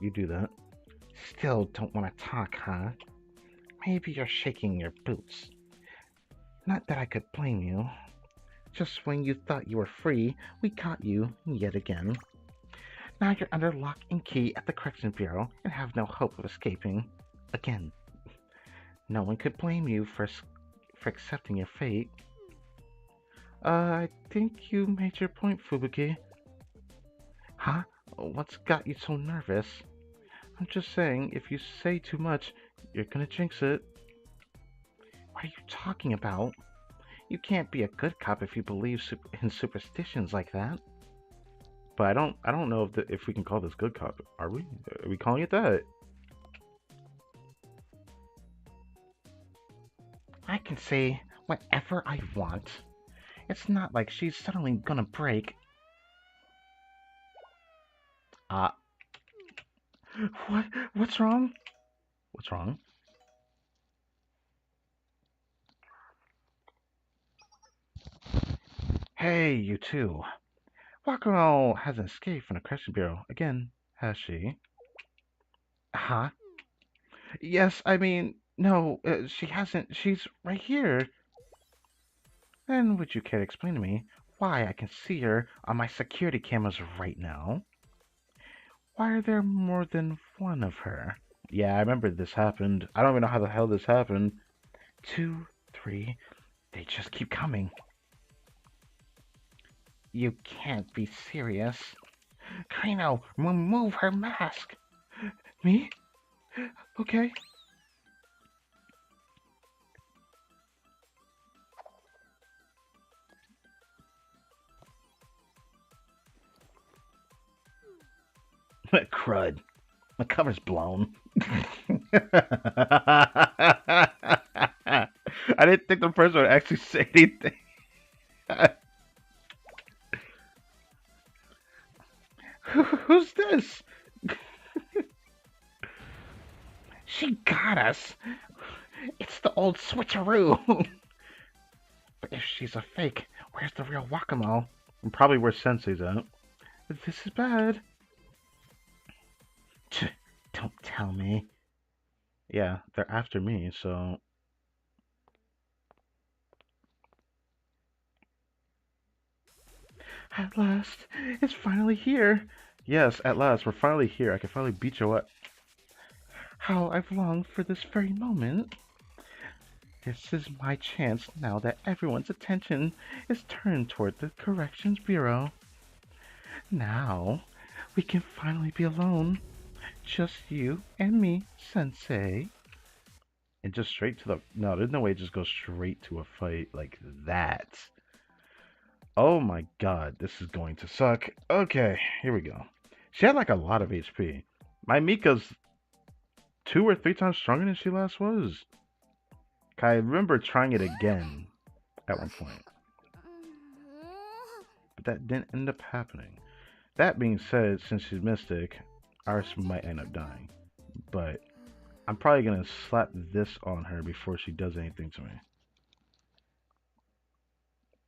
You do that. Still don't want to talk, huh? Maybe you're shaking your boots. Not that I could blame you. Just when you thought you were free, we caught you yet again. Now you're under lock and key at the Correction Bureau and have no hope of escaping. Again. No one could blame you for accepting your fate. I think you made your point, Fubuki. Huh? What's got you so nervous? I'm just saying, if you say too much, you're gonna jinx it. What are you talking about? You can't be a good cop if you believe in superstitions like that. But I don't know if we can call this good cop. Are we? Are we calling it that? I can say whatever I want. It's not like she's suddenly gonna break. Uh, what? What's wrong? What's wrong? Hey, you two. Wakuro hasn't escaped from the Correction Bureau again, has she? Huh? Yes, I mean, no, she hasn't. She's right here. Then would you care to explain to me why I can see her on my security cameras right now? Why are there more than one of her? Yeah, I remember this happened. I don't even know how the hell this happened. 2, 3, they just keep coming. You can't be serious. Krino, remove her mask. Me? Okay. Crud. My cover's blown. I didn't think the person would actually say anything. the old switcheroo. But if she's a fake, where's the real Wakamo? And probably where Sensei's at. This is bad. Don't tell me. Yeah, they're after me, so... At last, it's finally here. Yes, at last, we're finally here. I can finally beat you up. How I've longed for this very moment. This is my chance now that everyone's attention is turned toward the Corrections Bureau. Now, we can finally be alone. Just you and me, Sensei. And just straight to the... No, there's no way it just goes straight to a fight like that. Oh my god, this is going to suck. Okay, here we go. She had like a lot of HP. My Mika's 2 or 3 times stronger than she last was. I remember trying it again at one point. But that didn't end up happening. That being said, since she's Mystic, ours might end up dying. But I'm probably going to slap this on her before she does anything to me.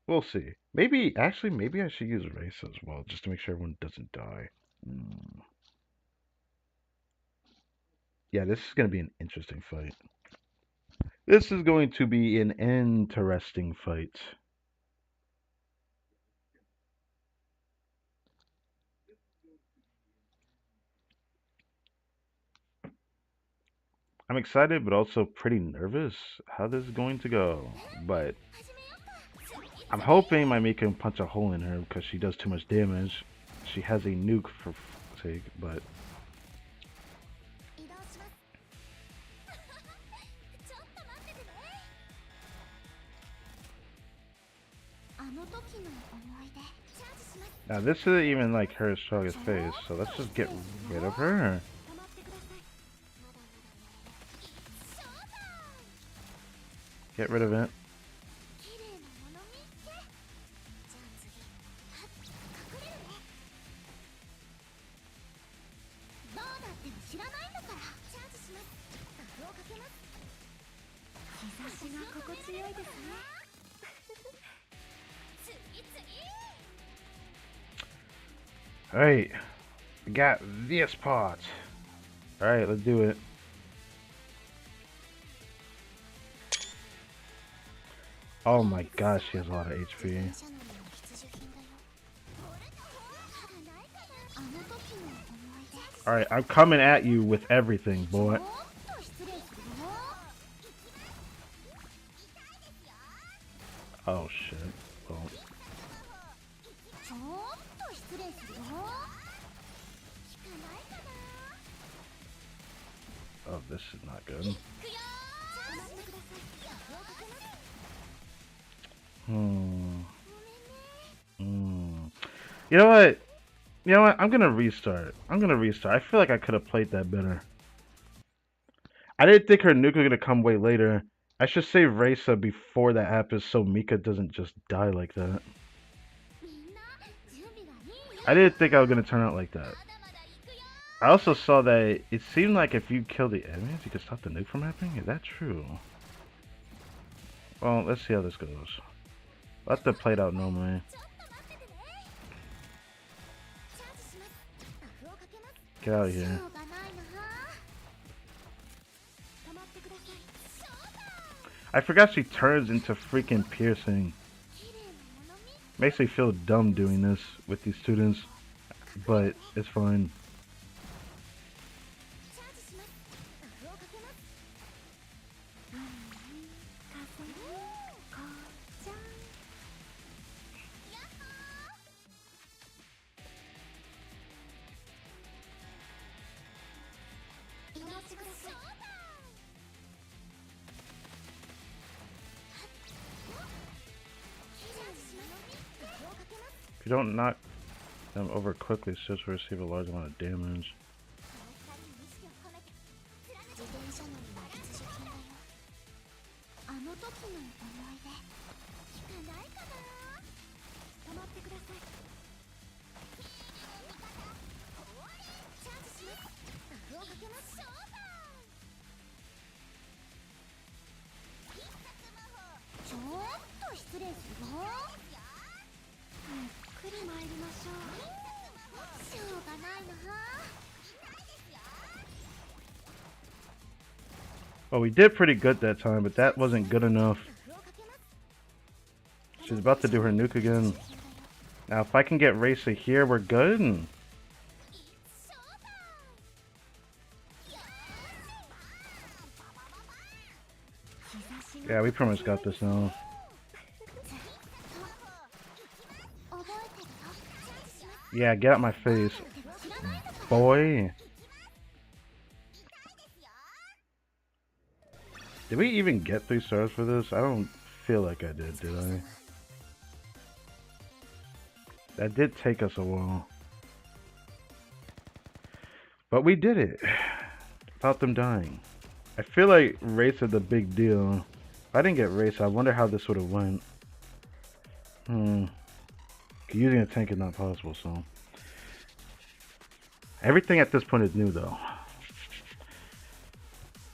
We'll see. Maybe I should use Race as well, just to make sure everyone doesn't die. Yeah, this is going to be an interesting fight. This is going to be an interesting fight. I'm excited, but also pretty nervous how this is going to go. But I'm hoping my Mika can punch a hole in her because she does too much damage. She has a nuke for sake, but... Now this isn't even like her strongest phase, so let's just get rid of her. Get rid of it. Alright, we got this part. Alright, let's do it. Oh my gosh, she has a lot of HP. Alright, I'm coming at you with everything, boy. Oh shit. Well. Oh, this is not good. You know what? You know what? I'm gonna restart. I feel like I could have played that better. I didn't think her nuke was gonna come way later. I should save Raisa before that happens so Mika doesn't just die like that. I didn't think I was gonna turn out like that. I also saw that it seemed like if you kill the enemies, you can stop the nuke from happening. Is that true? Well, let's see how this goes. Let that play out normally. Get out of here. I forgot she turns into freaking piercing. Makes me feel dumb doing this with these students, but it's fine. If you don't knock them over quickly, ships will receive a large amount of damage. Well, we did pretty good that time, but that wasn't good enough. She's about to do her nuke again. Now, if I can get Racer here, we're good. Yeah, we pretty much got this now. Yeah, get out my face, boy. Did we even get 3 stars for this? I don't feel like I did I? That did take us a while. But we did it. Without them dying. I feel like race is the big deal. If I didn't get race, I wonder how this would have went. Using a tank is not possible, so. Everything at this point is new, though.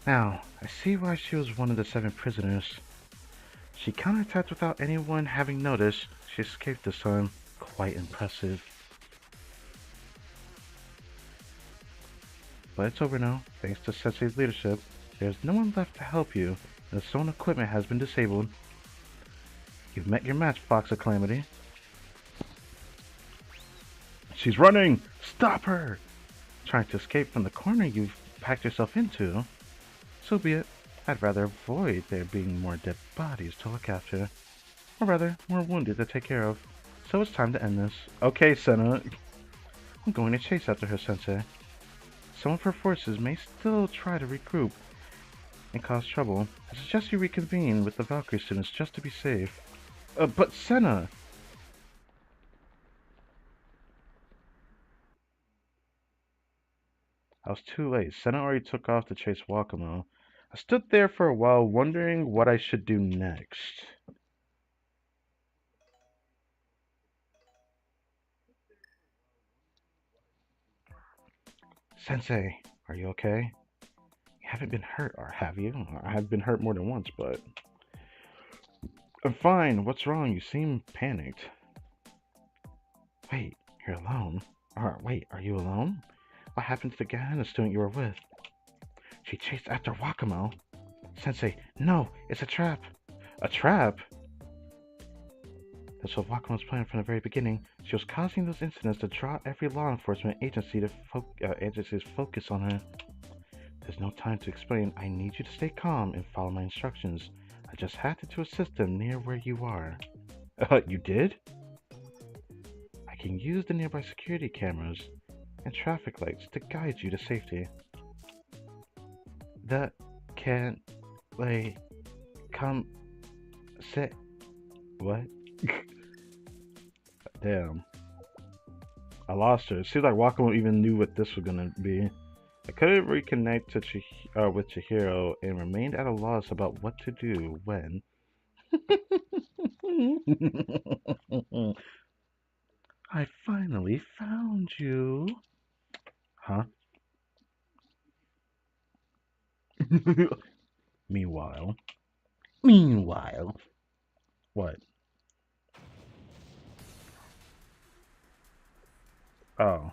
Now, I see why she was one of the 7 prisoners. She counterattacked without anyone having noticed. She escaped this time. Quite impressive. But it's over now. Thanks to Sensei's leadership, there's no one left to help you, and the stolen equipment has been disabled. You've met your match, Fox of Calamity. She's running! Stop her! Trying to escape from the corner you've packed yourself into? So be it. I'd rather avoid there being more dead bodies to look after. Or rather, more wounded to take care of. So it's time to end this. Okay, Senna. I'm going to chase after her, Sensei. Some of her forces may still try to regroup and cause trouble. I suggest you reconvene with the Valkyrie students just to be safe. But Senna! I was too late. Senna already took off to chase Wakamo. I stood there for a while wondering what I should do next. Sensei, are you okay? You haven't been hurt, or have you? I have been hurt more than once, but... I'm fine. What's wrong? You seem panicked. Wait, you're alone? Wait, are you alone? What happened to the Gehenna student you were with? She chased after Wakamo. Sensei, no, it's a trap. A trap? That's what Wakamo's plan from the very beginning. She was causing those incidents to draw every law enforcement agency to agency's focus on her. There's no time to explain. I need you to stay calm and follow my instructions. I just had to assist them near where you are. You did? I can use the nearby security cameras and traffic lights to guide you to safety. That can't, come, sit. What? Damn. I lost her. It seems like Wakamo even knew what this was gonna be. I couldn't reconnect to with Chihiro and remained at a loss about what to do when. I finally found you. Huh? Meanwhile. What? Oh.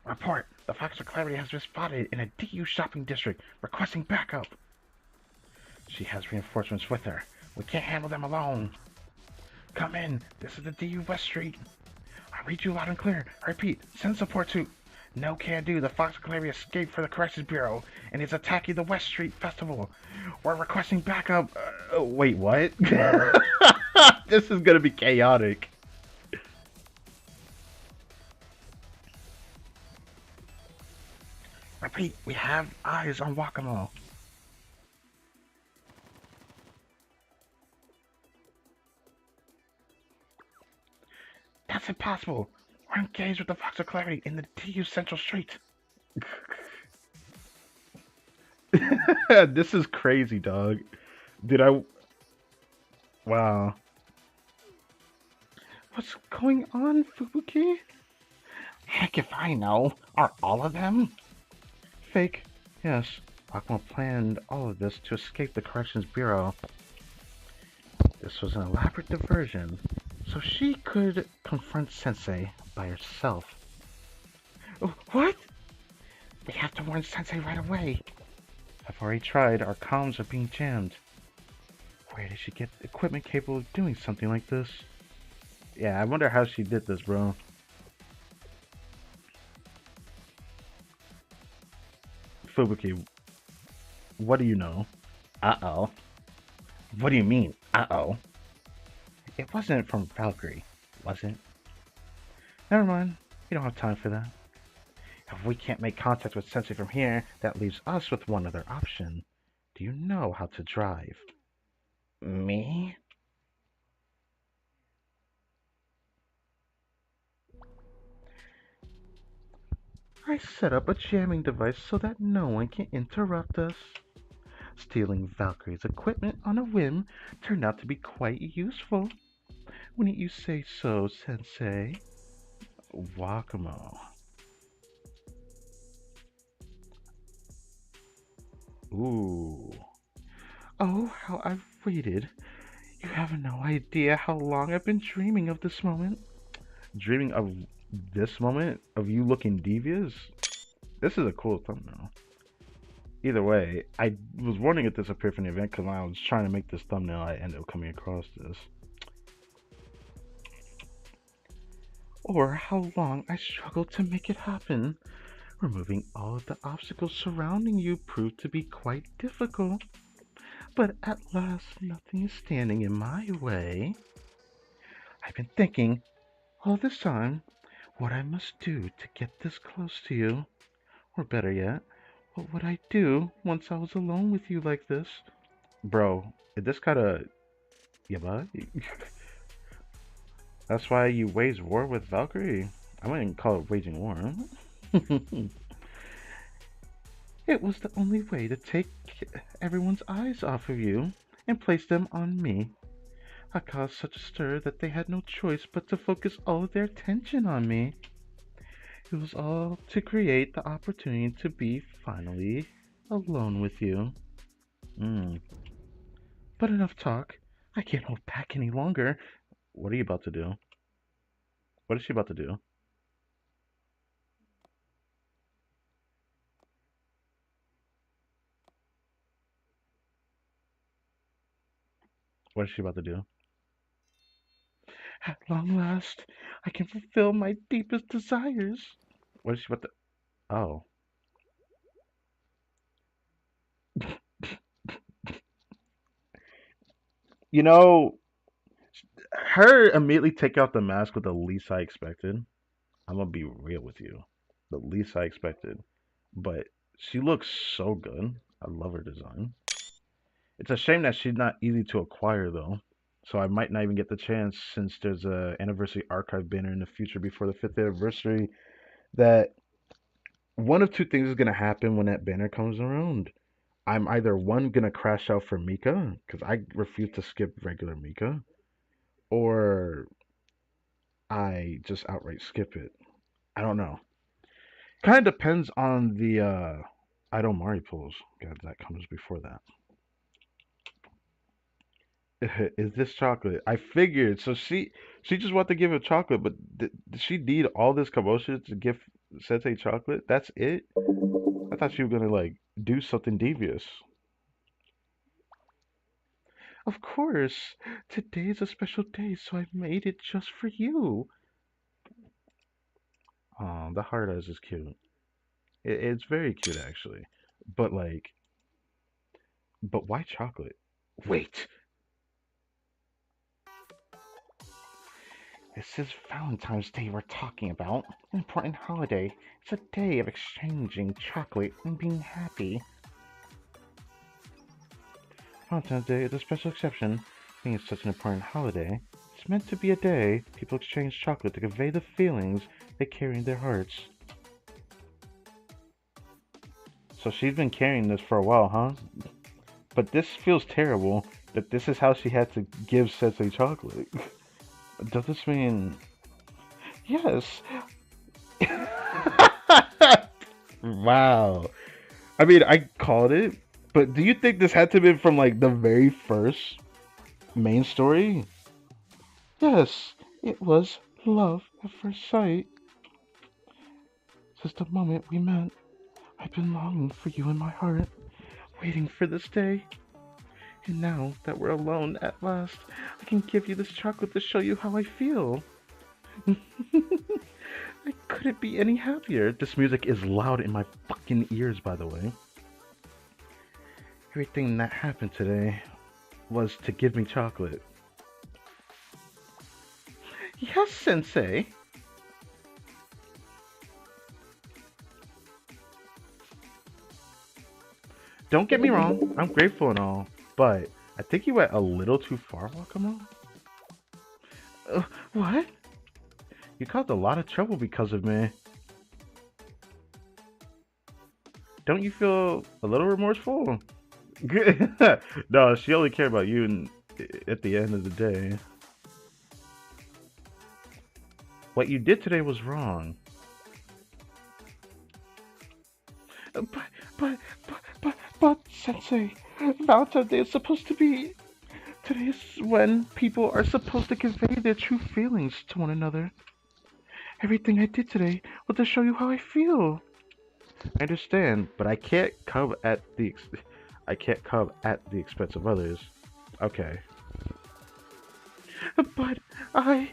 Report! The Fox of Clarity has been spotted in a DU shopping district, requesting backup. She has reinforcements with her. We can't handle them alone. Come in. This is the DU West Street. I read you loud and clear. I repeat, send support to... No can do. The Fox of Clarity escaped for the Corrections Bureau and is attacking the West Street Festival. We're requesting backup. Wait, what? This is gonna be chaotic. Repeat, we have eyes on Wakamo. That's impossible. We're engaged with the Fox of Clarity in the DU Central Street. This is crazy, dog. Wow. What's going on, Fubuki? Heck if I know. Are all of them? Fake. Yes. Wakamo planned all of this to escape the Corrections Bureau. This was an elaborate diversion. so she could confront Sensei by herself. Oh, what? We have to warn Sensei right away. I've already tried. Our comms are being jammed. Where did she get equipment capable of doing something like this? Yeah, I wonder how she did this, bro. Fubuki, what do you know? Uh-oh. What do you mean, uh-oh? It wasn't from Valkyrie, was it? Never mind. We don't have time for that. If we can't make contact with Sensei from here, that leaves us with one other option. Do you know how to drive? Me? I set up a jamming device so that no one can interrupt us. Stealing Valkyrie's equipment on a whim turned out to be quite useful. Wouldn't you say so, Sensei? Wakamo. Ooh. Oh, how I've waited. You have no idea how long I've been dreaming of this moment. Dreaming of this moment? Of you looking devious? This is a cool thumbnail. Either way, I was wondering if this appeared from the event because when I was trying to make this thumbnail, I ended up coming across this. Or how long I struggled to make it happen. Removing all of the obstacles surrounding you proved to be quite difficult. But at last, nothing is standing in my way. I've been thinking all this time what I must do to get this close to you. Or better yet, what would I do once I was alone with you like this? Bro, this kinda... Yeah, that's why you wage war with Valkyrie. I wouldn't call it waging war. It was the only way to take everyone's eyes off of you and place them on me. I caused such a stir that they had no choice but to focus all of their attention on me. It was all to create the opportunity to be finally alone with you. But enough talk. I can't hold back any longer. What are you about to do? What is she about to do? What is she about to do? At long last, I can fulfill my deepest desires. What is she about to... Oh. You know, her immediately take out the mask with the least I expected. I'm gonna be real with you. The least I expected. But she looks so good. I love her design. It's a shame that she's not easy to acquire though. So I might not even get the chance since there's a anniversary archive banner in the future before the 5th anniversary that one of two things is gonna happen when that banner comes around. I'm either one gonna crash out for Mika because I refuse to skip regular Mika, or I just outright skip it. I don't know. Kind of depends on the Idomari pulls. God, that comes before that. Is this chocolate? I figured. So she just wanted to give him chocolate, but did she need all this commotion to give Sensei chocolate? That's it? I thought she was gonna like do something devious. Of course. Today is a special day, so I made it just for you. Oh, the hard eyes is cute. It's very cute actually. But like, but why chocolate? Wait, this is Valentine's Day we're talking about. An important holiday. It's a day of exchanging chocolate and being happy. Valentine's Day is a special exception. Being it's such an important holiday, it's meant to be a day people exchange chocolate to convey the feelings they carry in their hearts. So she's been carrying this for a while, huh? But this feels terrible that this is how she had to give Sensei chocolate. Does this mean... Yes! Wow. I mean, I called it, but do you think this had to be from like the very first main story? Yes, It was love at first sight. Since the moment we met, I've been longing for you in my heart, waiting for this day. And now that we're alone at last, I can give you this chocolate to show you how I feel. I couldn't be any happier. This music is loud in my fucking ears, by the way. Everything that happened today was to give me chocolate. Yes, Sensei. Don't get me wrong, I'm grateful and all, but I think you went a little too far, Wakamo. What? You caused a lot of trouble because of me. Don't you feel a little remorseful? No, she only cared about you at the end of the day. What you did today was wrong. But, but, but, Sensei, Valentine's Day is supposed to be. Today is when people are supposed to convey their true feelings to one another. Everything I did today was to show you how I feel. I understand, but I can't come at the expense of others. Okay. But I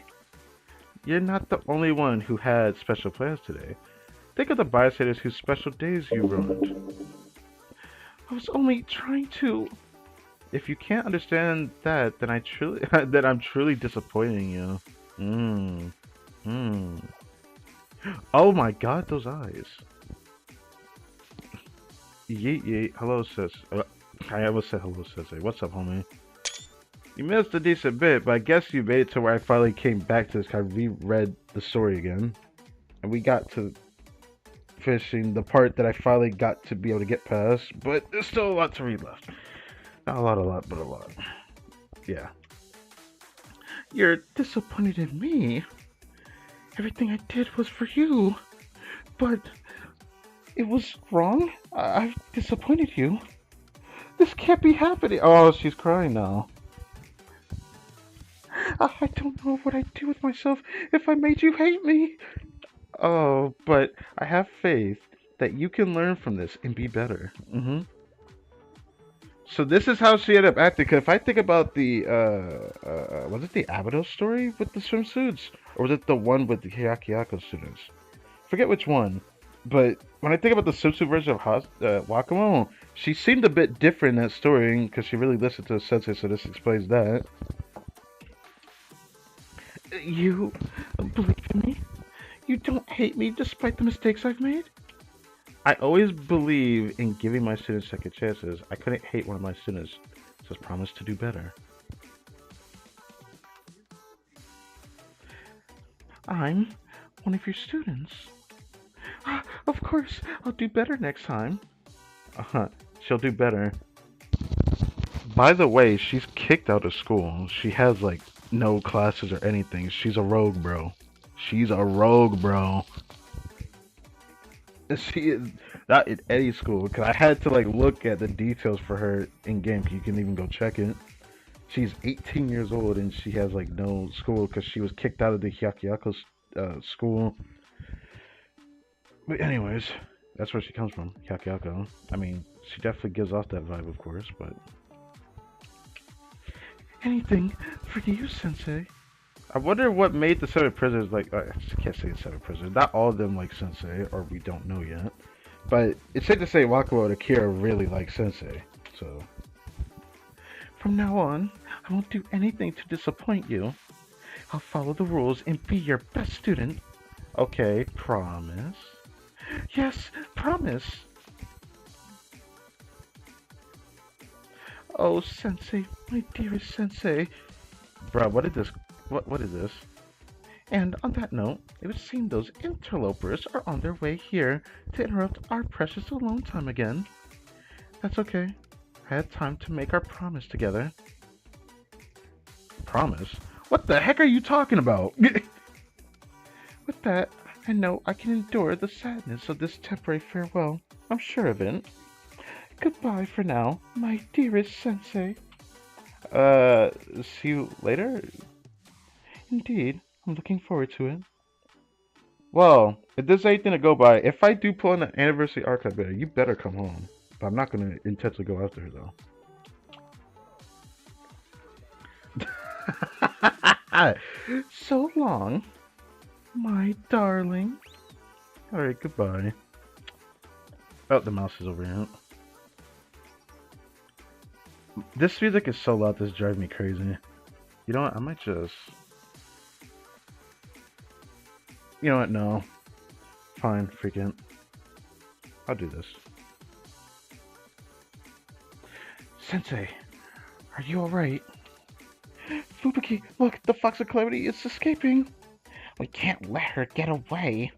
You're not the only one who had special plans today. Think of the bystanders whose special days you ruined. I was only trying to. If you can't understand that, then then I'm truly disappointing you. Hmm. Hmm. Oh my God, those eyes. Yeet yeet. Hello, sis. I almost said hello, sensei. What's up, homie? You missed a decent bit, but I guess you made it to where I finally came back to this. I reread the story again, and we got to finishing the part that I finally got to be able to get past. But there's still a lot to read left. Not a lot, but a lot. Yeah. You're disappointed in me. Everything I did was for you, but it was wrong. I've disappointed you. This can't be happening. Oh, she's crying now. I don't know what I'd do with myself if I made you hate me. Oh, but I have faith that you can learn from this and be better. So this is how she ended up acting. Cause if I think about the, was it the Abido story with the swimsuits, or was it the one with the Hyakuyaku students? Forget which one. But when I think about the swimsuit version of Wakamo, she seemed a bit different in that story because she really listened to the sensei. So this explains that. You believe in me? You don't hate me despite the mistakes I've made? I always believe in giving my students second chances. I couldn't hate one of my students, just promise to do better. I'm one of your students. Of course, I'll do better next time. She'll do better. By the way, she's kicked out of school. She has like no classes or anything. She's a rogue, bro. She's a rogue, bro. She is not in any school because I had to like look at the details for her in game. You can even go check it. She's 18 years old and she has like no school because she was kicked out of the Hyakuyaku school. But anyways, that's where she comes from, Hyakuyaku. I mean, she definitely gives off that vibe, of course, but anything for you, Sensei. I wonder what made the seven prisoners like. I can't say the seven prisoners. Not all of them like Sensei, or we don't know yet. But it's safe to say Wakamo and Akira really like Sensei. So from now on, I won't do anything to disappoint you. I'll follow the rules and be your best student. Okay, promise. Yes, promise. Oh, Sensei, my dearest Sensei. Bruh, what is this? What is this? And on that note, it would seem those interlopers are on their way here to interrupt our precious alone time again. That's okay. I had time to make our promise together. Promise? What the heck are you talking about? With that, I know I can endure the sadness of this temporary farewell. I'm sure of it. Goodbye for now, my dearest Sensei. See you later? Indeed. I'm looking forward to it. Well, if there's anything to go by, if I do pull in the anniversary archive better, you better come home. But I'm not gonna intentionally go after her though. So long, my darling. Alright, goodbye. Oh, the mouse is over here. This music is so loud, this drives me crazy. You know what? I might just. You know what? No. Fine, freaking. I'll do this. Sensei, are you alright? Fubuki, look, the Fox of Calamity is escaping. We can't let her get away.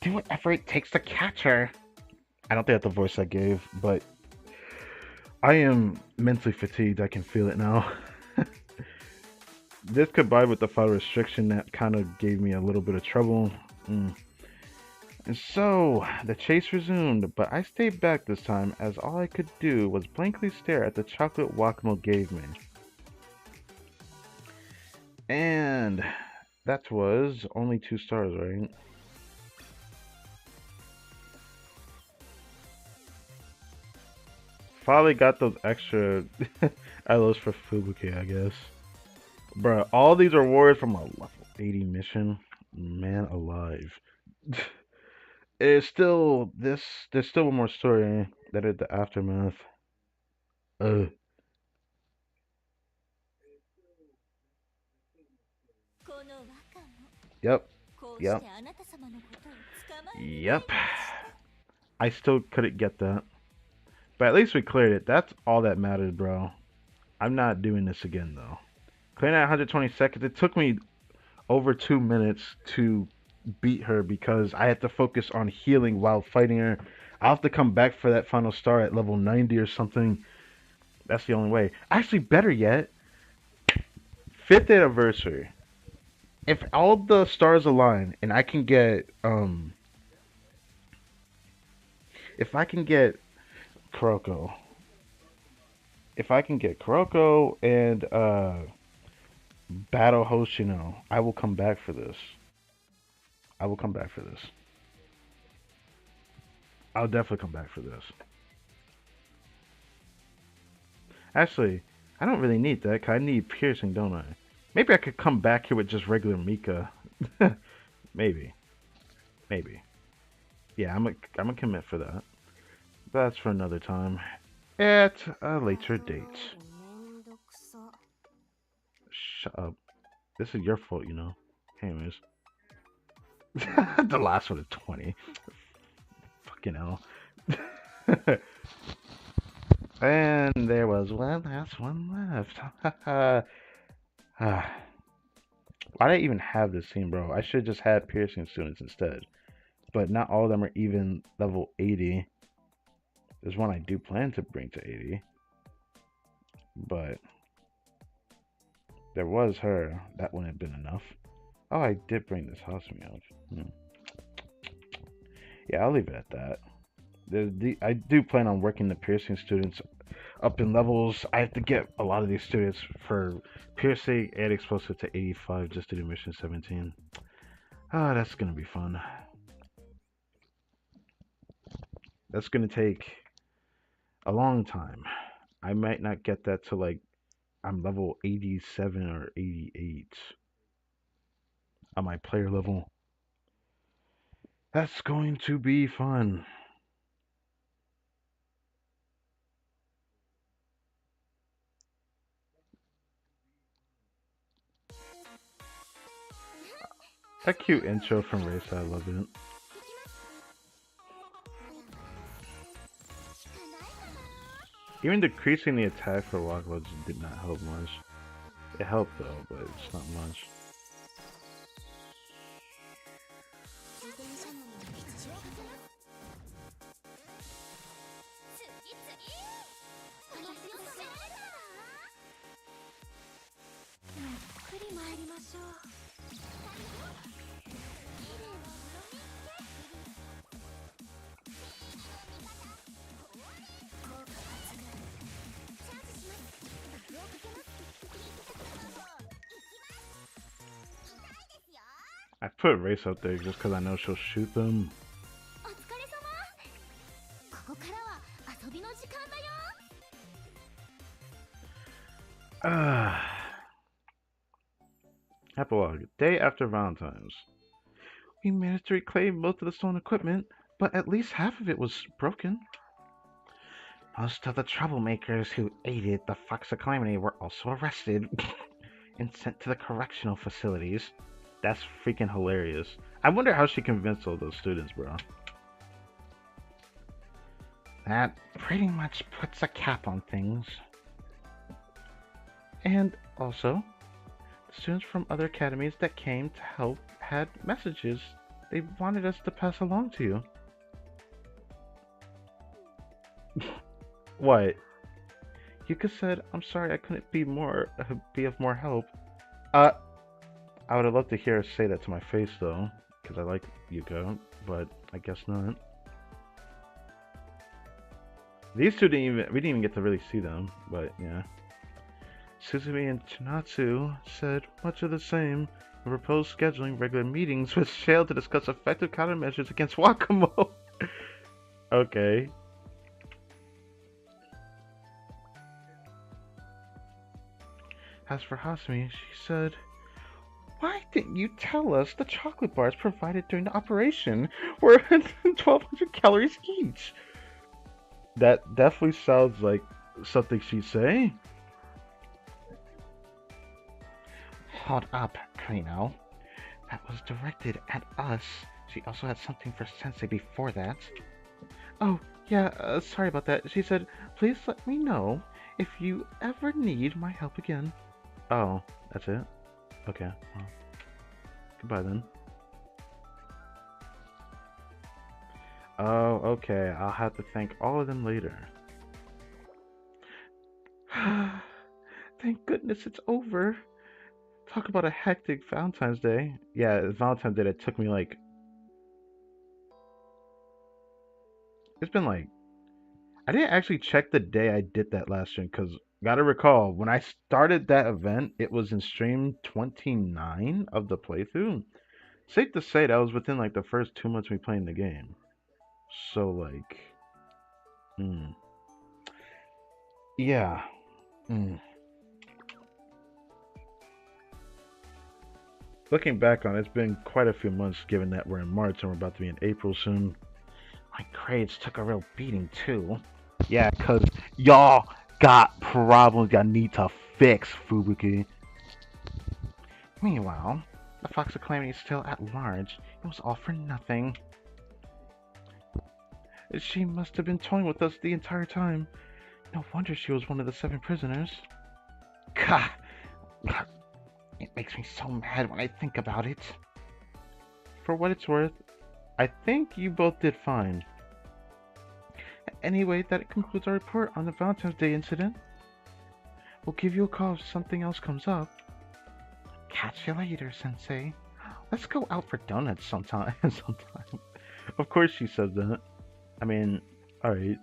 Do whatever it takes to catch her. I don't think that's the voice I gave, but I am mentally fatigued. I can feel it now. This combined with the file restriction that kind of gave me a little bit of trouble. And so, the chase resumed, but I stayed back this time as all I could do was blankly stare at the chocolate Wakamo gave me. And that was only 2 stars, right? Finally got those extra LOs for Fubuki, I guess. Bruh, all these rewards from a level 80 mission. Man alive. It's still this. There's still one more story that is the aftermath. Uh. Yep. Yep. Yep. I still couldn't get that, but at least we cleared it. That's all that matters, bro. I'm not doing this again though. Clearing at 120 seconds. It took me over 2 minutes to beat her because I had to focus on healing while fighting her. I'll have to come back for that final star at level 90 or something. That's the only way. Actually, better yet, 5th anniversary. If all the stars align and I can get if I can get Kuroko, if I can get Kuroko and Battle Hoshino, I will come back for this. I will come back for this. I'll definitely come back for this. Actually, I don't really need that, 'cause I need piercing, don't I? Maybe I could come back here with just regular Mika. Maybe. Maybe. Yeah, I'm a commit for that. That's for another time. At a later date. Shut up. This is your fault, you know. Anyways. The last one is 20. Fucking hell. And there was one last one left. Why did I even have this scene, bro? I should have just had piercing students instead. But not all of them are even level 80. There's one I do plan to bring to 80. But there was her. That wouldn't have been enough. Oh, I did bring this house me up. Yeah, I'll leave it at that. I do plan on working the piercing students up in levels. I have to get a lot of these students for piercing and explosive to 85 just to do mission 17. Ah, that's gonna be fun. That's gonna take a long time. I might not get that to like I'm level 87 or 88 on my player level. That's going to be fun. That cute intro from Race, I love it. Even decreasing the attack for Walkloads did not help much. It helped though, but it's not much. I put race up there just because I know she'll shoot them. お疲れ様。ここからは遊びの時間だよ。Epilogue. Day after Valentine's. We managed to reclaim most of the stolen equipment, but at least half of it was broken. Most of the troublemakers who aided the Fox Calamity were also arrested and sent to the correctional facilities. That's freaking hilarious. I wonder how she convinced all those students, bro. That pretty much puts a cap on things. And also, the students from other academies that came to help had messages they wanted us to pass along to you. What? Yuka said, "I'm sorry I couldn't be of more help." I would have loved to hear her say that to my face though, because I like Yuka, but I guess not. These two we didn't even get to really see them, but yeah. Suzumi and Chinatsu said much of the same. The proposed scheduling regular meetings with Shale to discuss effective countermeasures against Wakamo. Okay. As for Hasumi, she said, "Why didn't you tell us the chocolate bars provided during the operation were 1,200 calories each?" That definitely sounds like something she'd say. Hold up, Karino. That was directed at us. She also had something for Sensei before that. Oh, yeah, sorry about that. She said, "Please let me know if you ever need my help again." Oh, that's it? Okay, well, goodbye then. Oh, okay, I'll have to thank all of them later. Thank goodness it's over. Talk about a hectic Valentine's Day. Yeah, it's Valentine's Day that took me like... It's been like... I didn't actually check the day I did that last stream, because gotta recall, when I started that event, it was in stream 29 of the playthrough. Safe to say that was within like the first 2 months of me playing the game. So like... Yeah. Looking back on it, it's been quite a few months given that we're in March and we're about to be in April soon. My grades took a real beating too. Yeah, cause y'all got problems y'all need to fix, Fubuki. Meanwhile, the Fox of Calamity is still at large. It was all for nothing. She must have been toying with us the entire time. No wonder she was one of the 7 prisoners. Gah! It makes me so mad when I think about it. For what it's worth, I think you both did fine. Anyway, that concludes our report on the Valentine's Day incident. We'll give you a call if something else comes up. Catch you later, Sensei. Let's go out for donuts sometime. Of course she says that. I mean, alright.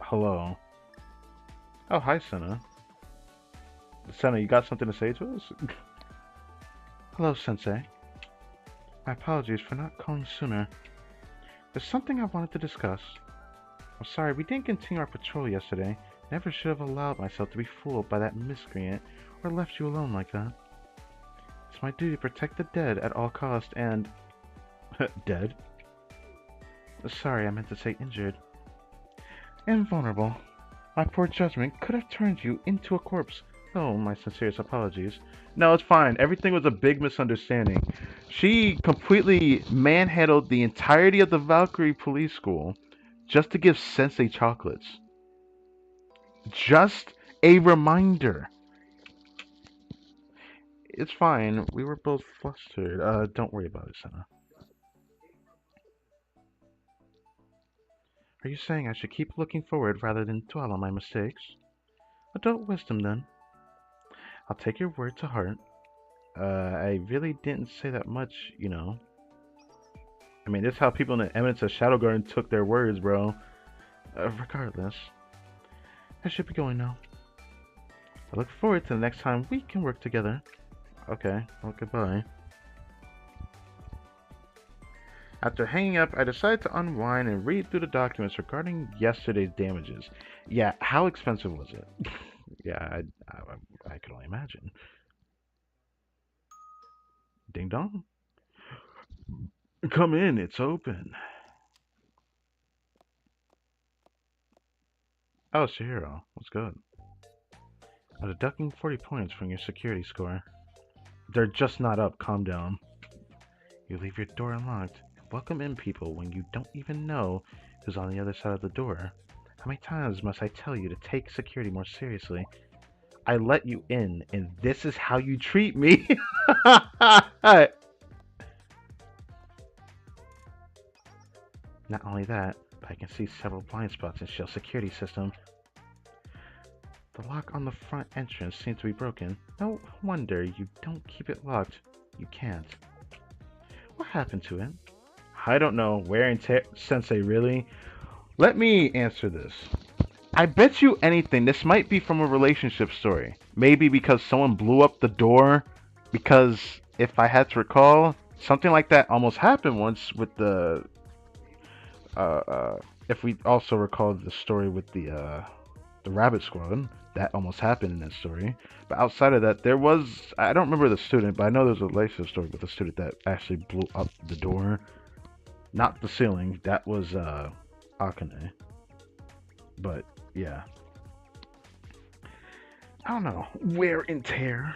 Hello. Oh, hi, Senna. Senna, you got something to say to us? Hello, Sensei. My apologies for not calling sooner. There's something I wanted to discuss. I'm sorry we didn't continue our patrol yesterday. Never should have allowed myself to be fooled by that miscreant or left you alone like that. It's my duty to protect the dead at all costs and... Dead? Sorry, I meant to say injured. And vulnerable. My poor judgment could have turned you into a corpse. Oh, my sincerest apologies. No, it's fine. Everything was a big misunderstanding. She completely manhandled the entirety of the Valkyrie Police School just to give Sensei chocolates. Just a reminder. It's fine. We were both flustered. Don't worry about it, Senna. Are you saying I should keep looking forward rather than dwell on my mistakes? Adult wisdom, then. I'll take your word to heart. I really didn't say that much, you know. I mean, this is how people in the Eminence of Shadow Garden took their words, bro. Regardless, I should be going now. I look forward to the next time we can work together. Okay, well, goodbye. After hanging up, I decided to unwind and read through the documents regarding yesterday's damages. Yeah, how expensive was it? Yeah, I can only imagine. Ding dong. Come in, it's open. Oh, Shihiro, what's good? I'm deducting 40 points from your security score. They're just not up, calm down. You leave your door unlocked. Welcome in people when you don't even know who's on the other side of the door. How many times must I tell you to take security more seriously? I let you in, and this is how you treat me. Not only that, but I can see several blind spots in Shell's security system. The lock on the front entrance seems to be broken. No wonder you don't keep it locked. You can't. What happened to it? I don't know. Wear and tear, Sensei, really? Let me answer this. I bet you anything this might be from a relationship story. Maybe because someone blew up the door. Because if I had to recall, something like that almost happened once with the. If we also recall the story with the Rabbit Squad, that almost happened in that story. But outside of that, there was. I don't remember the student, but I know there's a relationship story with a student that actually blew up the door. Not the ceiling. That was Akane. But yeah. I don't know. Wear and tear.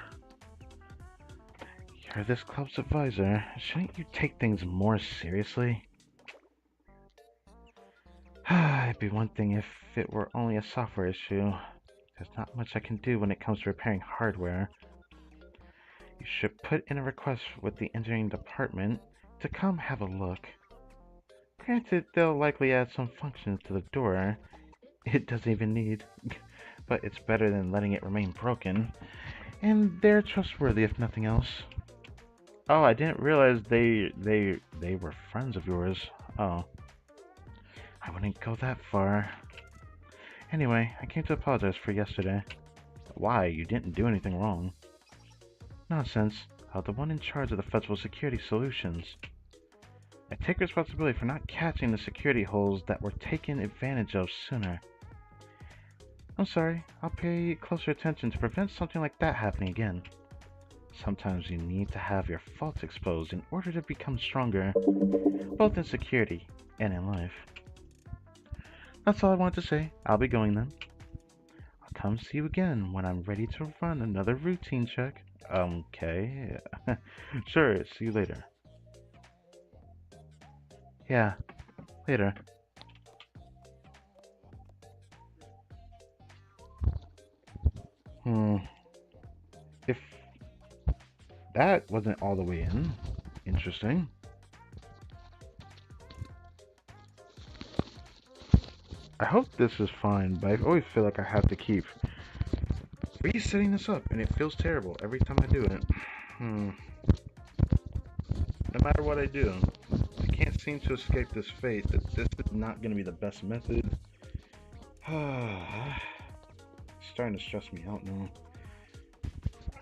You're this club's advisor. Shouldn't you take things more seriously? It'd be one thing if it were only a software issue. There's not much I can do when it comes to repairing hardware. You should put in a request with the engineering department to come have a look. Granted, they'll likely add some functions to the door it doesn't even need, but it's better than letting it remain broken. And they're trustworthy if nothing else. Oh, I didn't realize they were friends of yours. Oh. I wouldn't go that far. Anyway, I came to apologize for yesterday. Why? You didn't do anything wrong. Nonsense. I'm the one in charge of the festival security solutions. I take responsibility for not catching the security holes that were taken advantage of sooner. I'm sorry. I'll pay closer attention to prevent something like that happening again. Sometimes you need to have your faults exposed in order to become stronger, both in security and in life. That's all I wanted to say. I'll be going then. I'll come see you again when I'm ready to run another routine check. Okay. Sure, see you later. Yeah, later. If that wasn't all the way in, interesting. I hope this is fine, but I always feel like I have to keep resetting this up, and it feels terrible every time I do it. No matter what I do, I can't seem to escape this fate that this is not going to be the best method. It's starting to stress me out now.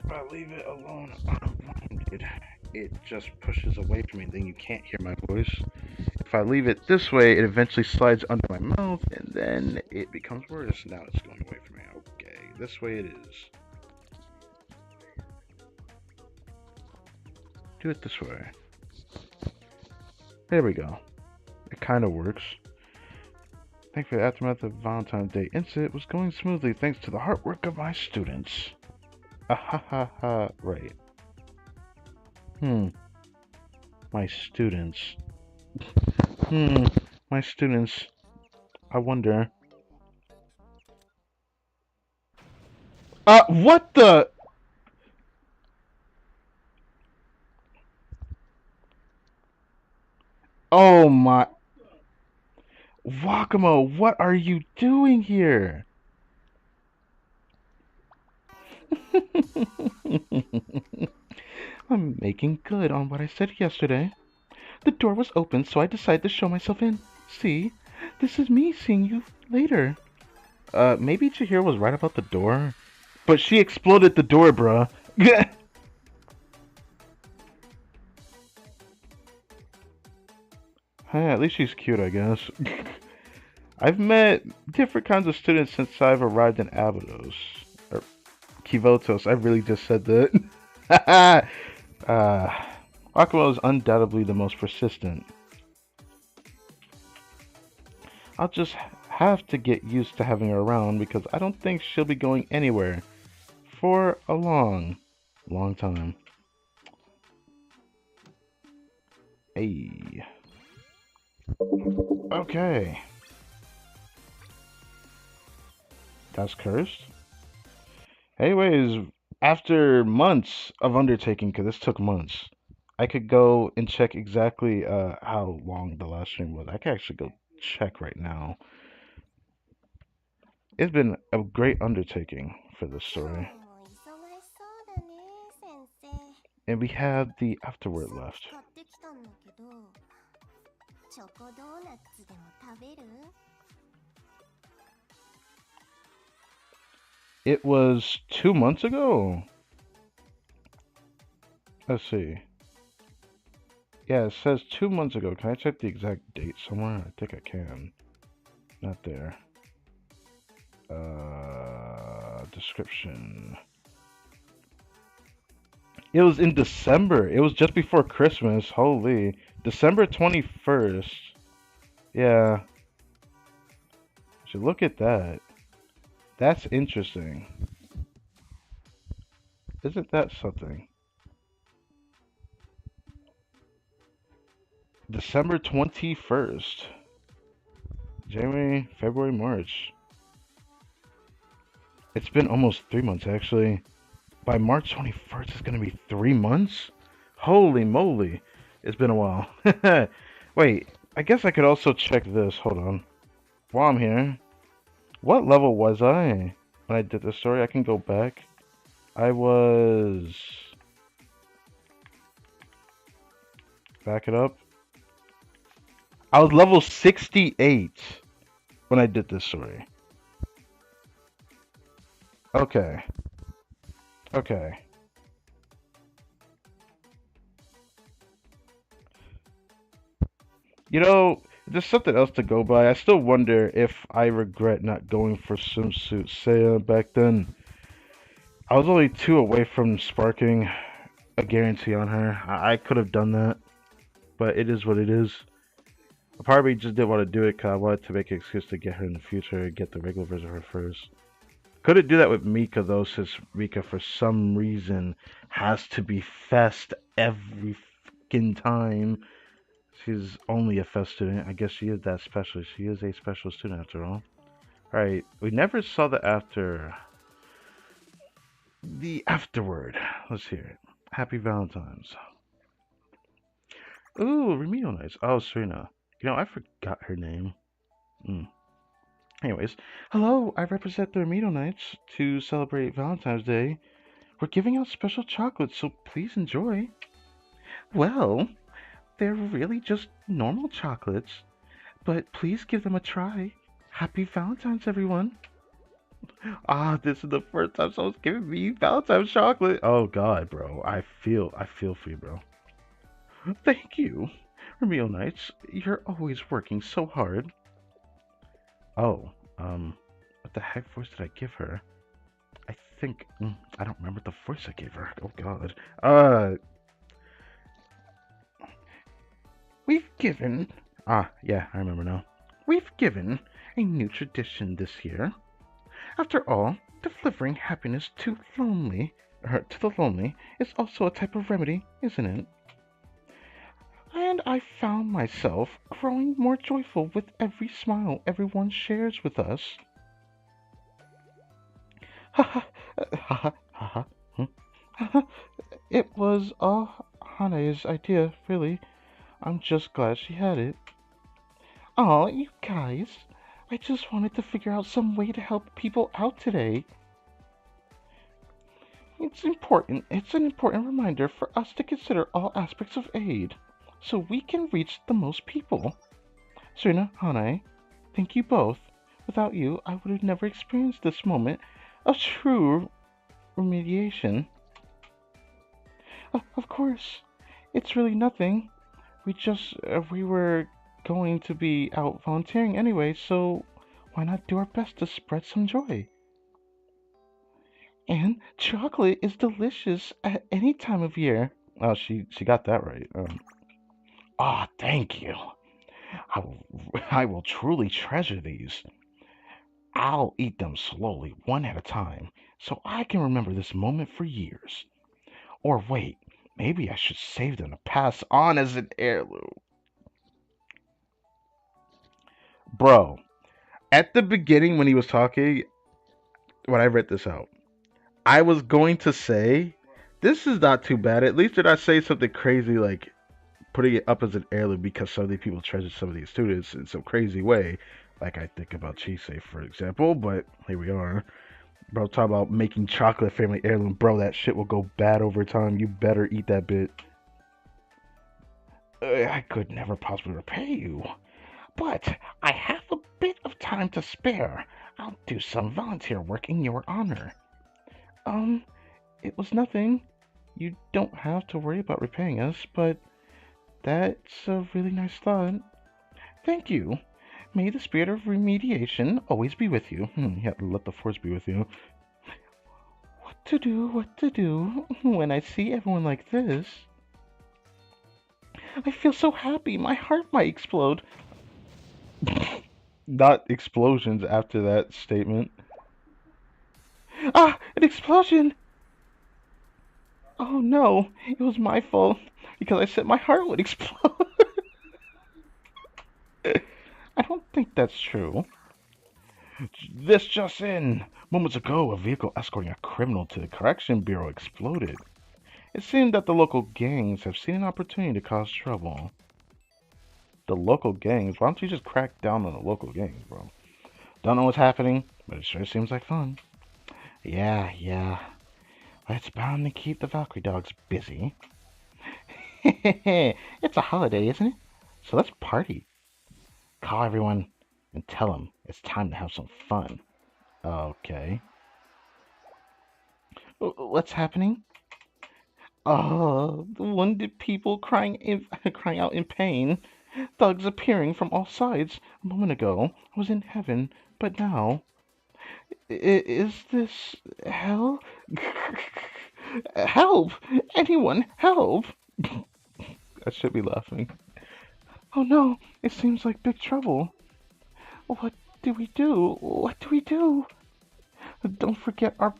If I leave it alone unblinded, it just pushes away from me, then you can't hear my voice. If I leave it this way, it eventually slides under my mouth, and then it becomes worse. Now it's going away from me. Okay, this way it is. Do it this way. There we go. It kind of works. Thankfully, the aftermath of Valentine's Day incident was going smoothly thanks to the hard work of my students. Ah ha ha ha, right. My students. My students. I wonder. What the? Oh my. Wakamo, what are you doing here? I'm making good on what I said yesterday. The door was open, so I decided to show myself in. See? This is me seeing you later. Maybe Chihiro was right about the door, but she exploded the door, bruh. Hey, at least she's cute, I guess. I've met different kinds of students since I've arrived in Abydos. Or Kivotos, I really just said that. Akumo is undoubtedly the most persistent. I'll just have to get used to having her around because I don't think she'll be going anywhere for a long, long time. Hey. Okay. That's cursed. Anyways, after months of undertaking, because this took months, I could go and check exactly how long the last stream was. I can actually go check right now. It's been a great undertaking for this story. And we have the afterword left. It was 2 months ago. Let's see. Yeah, it says 2 months ago. Can I check the exact date somewhere? I think I can. Not there. Description. It was in December. It was just before Christmas. Holy. December 21st. Yeah. So look at that. That's interesting. Isn't that something? December 21st. January, February, March. It's been almost 3 months actually. By March 21st, it's gonna be 3 months? Holy moly. It's been a while. Wait, I guess I could also check this. Hold on. While I'm here, what level was I when I did this story? I can go back. I was... Back it up. I was level 68 when I did this story. Okay. Okay. You know, there's something else to go by. I still wonder if I regret not going for swimsuit Seiya back then. I was only 2 away from sparking a guarantee on her. I could have done that, but it is what it is. I probably just didn't want to do it because I wanted to make an excuse to get her in the future and get the regular version of her first. Couldn't do that with Mika though, since Mika for some reason has to be fest every fucking time. She's only a fest student. I guess she is that special. She is a special student after all. Alright, we never saw the afterword. Let's hear it. Happy Valentine's. Ooh, Remedial Knights. Oh, Serena. You know, I forgot her name. Anyways, hello, I represent the Remedial Knights to celebrate Valentine's Day. We're giving out special chocolates, so please enjoy. Well, they're really just normal chocolates, but please give them a try. Happy Valentine's, everyone. Ah, this is the first time someone's giving me Valentine's chocolate. Oh God, bro. I feel for you, bro. Thank you. Remedial Knights, you're always working so hard. Oh, what the heck voice did I give her? I think, I don't remember the voice I gave her. Oh God. We've given, yeah, I remember now. We've given a new tradition this year. After all, delivering happiness to the lonely is also a type of remedy, isn't it? And I found myself growing more joyful with every smile everyone shares with us. Ha ha ha ha ha. It was all Hane's idea, really. I'm just glad she had it. Oh, you guys. I just wanted to figure out some way to help people out today. It's an important reminder for us to consider all aspects of aid, so we can reach the most people. Serena, Hanae, thank you both Without you, I would have never experienced this moment of true remediation. Of course, it's really nothing. We were going to be out volunteering anyway, so why not do our best to spread some joy? And chocolate is delicious at any time of year. Oh, she got that right. Ah, thank you. I will, I will truly treasure these. I'll eat them slowly, one at a time, so I can remember this moment for years. Or wait, maybe I should save them to pass on as an heirloom. Bro, at the beginning when he was talking, when I read this out, I was going to say, this is not too bad. At least they're not saying something crazy like putting it up as an heirloom because some of these people treasure some of these students in some crazy way. Like I think about Chisei, for example, but here we are. Bro, talk about making chocolate family heirloom. Bro, that shit will go bad over time. You better eat that bit. I could never possibly repay you. But I have a bit of time to spare. I'll do some volunteer work in your honor. Um, it was nothing. You don't have to worry about repaying us, but that's a really nice thought. Thank you. May the spirit of remediation always be with you. Yeah, let the force be with you. What to do when I see everyone like this? I feel so happy, my heart might explode. Not explosions after that statement. Ah, an explosion! Oh no, it was my fault because I said my heart would explode. I don't think that's true. This just in. Moments ago, a vehicle escorting a criminal to the correction bureau exploded. It seemed that the local gangs have seen an opportunity to cause trouble. The local gangs? Why don't you just crack down on the local gangs, bro? Don't know what's happening, but it sure seems like fun. Yeah. It's bound to keep the Valkyrie dogs busy. It's a holiday, isn't it? So let's party. Call everyone and tell them it's time to have some fun. Okay. What's happening? Oh, the wounded people crying out in pain. Thugs appearing from all sides. A moment ago, I was in heaven, but now, is this hell? Help! Anyone, help! I should be laughing. Oh no, it seems like big trouble. What do we do? What do we do? Don't forget our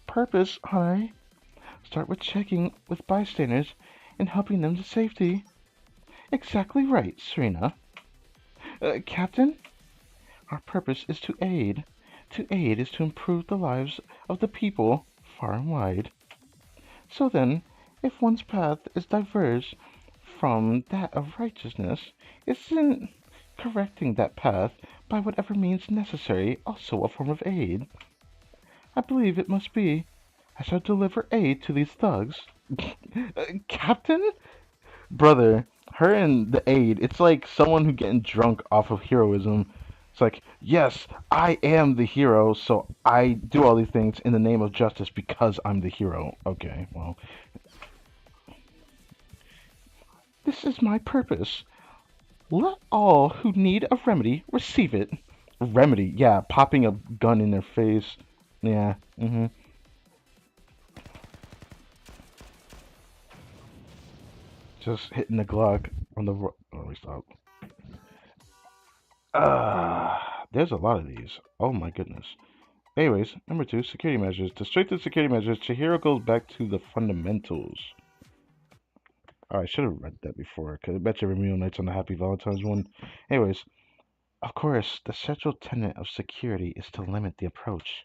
purpose, honey. Start with checking with bystanders and helping them to safety. Exactly right, Serena. Captain, our purpose is to aid. To aid is to improve the lives of the people far and wide. So then, if one's path is diverged from that of righteousness, isn't correcting that path by whatever means necessary also a form of aid? I believe it must be. I shall deliver aid to these thugs. Captain? Brother, her and the aide, it's like someone who getting drunk off of heroism. It's like, yes, I am the hero, so I do all these things in the name of justice because I'm the hero. Okay, well, this is my purpose. Let all who need a remedy receive it. Remedy, yeah, popping a gun in their face. Yeah, just hitting the Glock on the. Let me stop. There's a lot of these. Oh my goodness. Anyways, number two, security measures. To strengthen security measures, Chihiro goes back to the fundamentals. Oh, I should have read that before, because I bet you Remio Knight's on the Happy Valentine's one. Anyways, of course, the central tenet of security is to limit the approach.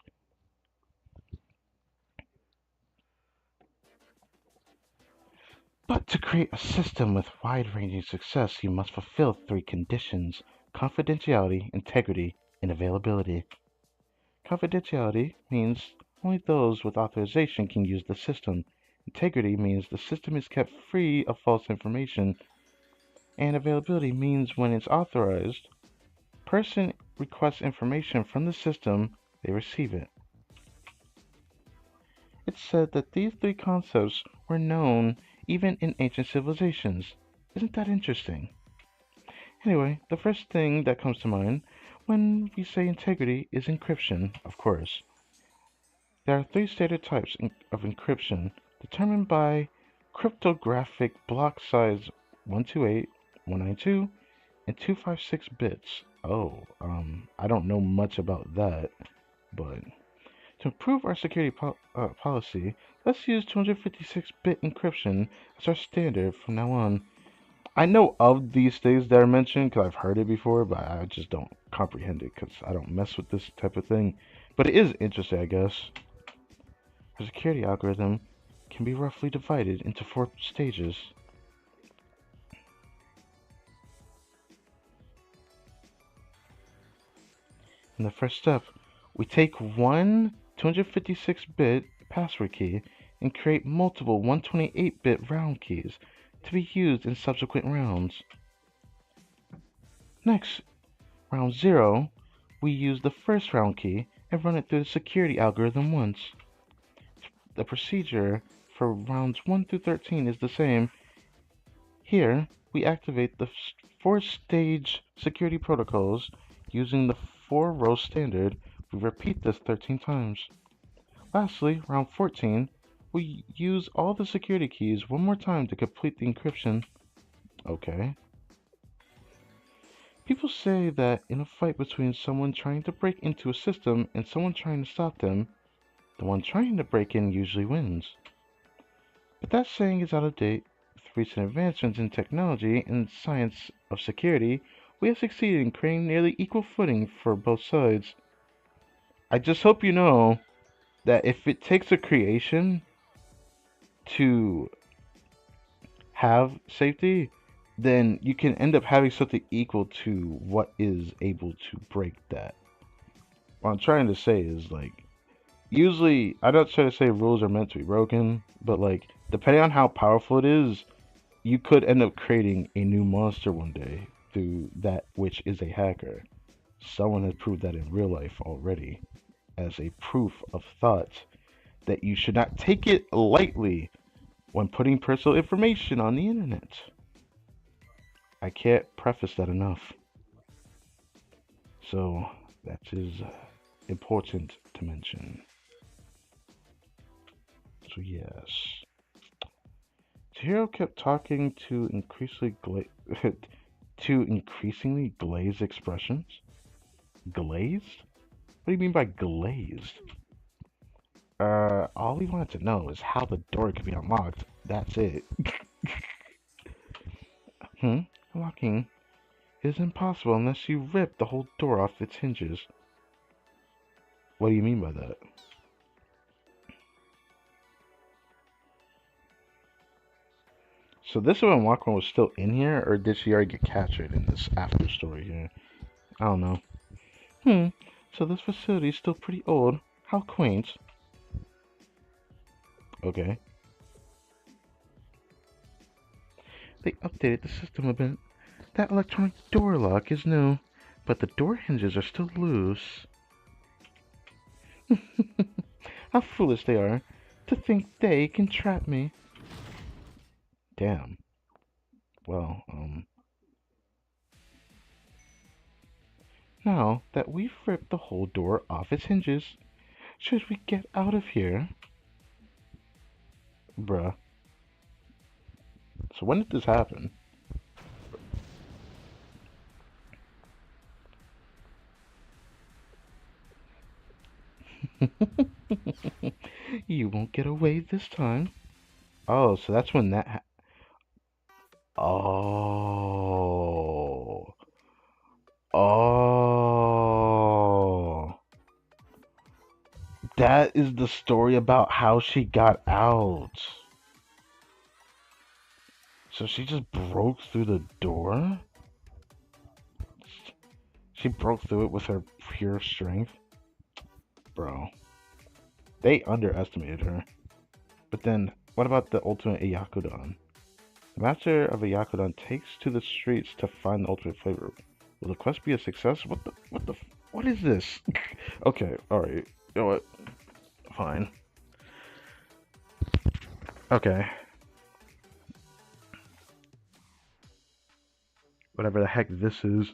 But to create a system with wide-ranging success, you must fulfill three conditions: confidentiality, integrity, and availability. Confidentiality means only those with authorization can use the system. Integrity means the system is kept free of false information. And availability means when it's authorized. person requests information from the system, they receive it. It's said that these three concepts were known even in ancient civilizations. Isn't that interesting? Anyway, the first thing that comes to mind when we say integrity is encryption, of course. There are three stated types of encryption determined by cryptographic block size 128, 192, and 256 bits. Oh, I don't know much about that, but to improve our security policy, let's use 256-bit encryption as our standard from now on. I know of these things that are mentioned because I've heard it before, but I just don't comprehend it because I don't mess with this type of thing. But it is interesting, I guess. A security algorithm can be roughly divided into 4 stages. In the first step, we take one 256-bit password key and create multiple 128-bit round keys to be used in subsequent rounds. Next, round 0, we use the first round key and run it through the security algorithm once. The procedure for rounds 1 through 13 is the same. Here, we activate the 4-stage security protocols using the 4-row standard. We repeat this 13 times. Lastly, round 14, we use all the security keys one more time to complete the encryption. Okay. People say that in a fight between someone trying to break into a system and someone trying to stop them, the one trying to break in usually wins. But that saying is out of date. With recent advancements in technology and science of security, we have succeeded in creating nearly equal footing for both sides. I just hope you know that if it takes a creation to have safety, then you can end up having something equal to what is able to break that. What I'm trying to say is like usually I'm not trying to say rules are meant to be broken, but like depending on how powerful it is, you could end up creating a new monster one day through that which is a hacker. Someone has proved that in real life already as a proof of thought that you should not take it lightly when putting personal information on the internet. I can't preface that enough. So that is important to mention. So yes. Tahiro kept talking to increasingly glazed expressions. Glazed? What do you mean by glazed? All we wanted to know is how the door could be unlocked. That's it. Locking is impossible unless you rip the whole door off its hinges. What do you mean by that? So this one Wakwan was still in here, or did she already get captured in this after story here? I don't know. So this facility is still pretty old. How quaint. Okay. They updated the system a bit. That electronic door lock is new, but the door hinges are still loose. How foolish they are to think they can trap me. Damn. Well, now that we've ripped the whole door off its hinges, should we get out of here? Bruh. So when did this happen? You won't get away this time. Oh, so that's when that Oh. Oh. That is the story about how she got out. So she just broke through the door? She broke through it with her pure strength? Bro. They underestimated her. But then, what about the ultimate Iyakudan? The master of Iyakudan takes to the streets to find the ultimate flavor. Will the quest be a success? What is this? Okay, alright. You know what? Fine. Okay. Whatever the heck this is.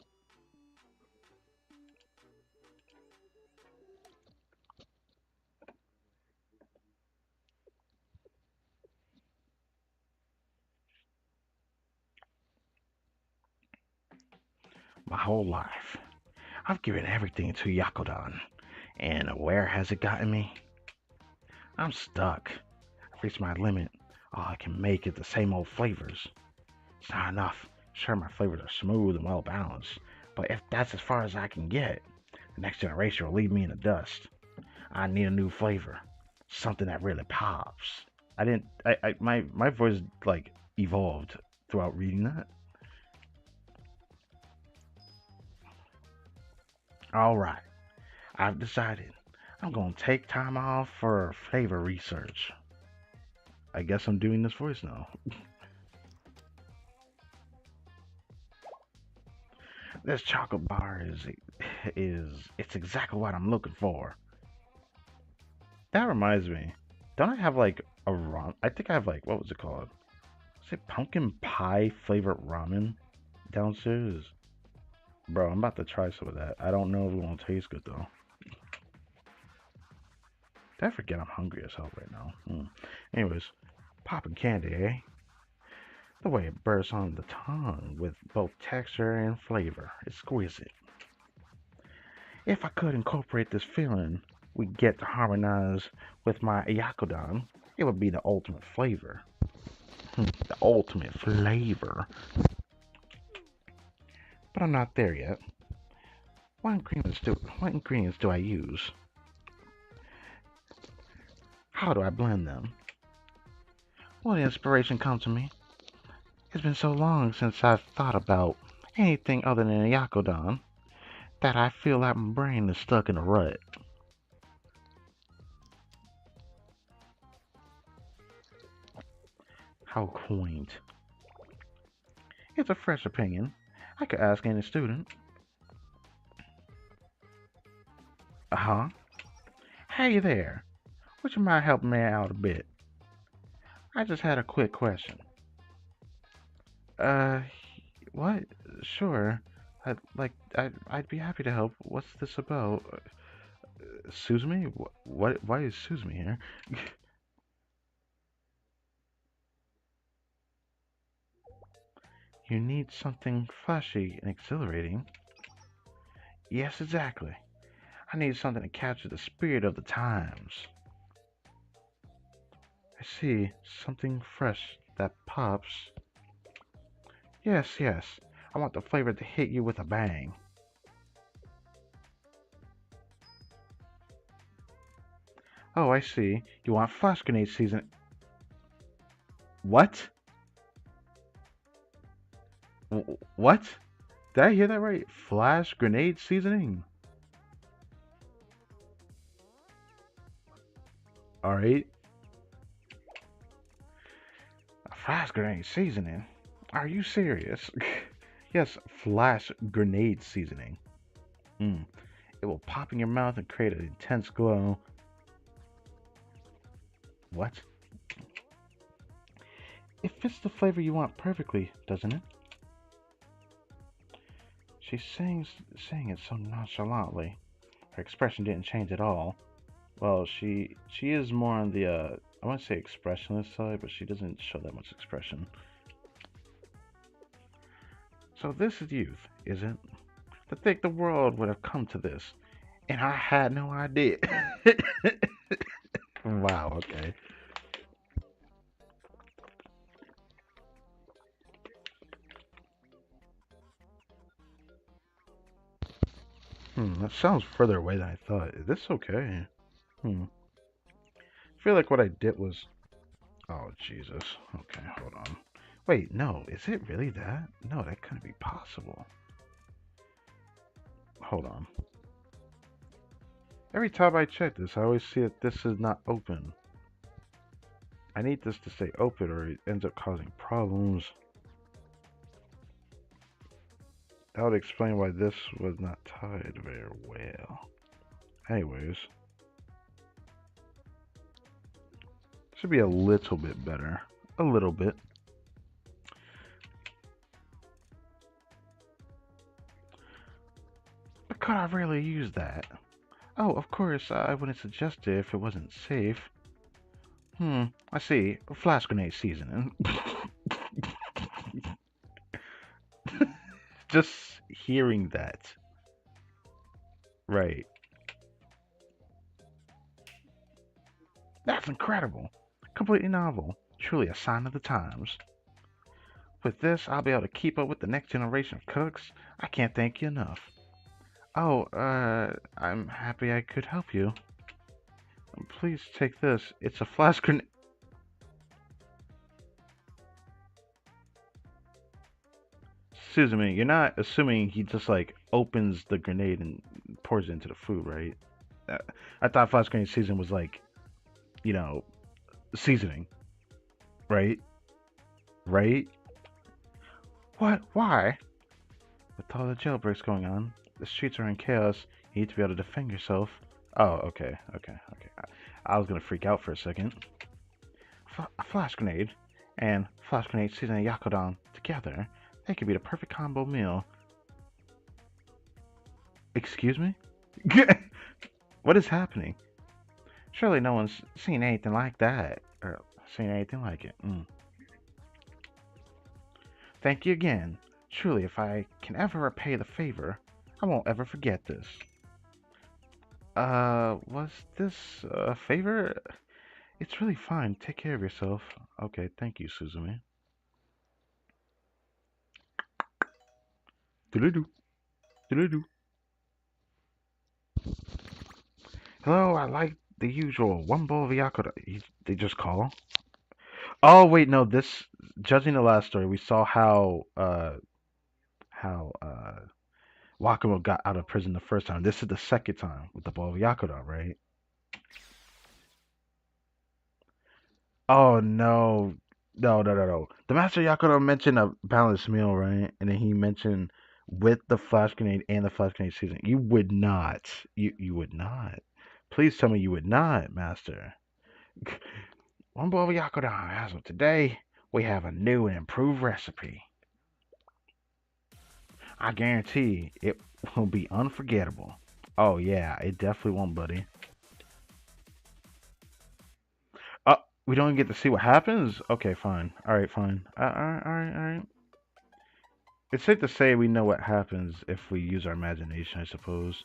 My whole life, I've given everything to Yakudan. And where has it gotten me? I'm stuck. I've reached my limit. All I can make is the same old flavors. It's not enough. Sure, my flavors are smooth and well balanced, but if that's as far as I can get, the next generation will leave me in the dust. I need a new flavor, something that really pops. I didn't. My voice like evolved throughout reading that. All right, I've decided. I'm gonna take time off for flavor research. I guess I'm doing this voice now. This chocolate bar is it's exactly what I'm looking for. That reminds me. Don't I have like a ram? I think I have like what was it called? Is it pumpkin pie flavored ramen downstairs? Bro, I'm about to try some of that. I don't know if it won't taste good though. Did I forget I'm hungry as hell right now? Anyways, popping candy, eh? The way it bursts on the tongue with both texture and flavor. Exquisite. If I could incorporate this feeling we get to harmonize with my Yakudan, it would be the ultimate flavor. The ultimate flavor. But I'm not there yet. What ingredients do I use? How do I blend them? Will the inspiration come to me? It's been so long since I've thought about anything other than Yakudan that I feel like my brain is stuck in a rut. How quaint. It's a fresh opinion. I could ask any student. Uh-huh. Hey there. Would you mind helping me out a bit? I just had a quick question. Uh, what? Sure. I'd be happy to help. What's this about? Suzume? Why is Suzume here? You need something flashy and exhilarating. Yes, exactly. I need something to capture the spirit of the times. I see. Something fresh that pops. Yes, yes. I want the flavor to hit you with a bang. Oh, I see. You want flash grenade season. What? What? Did I hear that right? Flash grenade seasoning. Alright. Flash grenade seasoning? Are you serious? Yes, flash grenade seasoning. Mm. It will pop in your mouth and create an intense glow. What? It fits the flavor you want perfectly, doesn't it? She's saying it so nonchalantly. Her expression didn't change at all. Well, she is more on the I want to say expressionless side, but she doesn't show that much expression. So this is youth, is it? To think the world would have come to this, and I had no idea. Wow. Okay. That sounds further away than I thought. Is this okay? Hmm. I feel like what I did was. Oh Jesus. Okay, hold on. Wait, no. Is it really that? No, that couldn't be possible. Hold on. Every time I check this, I always see that this is not open. I need this to stay open or it ends up causing problems. That would explain why this was not tied very well. Anyways, should be a little bit better. A little bit. But could I really use that? Oh, of course, I wouldn't suggest it if it wasn't safe. I see. Flash grenade seasoning. Just hearing that. Right. That's incredible. Completely novel. Truly a sign of the times. With this, I'll be able to keep up with the next generation of cooks. I can't thank you enough. Oh, I'm happy I could help you. Please take this. It's a flash grenade. Suzume, you're not assuming he just like opens the grenade and pours it into the food, right? Uh, I thought flash grenade season was like, you know, seasoning, right? Right? What? Why? With all the jailbreaks going on, the streets are in chaos. You need to be able to defend yourself. Oh, okay. I was gonna freak out for a second. A flash grenade and flash grenade seasoning yakodon together, they could be the perfect combo meal. Excuse me? What is happening? Surely no one's seen anything like that. Or seen anything like it. Thank you again. Truly, if I can ever repay the favor, I won't ever forget this. Was this a favor? It's really fine. Take care of yourself. Okay, thank you, Suzumi. Doodle-doo. Doodle-doo. Hello, I like the usual one bowl of Yakuza. They just call. Oh wait, no. This judging the last story, we saw how Wakamo got out of prison the first time. This is the second time with the bowl of Yakuza, right? Oh no, no. The Master Yakuza mentioned a balanced meal, right? And then he mentioned with the flash grenade and the flash grenade season. You would not. You would not. Please tell me you would not, Master. One bowl of Yakuza. As of today, we have a new and improved recipe. I guarantee it will be unforgettable. Oh yeah, it definitely won't, buddy. Uh, we don't even get to see what happens. Okay, fine. All right, fine. All right. It's safe to say we know what happens if we use our imagination, I suppose.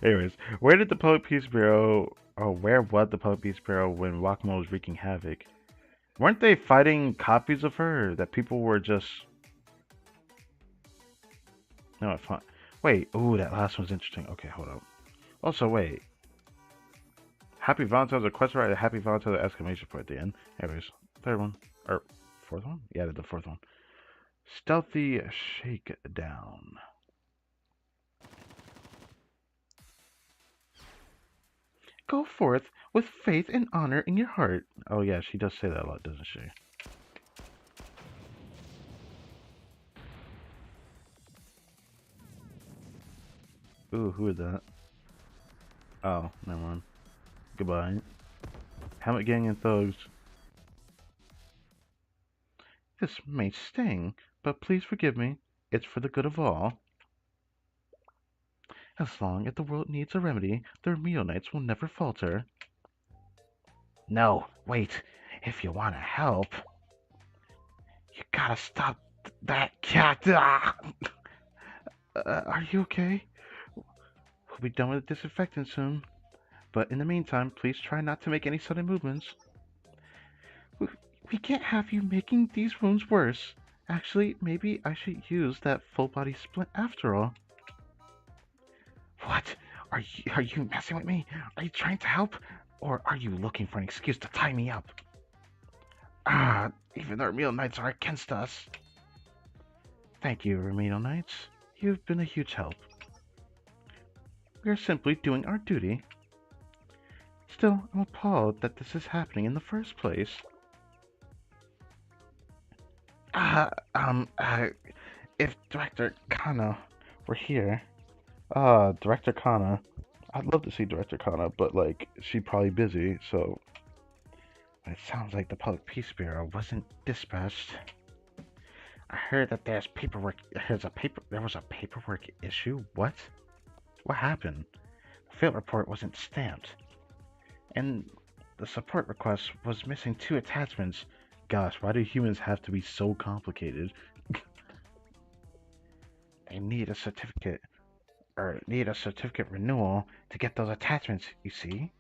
Anyways, where did the Public Peace Bureau, or where was the Public Peace Bureau when Wakamo was wreaking havoc? Weren't they fighting copies of her that people were just? No, it's fine. Wait, ooh, that last one's interesting. Okay, hold up. Also, wait. Happy Valentine's request right? Happy Valentine's exclamation point at the end. Anyways, third one or fourth one? Yeah, the fourth one. Stealthy shakedown. Go forth with faith and honor in your heart. Oh yeah, she does say that a lot, doesn't she? Ooh, who is that? Oh, never mind. Goodbye. Helmet Gang and Thugs. This may sting, but please forgive me. It's for the good of all. As long as the world needs a remedy, the Remedial Knights will never falter. No, wait. If you want to help, you gotta stop that cat. Ah! Are you okay? We'll be done with the disinfectant soon. But in the meantime, please try not to make any sudden movements. We can't have you making these wounds worse. Actually, maybe I should use that full body splint after all. What? Are you messing with me? Are you trying to help? Or are you looking for an excuse to tie me up? Ah, even the Remedial Knights are against us. Thank you, Remedial Knights. You've been a huge help. We are simply doing our duty. Still, I'm appalled that this is happening in the first place. Uh, um, uh, if Director Kana were here, Director Kana, I'd love to see Director Kana, but like, she's probably busy, so it sounds like the Public Peace Bureau wasn't dispatched. I heard that there was a paperwork issue. What? What happened? The field report wasn't stamped. And the support request was missing two attachments. Gosh, why do humans have to be so complicated? They need a certificate renewal to get those attachments, you see?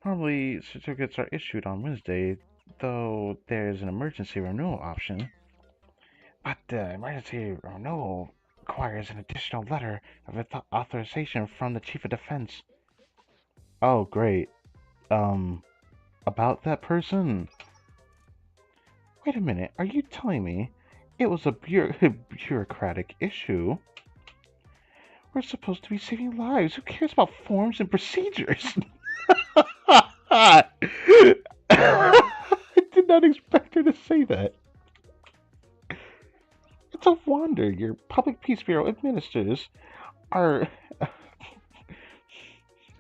Normally, certificates are issued on Wednesday, though there's an emergency renewal option. But the emergency renewal requires an additional letter of authorization from the Chief of Defense. Oh, great. Um, about that person? Wait a minute, are you telling me it was a bureaucratic issue? We're supposed to be saving lives. Who cares about forms and procedures? I did not expect her to say that. It's a wonder your Public Peace Bureau are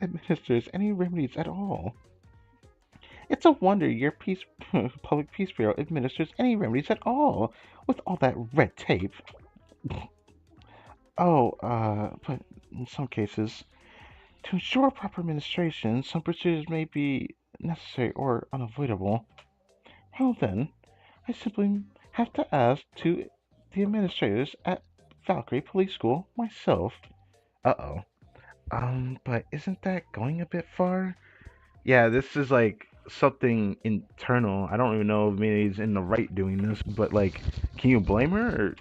administers any remedies at all. It's a wonder your Public Peace Bureau administers any remedies at all with all that red tape. Oh, but in some cases, to ensure proper administration, some procedures may be necessary or unavoidable. Well then, I simply have to ask to the administrators at Valkyrie Police School myself. Uh-oh. But isn't that going a bit far? Yeah, this is like something internal. I don't even know if Mina's in the right doing this, but like, can you blame her? Or...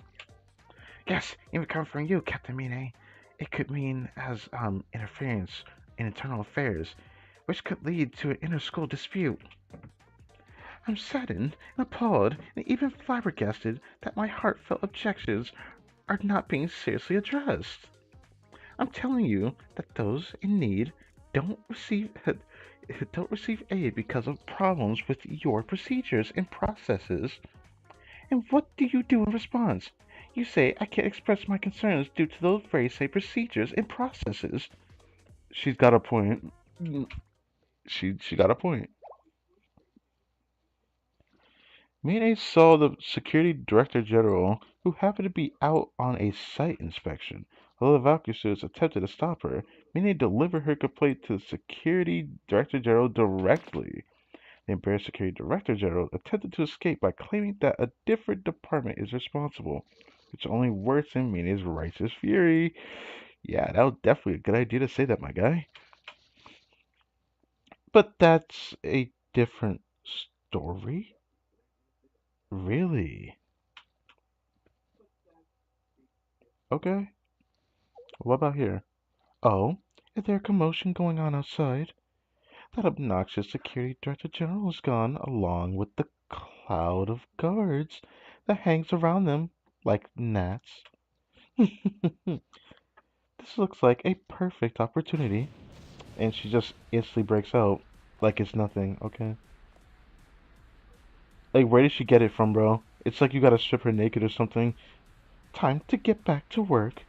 Yes, even coming from you, Captain Mine. It could mean as interference in internal affairs, which could lead to an inter-school dispute. I'm saddened and appalled and even flabbergasted that my heartfelt objections are not being seriously addressed. I'm telling you that those in need don't receive don't receive aid because of problems with your procedures and processes. And what do you do in response? You say I can't express my concerns due to those very same procedures and processes. She's got a point. She got a point. Mayne saw the security director general, who happened to be out on a site inspection. Although the Valkyrie students attempted to stop her, Mayne delivered her complaint to the security director general directly. The embarrassed security director general attempted to escape by claiming that a different department is responsible, which only worsened Mayne's righteous fury. Yeah, that was definitely a good idea to say that, my guy. But that's a different story? Really? Okay. What about here? Oh, is there a commotion going on outside? That obnoxious security director general is gone, along with the cloud of guards that hangs around them like gnats. This looks like a perfect opportunity. And she just instantly breaks out like it's nothing, okay? Like, where did she get it from, bro? It's like you gotta strip her naked or something. Time to get back to work.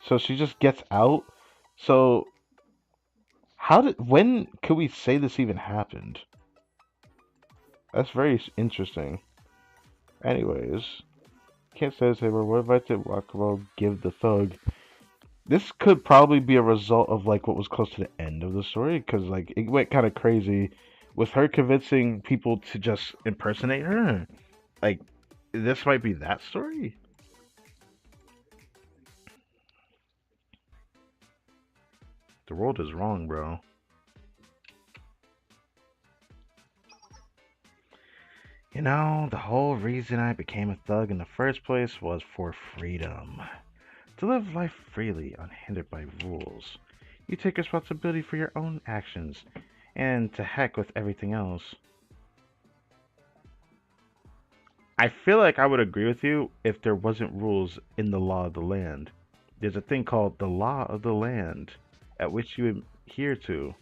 So she just gets out. So when could we say this even happened? That's very interesting. Anyways, can't say this anymore. What if I did Wakamo give the thug? This could probably be a result of like what was close to the end of the story, because like it went kind of crazy with her convincing people to just impersonate her. Like, this might be that story. The world is wrong, bro. You know, the whole reason I became a thug in the first place was for freedom. To live life freely, unhindered by rules. You take responsibility for your own actions, and to heck with everything else. I feel like I would agree with you if there wasn't rules in the law of the land. There's a thing called the law of the land. at which you adhere to.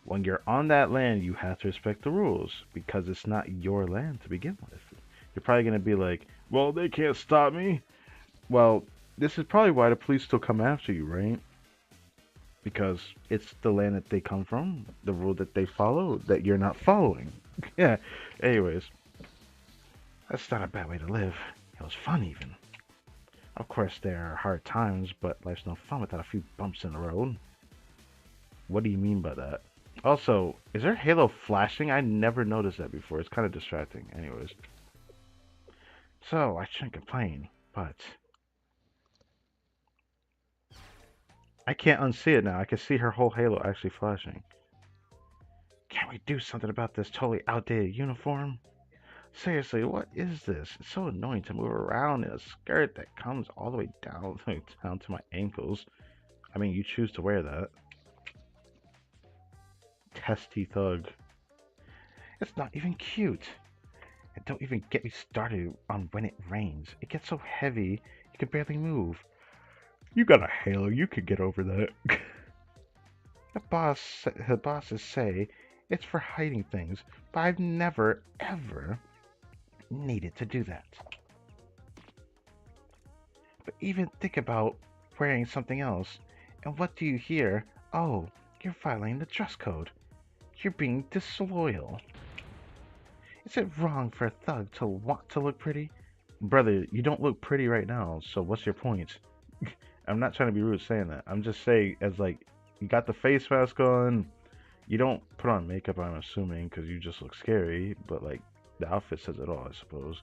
When you're on that land, you have to respect the rules because it's not your land to begin with. You're probably going to be like, well, they can't stop me. Well, this is probably why the police still come after you, right? Because it's the land that they come from, the rule that they follow that you're not following. Yeah. Anyways, that's not a bad way to live. It was fun, even. Of course, there are hard times, but life's no fun without a few bumps in the road. What do you mean by that? Also, is there Halo flashing? I never noticed that before. It's kind of distracting. Anyways. So, I shouldn't complain, but I can't unsee it now. I can see her whole Halo actually flashing. Can't we do something about this totally outdated uniform? Seriously, what is this? It's so annoying to move around in a skirt that comes all the way down, down to my ankles. I mean, you choose to wear that. Testy thug. It's not even cute. And don't even get me started on when it rains. It gets so heavy, you can barely move. You got a halo, you could get over that. The bosses say it's for hiding things, but I've never, ever needed to do that. But even think about wearing something else, and what do you hear? Oh, you're violating the dress code. You're being disloyal. Is it wrong for a thug to want to look pretty? Brother, you don't look pretty right now, so what's your point? I'm not trying to be rude saying that. I'm just saying, as like, you got the face mask on. You don't put on makeup, I'm assuming, because you just look scary, but like, the outfit says it all, I suppose.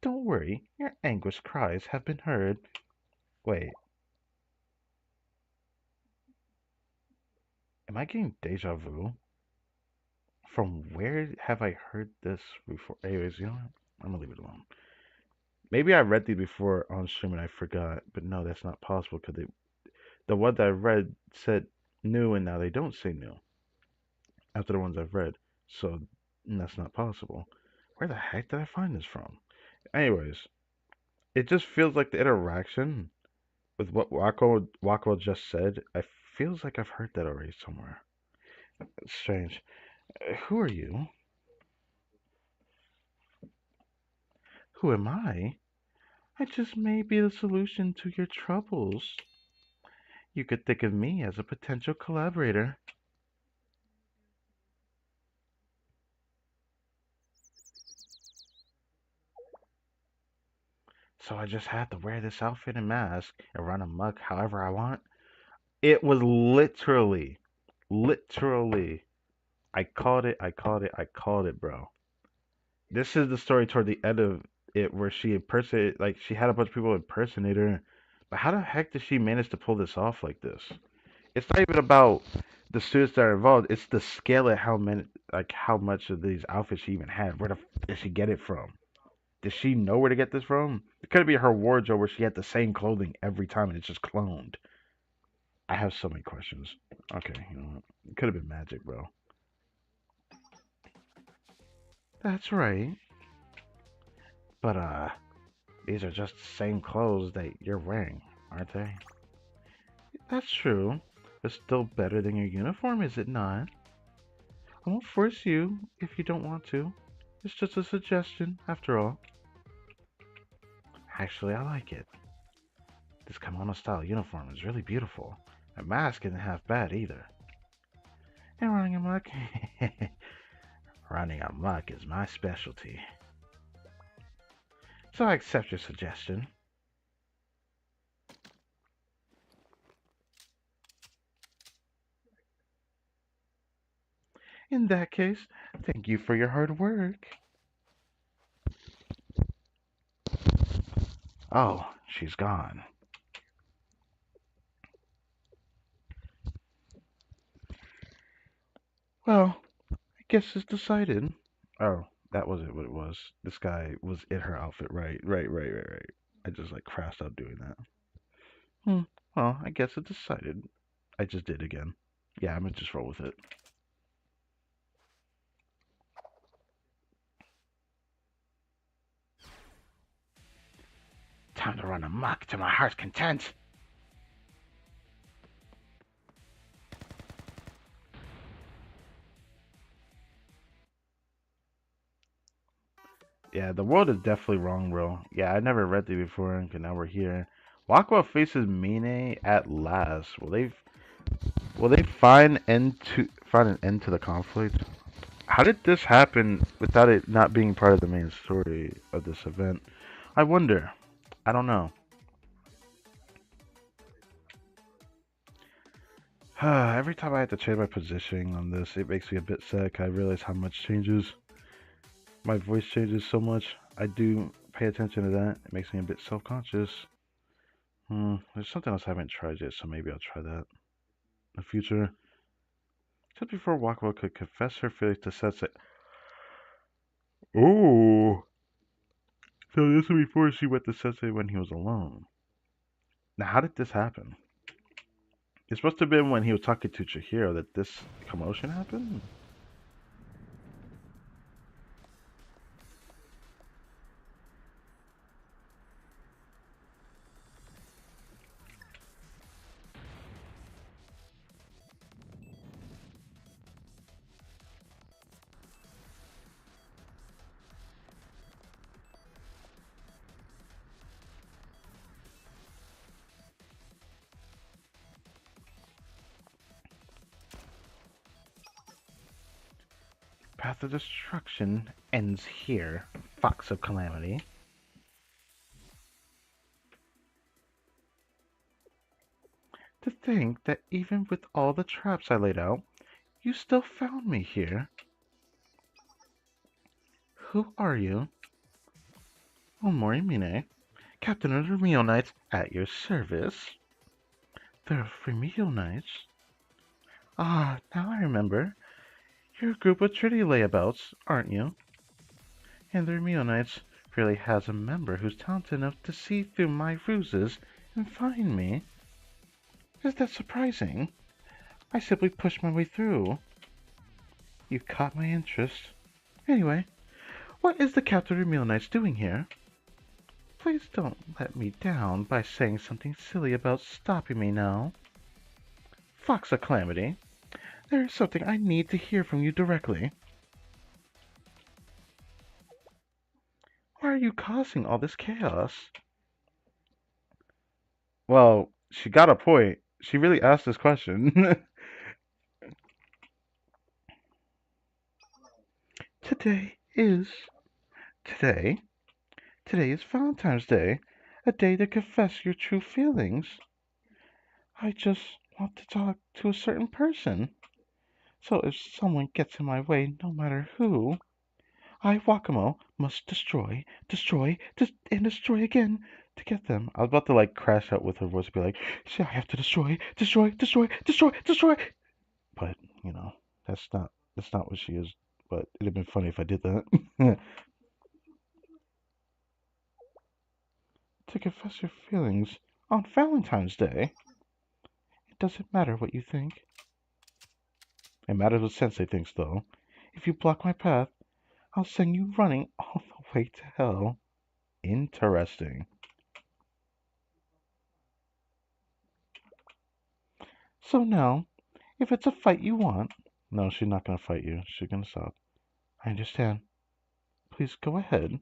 Don't worry, your anguished cries have been heard. Wait, am I getting deja vu? From where have I heard this before? Anyways, you know what? I'm gonna leave it alone. Maybe I read these before on stream and I forgot, but no, that's not possible because the one that I read said new and now they don't say new after the ones I've read. So that's not possible. Where the heck did I find this from? Anyways, it just feels like the interaction with what Wako just said. I feels like I've heard that already somewhere. It's strange. Who are you? Who am I? I just may be the solution to your troubles. You could think of me as a potential collaborator. So I just have to wear this outfit and mask and run amok however I want. It was literally. I called it, bro. This is the story toward the end of it where she impersonated, like she had a bunch of people impersonate her. But how the heck did she manage to pull this off like this? It's not even about the students that are involved. It's the scale of how many, like how much of these outfits she even had. Where the did she get it from? Did she know where to get this from? It could be her wardrobe where she had the same clothing every time and it's just cloned. I have so many questions. Okay, you know what? It could have been magic, bro. That's right. But these are just the same clothes that you're wearing, aren't they? That's true. It's still better than your uniform, is it not? I won't force you if you don't want to. It's just a suggestion, after all. Actually, I like it. This kimono style uniform is really beautiful. A mask isn't half bad either. And running amok? Running amok is my specialty. So I accept your suggestion. In that case, thank you for your hard work. Oh, she's gone. Well, I guess it's decided. Oh, that wasn't what it was. This guy was in her outfit, right. I just like crashed out doing that. Hmm. Well, I guess it's decided. I just did again. Yeah, I'm gonna just roll with it. Time to run amok to my heart's content. Yeah, the world is definitely wrong, bro. Yeah, I never read it before, and now we're here. Wakwa faces Mine at last. Will they find an end to the conflict? How did this happen without it not being part of the main story of this event? I wonder. I don't know. Every time I have to change my positioning on this, it makes me a bit sad. I realize how much changes. My voice changes so much. I do pay attention to that. It makes me a bit self-conscious. There's something else I haven't tried yet, so maybe I'll try that in the future. Just before Wakwa could confess her feelings to Sensei. Oh, so this was before she went to Sensei when he was alone. Now, how did this happen? It's supposed to have been when he was talking to Chihiro that this commotion happened? Path of Destruction ends here. Fox of Calamity. To think that even with all the traps I laid out, you still found me here. Who are you? Morimine, Captain of the Remio Knights, at your service. The Remio Knights? Ah, now I remember. You're a group of Trinity layabouts, aren't you? And the Remio Knights really has a member who's talented enough to see through my ruses and find me. Is that surprising? I simply pushed my way through. You've caught my interest. Anyway, what is the Captain of Remio Knights doing here? Please don't let me down by saying something silly about stopping me now. Fox of Calamity, there is something I need to hear from you directly. Why are you causing all this chaos? Well, she got a point. She really asked this question. Today is. Today? Today is Valentine's Day. A day to confess your true feelings. I just want to talk to a certain person. So if someone gets in my way, no matter who, I, Wakamo, must and destroy again to get them. I was about to like crash out with her voice and be like, see, I have to destroy. But, you know, that's not what she is. But it'd have been funny if I did that. To confess your feelings on Valentine's Day. It doesn't matter what you think. It matters what Sensei thinks, though. If you block my path, I'll send you running all the way to hell. Interesting. So now, if it's a fight you want. No, she's not gonna fight you. She's gonna stop. I understand. Please go ahead.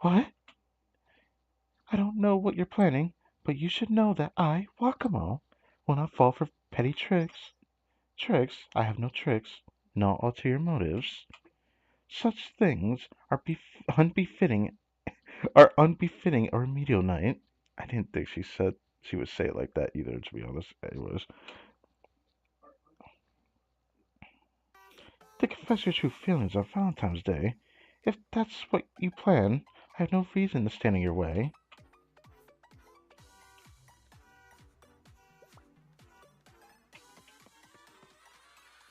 What? I don't know what you're planning, but you should know that I, Wakamo, will not fall for petty tricks. Tricks? I have no tricks. No ulterior motives. Such things unbefitting are unbefitting a remedial knight. I didn't think she would say it like that either, to be honest. Anyways. To confess your true feelings on Valentine's Day. If that's what you plan, I have no reason to stand in your way.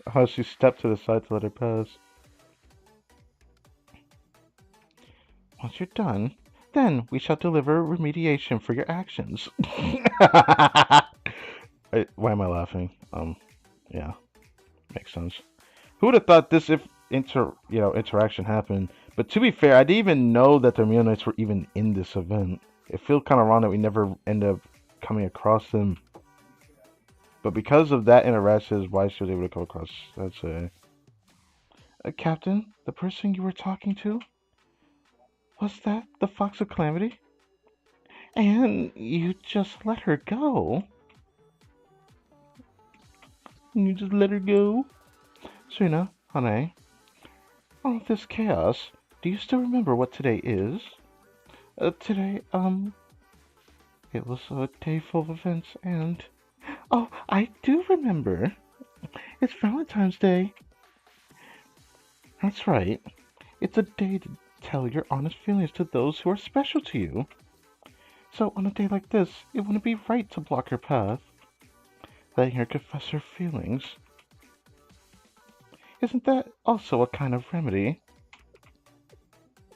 How she stepped to the side to let her pass. Once you're done, then we shall deliver remediation for your actions. Why am I laughing? Yeah, makes sense. Who would have thought this if interaction happened? But to be fair, I didn't even know that the Reunites were even in this event. It feels kind of wrong that we never end up coming across them. But because of that interaction is why she was able to come across. That's a Captain, the person you were talking to? Was that the Fox of Calamity? And you just let her go? You just let her go? Serena, honey, all this chaos, do you still remember what today is? Today, it was a day full of events and... Oh, I do remember. It's Valentine's Day. That's right. It's a day to tell your honest feelings to those who are special to you. So on a day like this, it wouldn't be right to block her path. Letting her confess her feelings. Isn't that also a kind of remedy?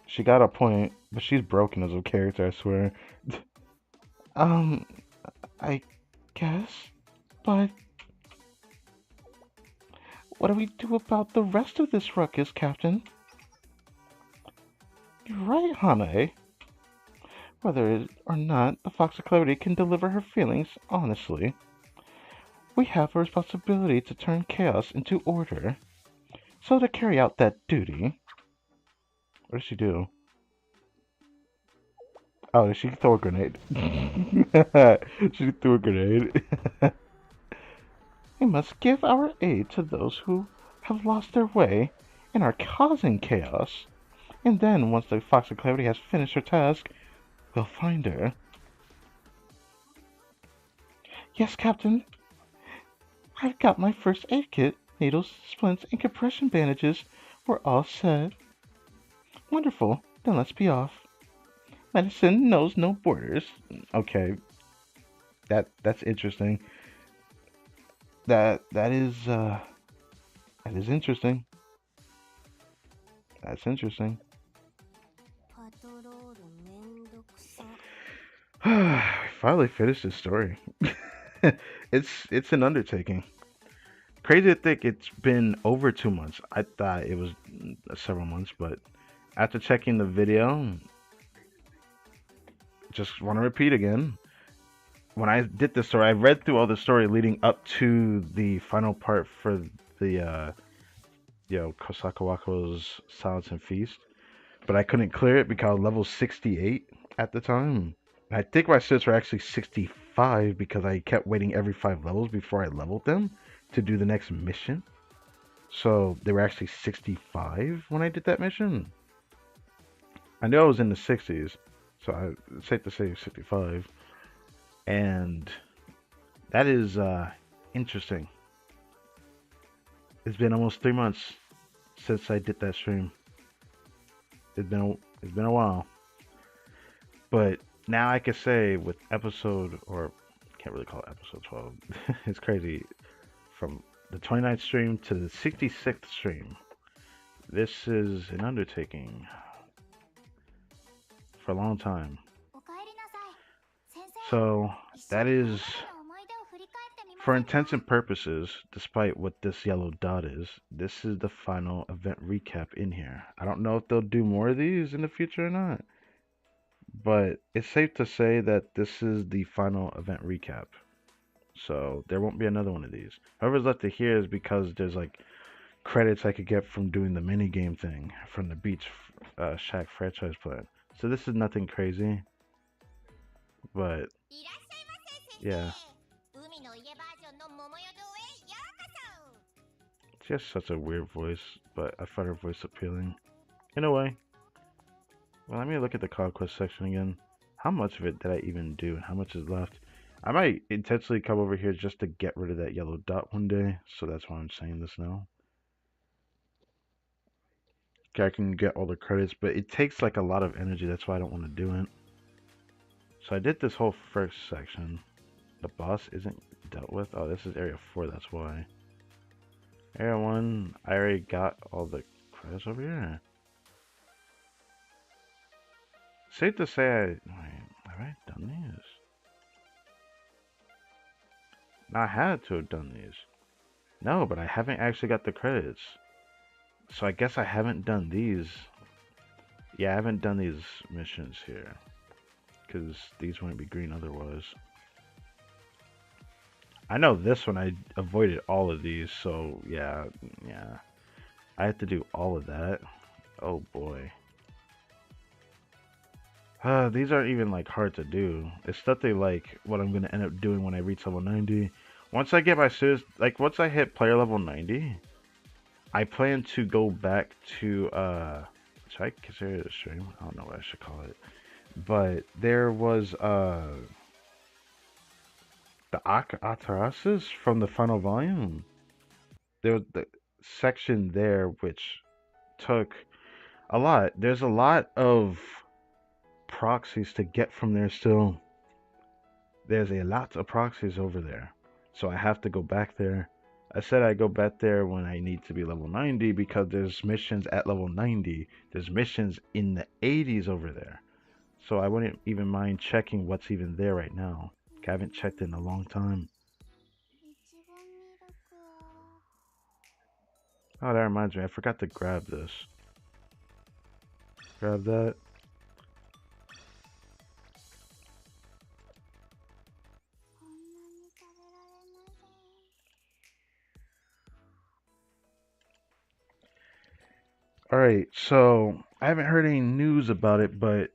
She got a point, but she's broken as a character, I swear. Um, I guess? But what do we do about the rest of this ruckus, Captain? You're right, Hanae. Whether or not the Fox of Clarity can deliver her feelings honestly, we have a responsibility to turn chaos into order. So to carry out that duty, what does she do? Oh, did she throw a grenade? She threw a grenade. We must give our aid to those who have lost their way and are causing chaos. And then, once the Fox of Clarity has finished her task, we'll find her. Yes, Captain. I've got my first aid kit. Needles, splints, and compression bandages. We're all set. Wonderful. Then let's be off. Medicine knows no borders. Okay, that's interesting. That is interesting. That's interesting. パトロールめんどくさ。We finally finished this story. It's an undertaking. Crazy to think it's been over 2 months. I thought it was several months, but after checking the video, just want to repeat again. When I did this story, I read through all the story leading up to the final part for the Kosakawako's Silence and Feast, but I couldn't clear it because I was level 68 at the time. And I think my stats were actually 65 because I kept waiting every 5 levels before I leveled them to do the next mission. So they were actually 65 when I did that mission. I knew I was in the 60s, so it's safe to say 65. And that is interesting. It's been almost 3 months since I did that stream. It's been a while, but now I can say with episode, or can't really call it episode 12. It's crazy. From the 29th stream to the 66th stream, this is an undertaking for a long time. おかえりなさい。先生、 So 一緒 that に is, 今までの思い出を振り返ってみま for せんか？ intents and purposes, despite what this yellow dot is, this is the final event recap in here. I don't know if they'll do more of these in the future or not, but it's safe to say that this is the final event recap. So there won't be another one of these. Whoever's left to here is because there's like credits I could get from doing the mini game thing from the Beach Shack franchise plan. So this is nothing crazy, but いらっしゃいませ、先生。 yeah, 海の家バージョンの桃代堂へようこそ。 she has such a weird voice, but I find her voice appealing in a way. Well, let me look at the conquest section again. How much of it did I even do, and how much is left? I might intentionally come over here just to get rid of that yellow dot one day, so that's why I'm saying this now. Okay, I can get all the credits, but it takes like a lot of energy, that's why I don't want to do it. So I did this whole first section. The boss isn't dealt with? Oh, this is area 4, that's why. Area 1, I already got all the credits over here. Safe to say wait, have I done these? No, I had to have done these. No, but I haven't actually got the credits. So I guess I haven't done these. Yeah, I haven't done these missions here. Because these wouldn't be green otherwise. I know this one I avoided all of these, so yeah. I have to do all of that. Oh boy. These aren't even like hard to do. It's stuff they like what I'm gonna end up doing when I reach level 90. Once I get my serious, like once I hit player level 90, I plan to go back to should I consider it a stream? I don't know what I should call it. But there was the Atarasis from the final volume. There was the section there which took a lot. There's a lot of proxies to get from there still. There's a lot of proxies over there. So I have to go back there. I said I go back there when I need to be level 90 because there's missions at level 90. There's missions in the 80s over there. So I wouldn't even mind checking what's even there right now. I haven't checked in a long time. Oh, that reminds me. I forgot to grab this. Grab that. Alright, so I haven't heard any news about it, but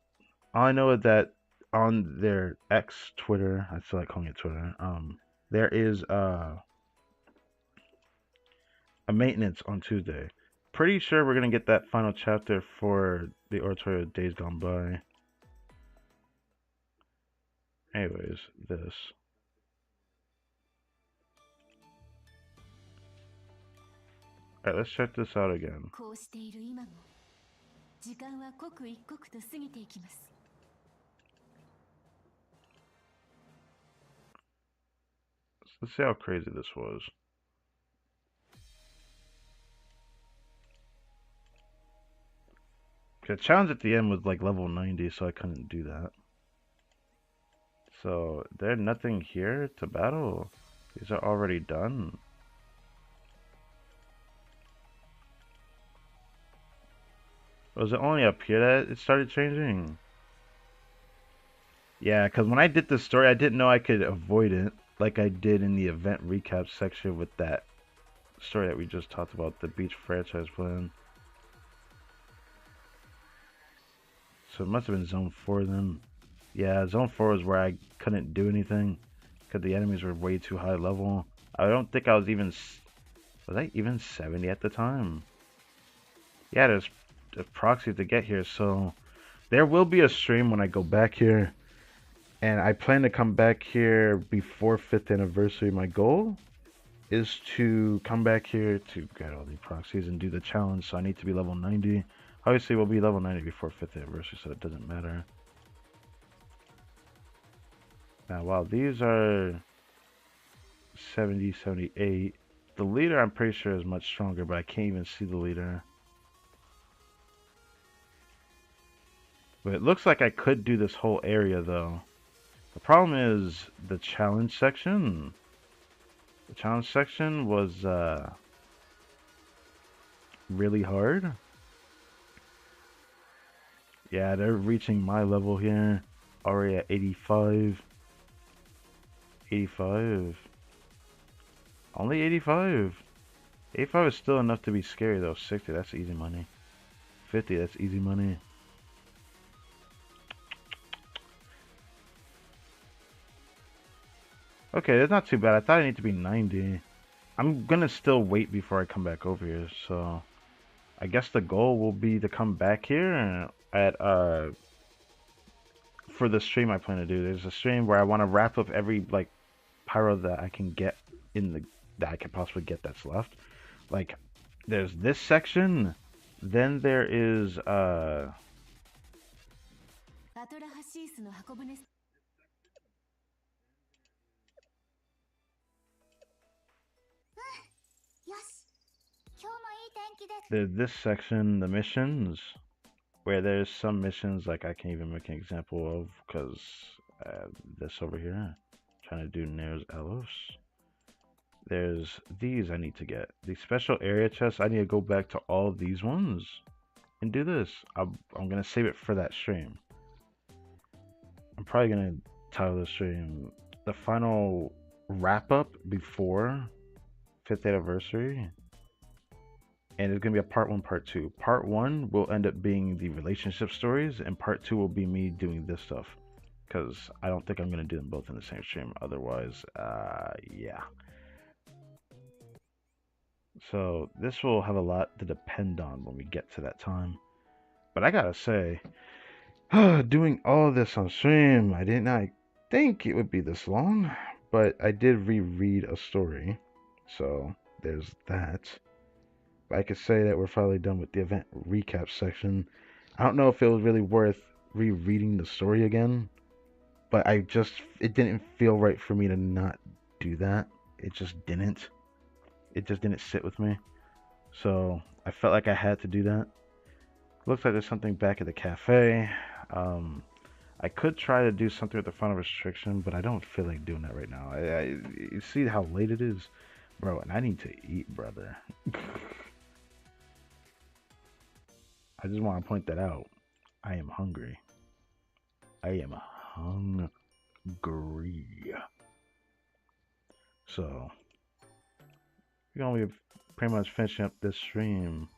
I know that on their X Twitter, I still like calling it Twitter, there is a maintenance on Tuesday. Pretty sure we're gonna get that final chapter for the Oratorio Days Gone By. Anyways, this. Alright, let's check this out again. Let's see how crazy this was. The challenge at the end was like level 90, so I couldn't do that. So, there's nothing here to battle. These are already done. Was it only up here that it started changing? Yeah, because when I did this story, I didn't know I could avoid it like I did in the event recap section with that story that we just talked about, the Beach franchise plan. So it must have been Zone 4 then. Yeah, Zone 4 was where I couldn't do anything because the enemies were way too high level. I don't think I was even... Was I even 70 at the time? Yeah, there's a proxy to get here, so... There will be a stream when I go back here. And I plan to come back here before 5th anniversary. My goal is to come back here to get all the proxies and do the challenge, so I need to be level 90. Obviously, we'll be level 90 before 5th anniversary, so it doesn't matter. Now, while these are 70, 78, the leader I'm pretty sure is much stronger, but I can't even see the leader. But it looks like I could do this whole area, though. The problem is the challenge section. The challenge section was really hard. Yeah, they're reaching my level here. Already at 85. 85. Only 85. 85 is still enough to be scary though. 60, that's easy money. 50, that's easy money. Okay, that's not too bad. I thought I need to be 90. I'm gonna still wait before I come back over here, so I guess the goal will be to come back here at for the stream I plan to do. There's a stream where I want to wrap up every like pyro that I can get in the that I can possibly get that's left. Like there's this section, then there is there's this section, the missions, where there's some missions like I can't even make an example of because this over here, trying to do Nero's Elos. There's these I need to get. These special area chests, I need to go back to all of these ones and do this. I'm going to save it for that stream. I'm probably going to title the stream the final wrap up before 5th anniversary. and it's gonna be a part one, part two. Part one will end up being the relationship stories, and part two will be me doing this stuff. Because I don't think I'm gonna do them both in the same stream. Otherwise, yeah. So this will have a lot to depend on when we get to that time. But I gotta say, doing all this on stream, I did not think it would be this long. But I did reread a story, so there's that. I could say that we're finally done with the event recap section. I don't know if it was really worth rereading the story again, but it didn't feel right for me to not do that. It just didn't. It just didn't sit with me. So I felt like I had to do that. Looks like there's something back at the cafe. I could try to do something with the final restriction, but I don't feel like doing that right now. You see how late it is? Bro, and I need to eat, brother. I just want to point that out. I am hungry. I am hungry. So, we're going to be pretty much finishing up this stream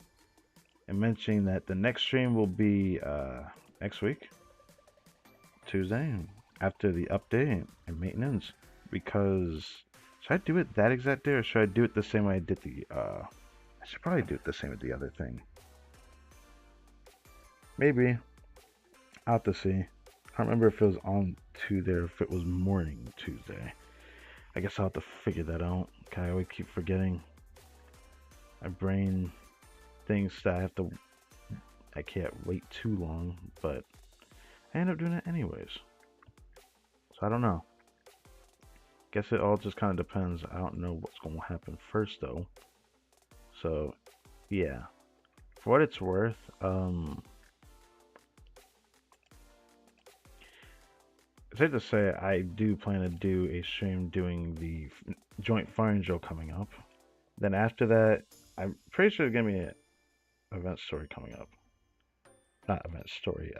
and mentioning that the next stream will be next week, Tuesday, after the update and maintenance. Because, should I do it that exact day or should I do it the same way I did the, I should probably do it the same with the other thing. Maybe. I'll have to see. I don't remember if it was on Tuesday or if it was morning Tuesday. I guess I'll have to figure that out. Okay, I always keep forgetting. My brain thinks that I can't wait too long, but I end up doing it anyways. So I don't know. Guess it all just kind of depends. I don't know what's going to happen first though. So, yeah. For what it's worth, it's safe to say I do plan to do a stream doing the joint firing drill coming up. Then after that, I'm pretty sure there's gonna be an event story coming up. Not event story.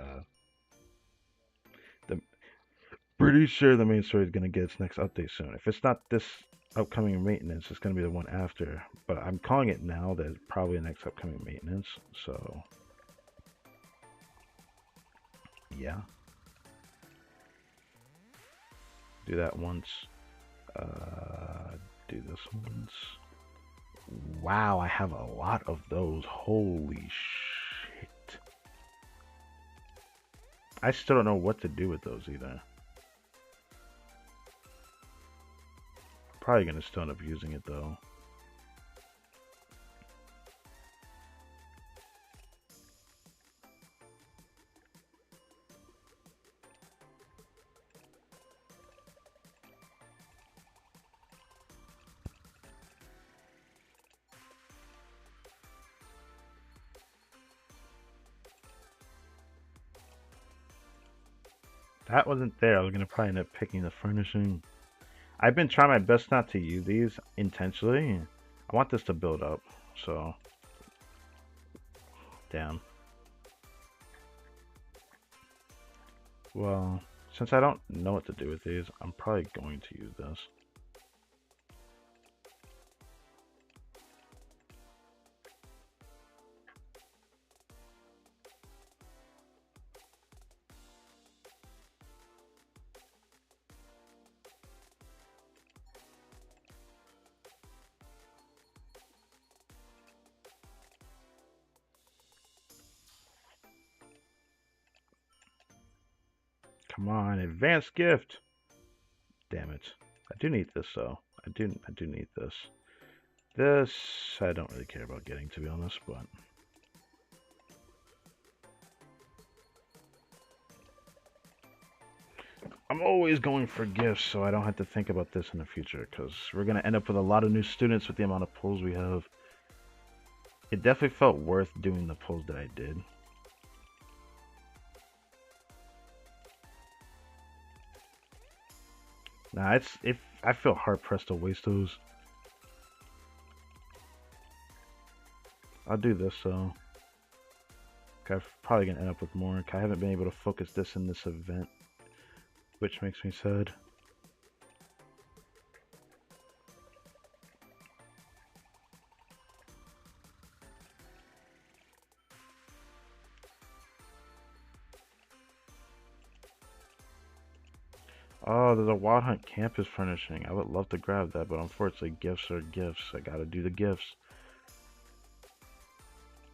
Pretty sure the main story is gonna get its next update soon. If it's not this upcoming maintenance, it's gonna be the one after. But I'm calling it now that it's probably the next upcoming maintenance. So yeah, do that once. Do this once. Wow, I have a lot of those. Holy shit. I still don't know what to do with those either. Probably gonna still end up using it though. That wasn't there. I was gonna probably end up picking the furnishing. I've been trying my best not to use these intentionally. I want this to build up, so damn. Well, since I don't know what to do with these, I'm probably going to use this. Come on, advanced gift. Damn it. I do need this though. I do need this. This I don't really care about getting, to be honest, but I'm always going for gifts so I don't have to think about this in the future because we're going to end up with a lot of new students with the amount of pulls we have. It definitely felt worth doing the pulls that I did. Nah, I feel hard pressed to waste those. I'll do this though. I'm probably gonna end up with more. I haven't been able to focus this in this event, which makes me sad. Oh, there's a Wild Hunt campus furnishing. I would love to grab that, but unfortunately, gifts are gifts. I gotta do the gifts.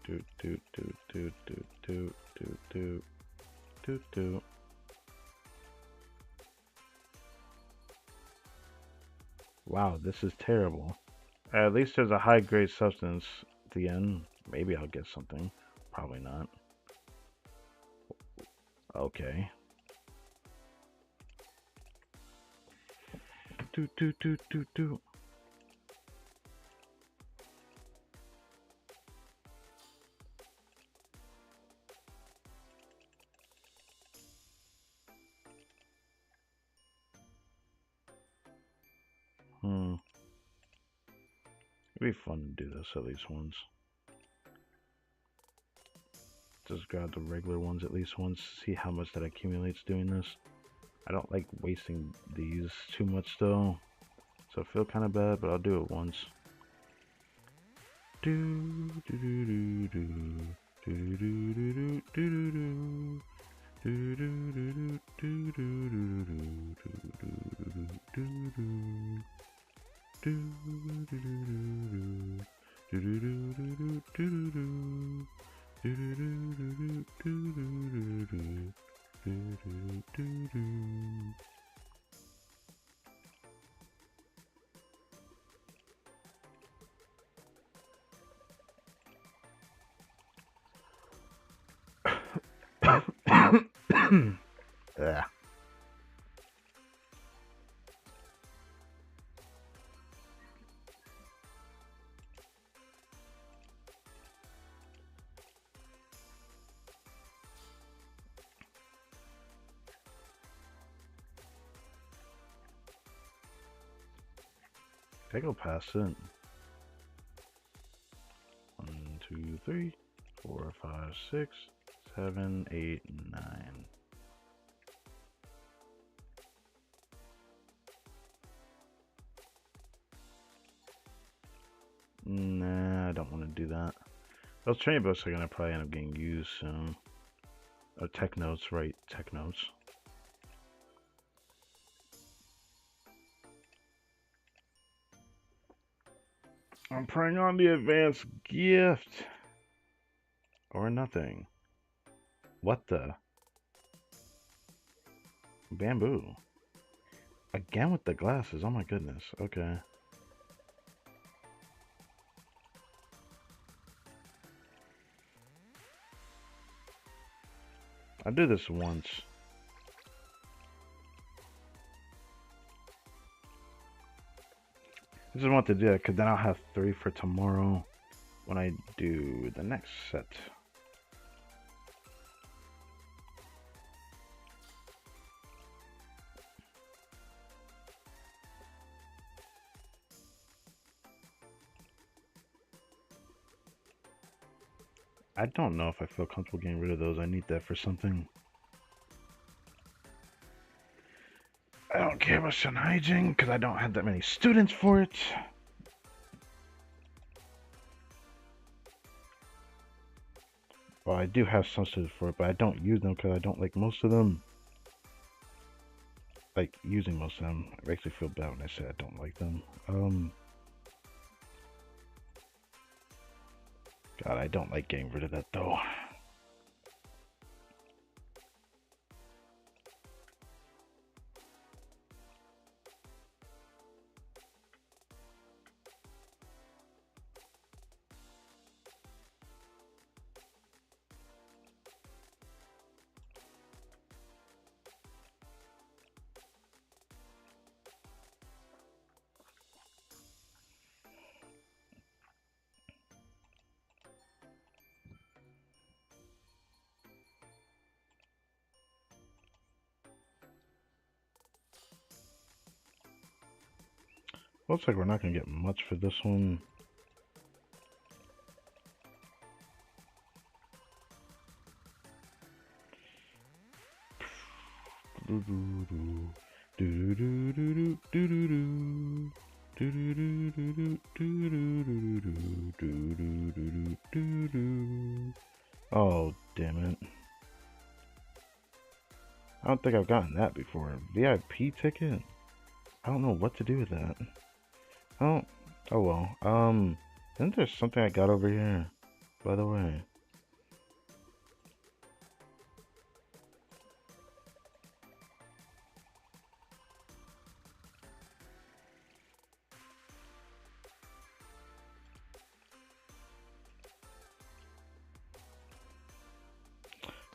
Do do do do do do do do do do. Wow, this is terrible. At least there's a high grade substance at the end. Maybe I'll get something. Probably not. Okay. Do do do do do. Hmm. It'd be fun to do this at least once. Just grab the regular ones at least once. See how much that accumulates doing this. I don't like wasting these too much though. So I feel kind of bad, but I'll do it once. Do do do do do do do do do do. Do do do do do do do do do. Yeah. I go past it. 1, 2, 3, 4, 5, 6, 7, 8, 9. Nah, I don't want to do that. Those training books are gonna probably end up getting used soon. Oh, tech notes, right? Tech notes. I'm praying on the advanced gift. Or nothing. What the? Bamboo. Again with the glasses. Oh my goodness. Okay. I do this once. I just want to do it because then I'll have 3 for tomorrow when I do the next set. I don't know if I feel comfortable getting rid of those. I need that for something. I don't care about Sun Hygiene because I don't have that many students for it. Well, I do have some students for it, but I don't use them because I don't like most of them. Like, using most of them. I actually feel bad when I say I don't like them. God, I don't like getting rid of that though. Looks like we're not gonna get much for this one. Oh, damn it. I don't think I've gotten that before. VIP ticket? I don't know what to do with that. Oh, oh well. Then there's something I got over here, by the way.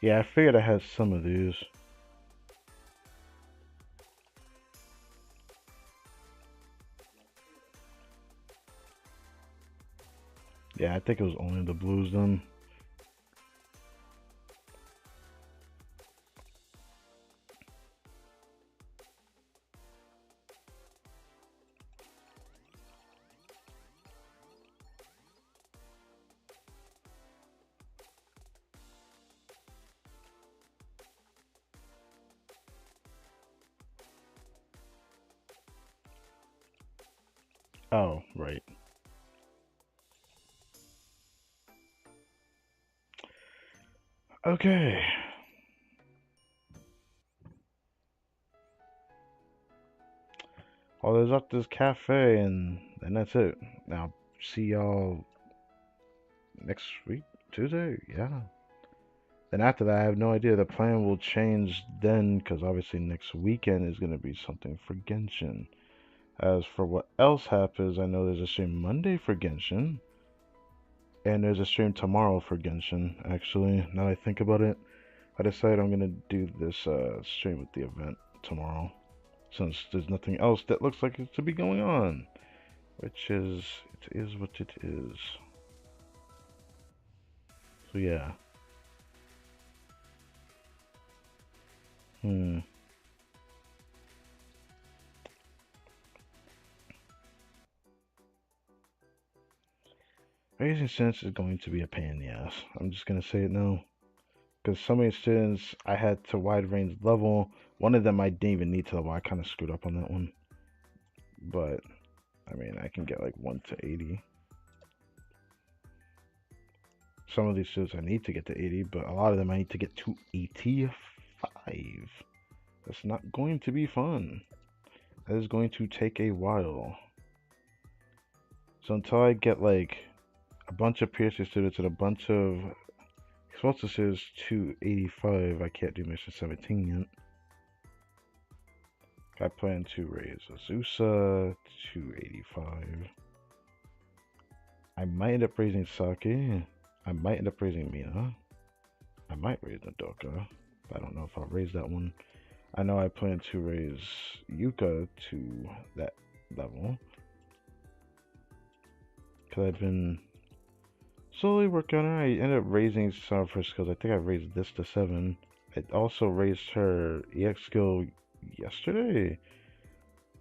Yeah, I figured I had some of these. Yeah, I think it was only the blues then. Oh, right. Okay. Well, there's up this cafe, and that's it. Now, see y'all next week, Tuesday? Yeah. Then after that, I have no idea. The plan will change then, because obviously next weekend is going to be something for Genshin. As for what else happens, I know there's a stream Monday for Genshin, and there's a stream tomorrow for Genshin, actually. Now that I think about it, I decided I'm going to do this stream with the event tomorrow, since there's nothing else that looks like it's to be going on. Which is, it is what it is. So yeah. Hmm. Raising students is going to be a pain in the ass. I'm just gonna say it now. Because so many students I had to wide range level. One of them I didn't even need to level. I kind of screwed up on that one. But, I mean, I can get like 1 to 80. Some of these students I need to get to 80, but a lot of them I need to get to 85. That's not going to be fun. That is going to take a while. So until I get like a bunch of piercing students and a bunch of explosive students to 85, I can't do mission 17 yet. I plan to raise Azusa to 85. I might end up raising Saki. I might end up raising Mina. I might raise Nadoka. I don't know if I'll raise that one. I know I plan to raise Yuka to that level. Because I've been slowly working on her. I ended up raising some of her skills. I think I raised this to 7. I also raised her EX skill yesterday.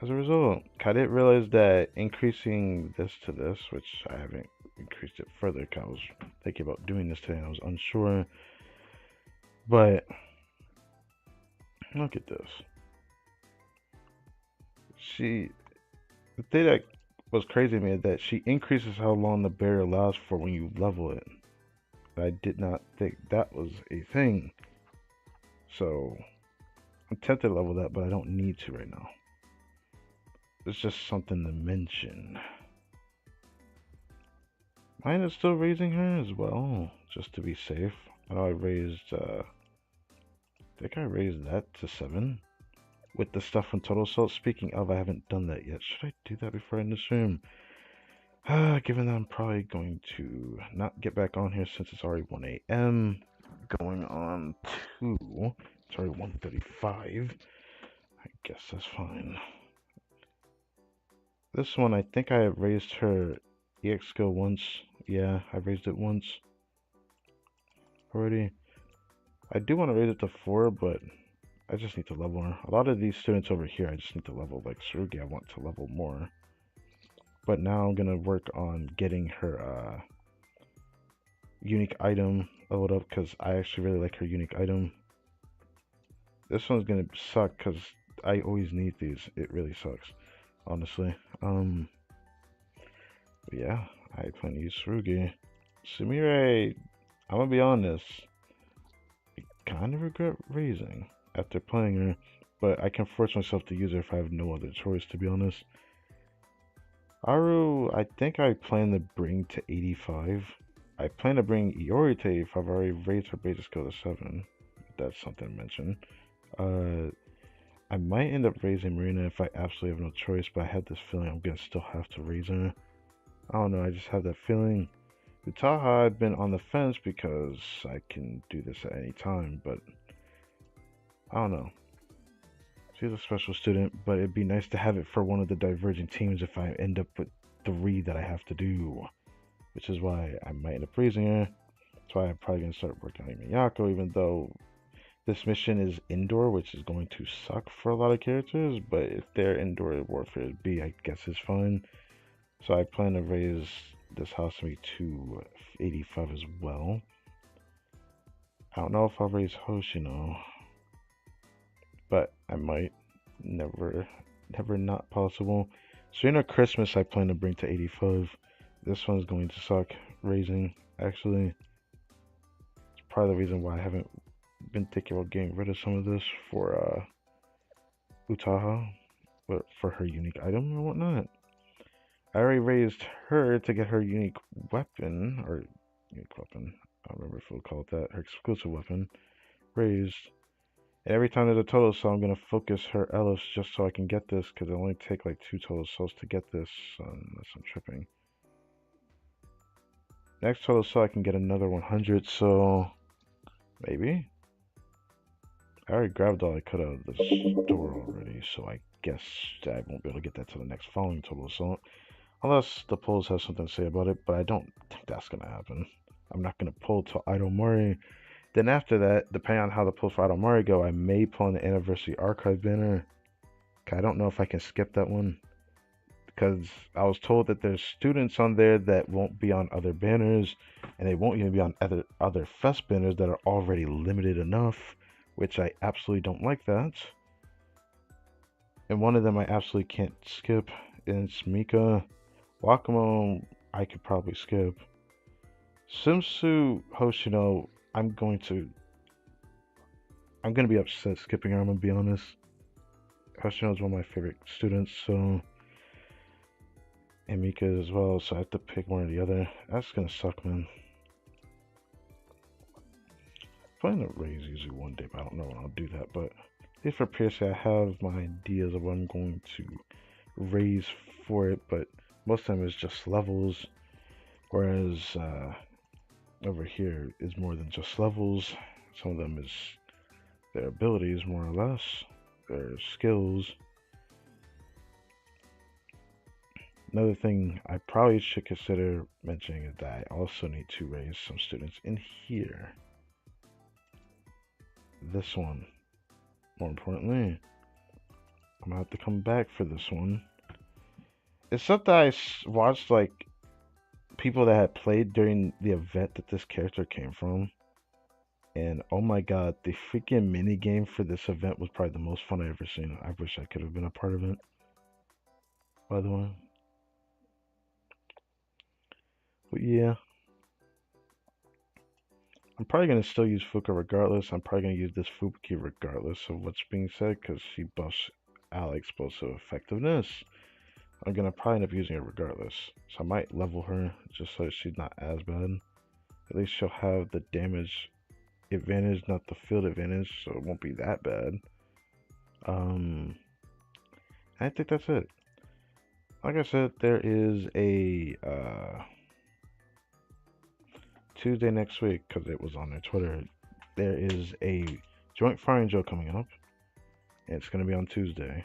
As a result, I didn't realize that increasing this to this, which I haven't increased it further because I was thinking about doing this today and I was unsure. But look at this. The thing that was crazy to me is that she increases how long the barrier lasts for when you level it. I did not think that was a thing. So I'm tempted to level that, but I don't need to right now. It's just something to mention. Mine is still raising her as well, just to be safe. I know I raised, I think I raised that to 7. With the stuff from Total Assault. Speaking of, I haven't done that yet. Should I do that before I end the stream? Given that I'm probably going to not get back on here since it's already 1 a.m. Going on to, it's already 1:35. I guess that's fine. This one, I think I raised her EX skill once. Yeah, I raised it once already. I do want to raise it to 4, but I just need to level her. A lot of these students over here, I just need to level. Like Tsurugi, I want to level more. But now I'm gonna work on getting her unique item leveled up because I actually really like her unique item. This one's gonna suck because I always need these. It really sucks, honestly. Yeah, I plan to use Tsurugi. Sumire, I'm gonna be honest. I kind of regret raising. after playing her, but I can force myself to use her if I have no other choice, to be honest. Aru, I think I plan to bring to 85. I plan to bring Iori to 85. I already raised her basic skill to 7. That's something to mention. Uh, I might end up raising Marina if I absolutely have no choice, but I have this feeling I'm gonna still have to raise her. I don't know, I just have that feeling. Utaha, I've been on the fence because I can do this at any time, but I don't know. She's a special student, but it'd be nice to have it for one of the diverging teams if I end up with 3 that I have to do, which is why I might end up raising her. That's why I'm probably gonna start working on Miyako, even though this mission is indoor, which is going to suck for a lot of characters, but if they're indoor warfare B, I guess it's fine. So I plan to raise this house to 85 as well. I don't know if I'll raise Hoshino, but I might. Never not possible. So Christmas I plan to bring to 85. This one's going to suck raising. Actually, it's part of the reason why I haven't been thinking about getting rid of some of this for Utaha, but for her unique item and whatnot. I already raised her to get her unique weapon, or unique weapon. I don't remember if we'll call it that. Her exclusive weapon raised. And every time there's a total cell, I'm gonna focus her Ellis just so I can get this, because it only take like 2 total cells to get this, unless I'm tripping. Next total cell, I can get another 100, so maybe. I already grabbed all I could out of this door already, so I guess I won't be able to get that to the next following total assault. Unless the polls have something to say about it, but I don't think that's gonna happen. I'm not gonna pull till Idomori. Then after that, depending on how the polls for Idomori go, I may pull on the Anniversary Archive banner. I don't know if I can skip that one. Because I was told that there's students on there that won't be on other banners, and they won't even be on other fest banners that are already limited enough, which I absolutely don't like that. And one of them I absolutely can't skip, and it's Mika. Wakamo, I could probably skip. Simsu Hoshino, I'm gonna be upset skipping her, I'm gonna be honest. Hoshino is one of my favorite students, so and Mika as well, so I have to pick one or the other. That's gonna suck, man. I'm planning to raise usually one day, but I don't know when I'll do that. But at least for Pierce, I have my ideas of what I'm going to raise for it, but most of them is just levels, whereas over here is more than just levels. Some of them is their abilities, more or less, their skills. Another thing I probably should consider mentioning is that I also need to raise some students in here. This one, more importantly, I'm gonna have to come back for this one. It's something I watched like people that had played during the event that this character came from. And oh my god, the freaking mini game for this event was probably the most fun I've ever seen. I wish I could have been a part of it. By the way. But yeah. I'm probably going to still use Fuka regardless. I'm probably going to use this Fubuki regardless of what's being said because she buffs ally explosive effectiveness. I'm going to probably end up using it regardless. So I might level her just so she's not as bad. At least she'll have the damage advantage, not the field advantage, so it won't be that bad. I think that's it. Like I said, there is a Tuesday next week, because it was on their Twitter, there is a joint firing drill coming up. It's going to be on Tuesday.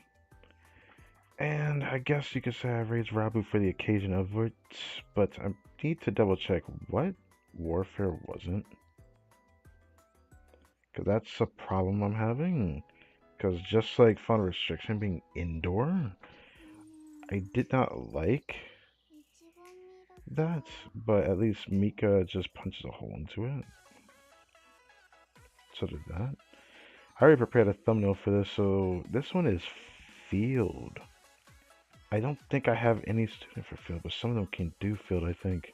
And I guess you could say I raised Rabu for the occasion of it, but I need to double check what warfare wasn't. Because that's a problem I'm having. Because just like Fun Restriction being indoor, I did not like that, but at least Mika just punches a hole into it. So did that. I already prepared a thumbnail for this, so this one is field. I don't think I have any student for field, but some of them can do field, I think.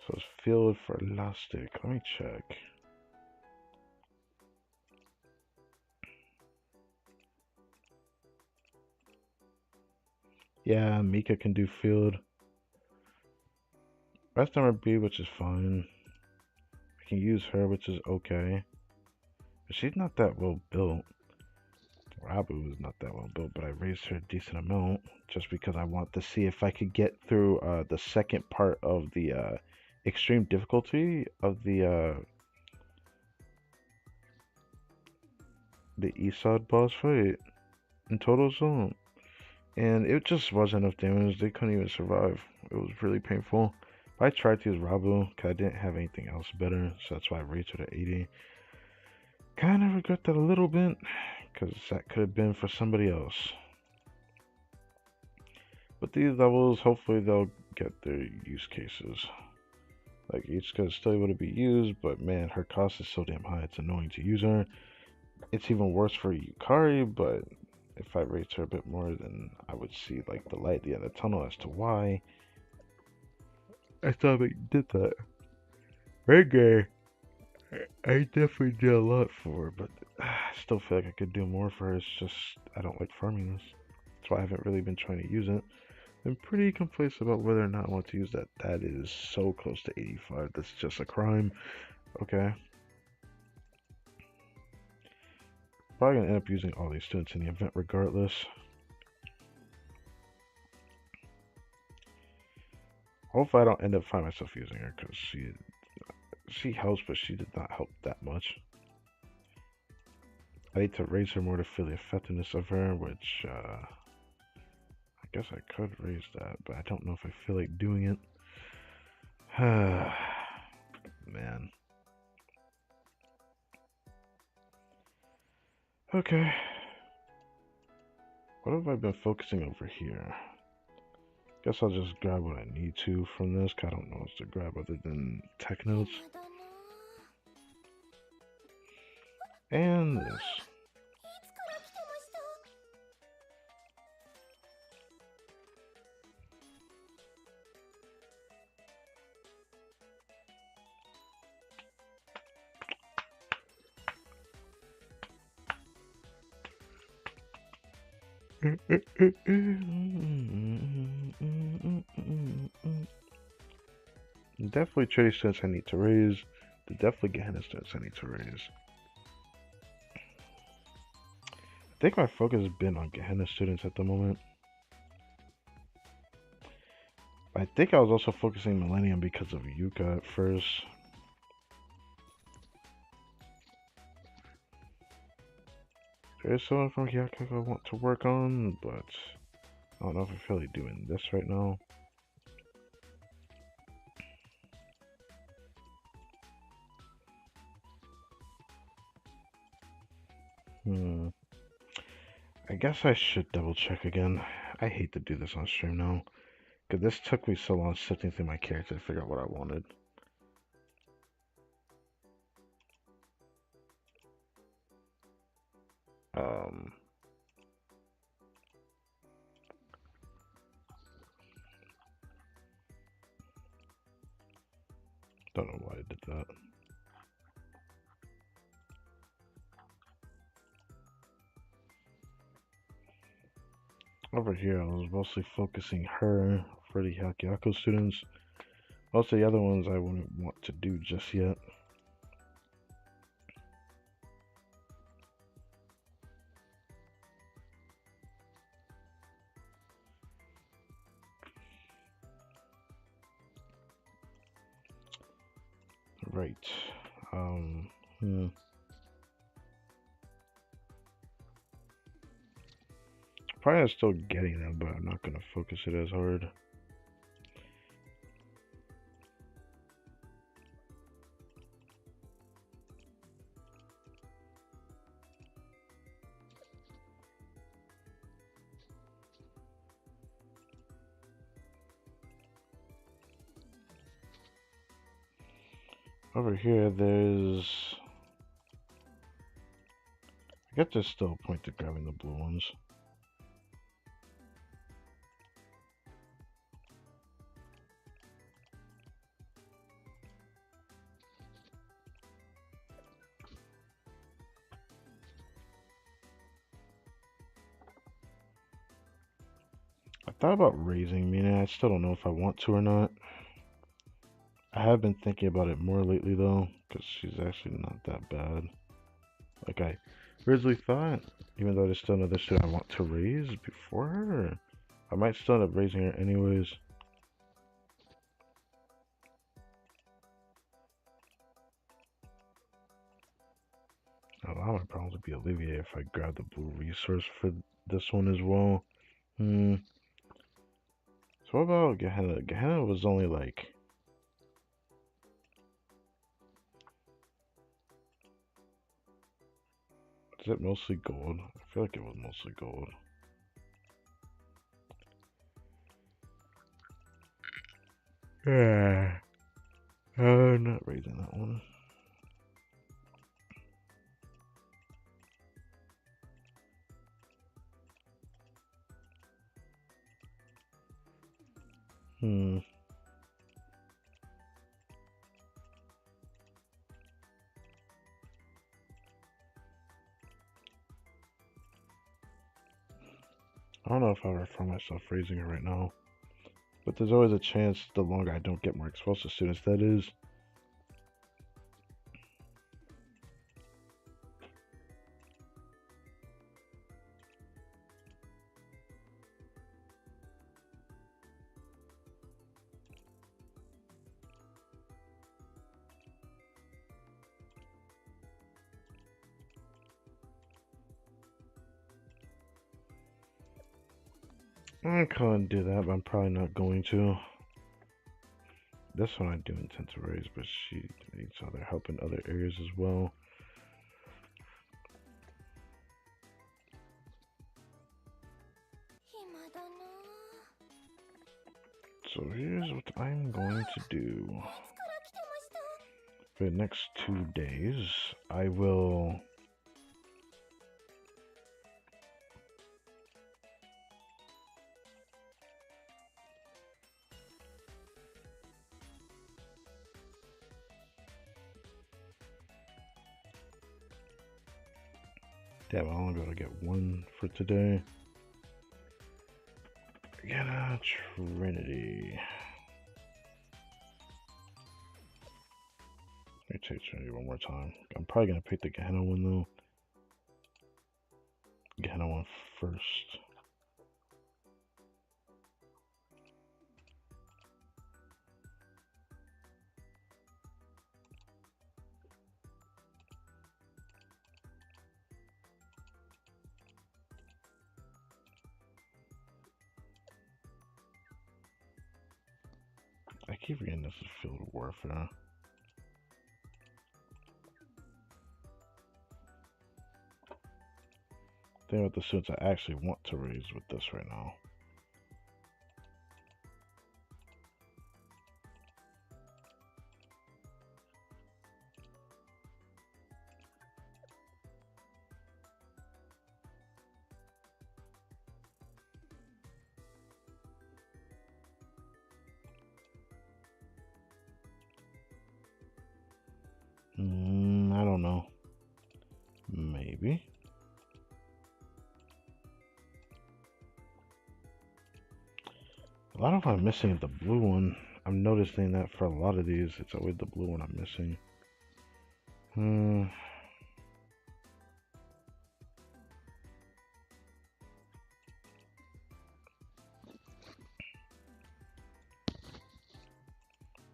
So it's field for elastic. Let me check. Yeah, Mika can do field. Rest number B, which is fine. I can use her, which is okay. But she's not that well built. Rabu is not that well built, but I raised her a decent amount just because I want to see if I could get through the second part of the extreme difficulty of the east side boss fight in Total Zone. And it just wasn't enough damage. They couldn't even survive. It was really painful. I tried to use Rabu because I didn't have anything else better, so that's why I raised her to 80. Kind of regret that a little bit because that could have been for somebody else. But these levels, hopefully they'll get their use cases. Like each is still able to be used, but man, her cost is so damn high, it's annoying to use her. It's even worse for Yukari, but if I raised her a bit more, then I would see like the light at the end of the tunnel as to why I thought I did that. Reggae, I definitely did a lot for her, but I still feel like I could do more for her. It's just I don't like farming this. That's why I haven't really been trying to use it. I'm pretty complacent about whether or not I want to use that. That is so close to 85. That's just a crime. Okay. Probably gonna end up using all these students in the event regardless. Hopefully I don't end up finding myself using her because she helps, but she did not help that much. I need to raise her more to feel the effectiveness of her, which I guess I could raise that, but I don't know if I feel like doing it. Man. Okay. What have I been focusing over here? Guess I'll just grab what I need to from this, 'cause I don't know what to grab other than tech notes. And this. Definitely trading students I need to raise. Definitely Gehenna students I need to raise. I think my focus has been on Gehenna students at the moment. I think I was also focusing Millennium because of Yuka at first. There's someone from Hyakuga I want to work on, but I don't know if I feel like doing this right now. I guess I should double check again. I hate to do this on stream now, because this took me so long sifting through my character to figure out what I wanted. Don't know why I did that. Over here, I was mostly focusing her for the Hyakuga students. Most of the other ones I wouldn't want to do just yet. Right. Probably still getting them, but I'm not gonna focus it as hard. Over here, there's... I guess there's still a point to grabbing the blue ones. I thought about raising Mina. I still don't know if I want to or not. I have been thinking about it more lately though, because she's actually not that bad. Like I originally thought, even though there's still another student I want to raise before her. I might still end up raising her anyways. A lot of my problems would be alleviated if I grab the blue resource for this one as well. So what about Gehenna? Gehenna was only like... Is it mostly gold? I feel like it was mostly gold. Yeah. I'm not raising that one. I don't know if I ever find myself raising her right now. But there's always a chance the longer I don't get more explosive students, that is. I can't do that, but I'm probably not going to. This one I do intend to raise, but she needs other help in other areas as well. So here's what I'm going to do. For the next 2 days, I will... Damn, I'm only going to get 1 for today. Get a Trinity. Let me take Trinity one more time. I'm probably going to pick the Gehenna one though. Gehenna one first. I keep forgetting this is field warfare. Think about the students I actually want to raise with this right now. I don't know. Maybe. A lot of what I'm missing is the blue one. I'm noticing that for a lot of these, it's always the blue one I'm missing.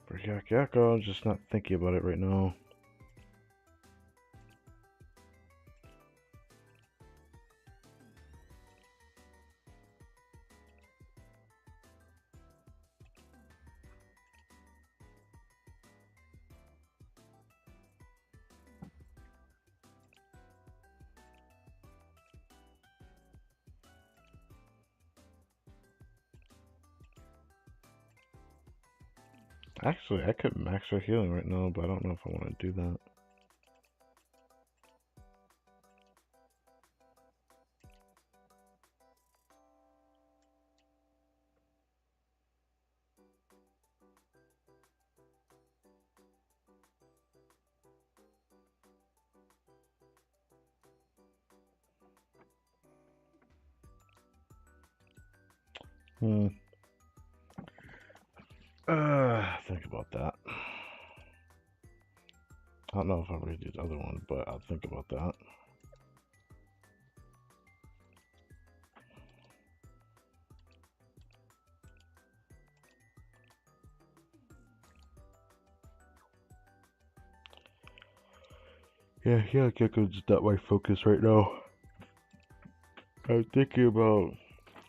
For Yakyako, I'm just not thinking about it right now. Actually, I could max her healing right now, but I don't know if I want to do that. Hmm. Think about that. I don't know if I'll read the other one, but I'll think about that. Yeah, Gekko's not my focus right now. I'm thinking about,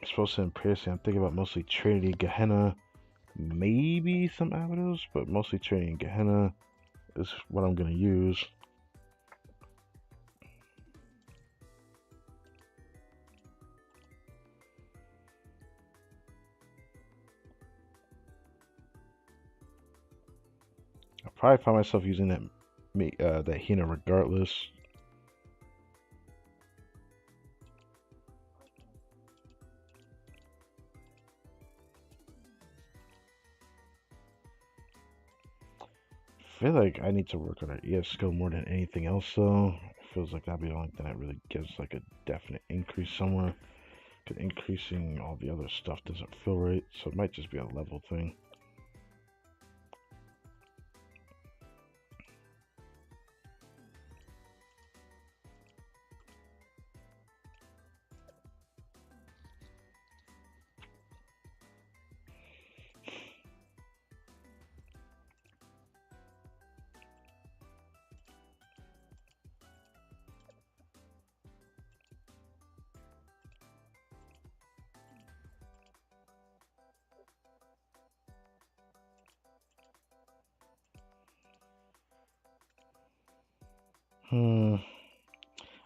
supposed to impress. I'm thinking about mostly Trinity, Gehenna, maybe some Avados, but mostly Trinity and Gehenna is what I'm gonna use. I'll probably find myself using that Hina regardless. I feel like I need to work on our ES skill more than anything else though. It feels like that'd be the only thing that really gives like a definite increase somewhere. Because increasing all the other stuff doesn't feel right, so it might just be a level thing.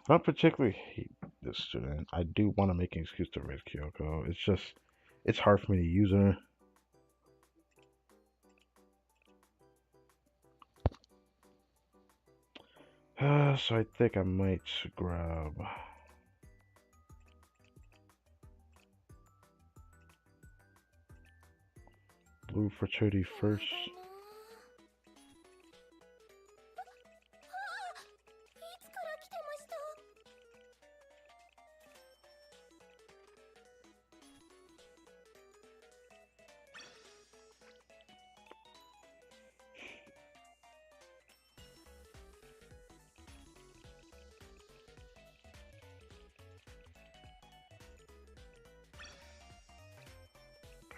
I don't particularly hate this student. I do want to make an excuse to raise Kyoko. It's just, it's hard for me to use her. So I think I might grab blue for Chody first.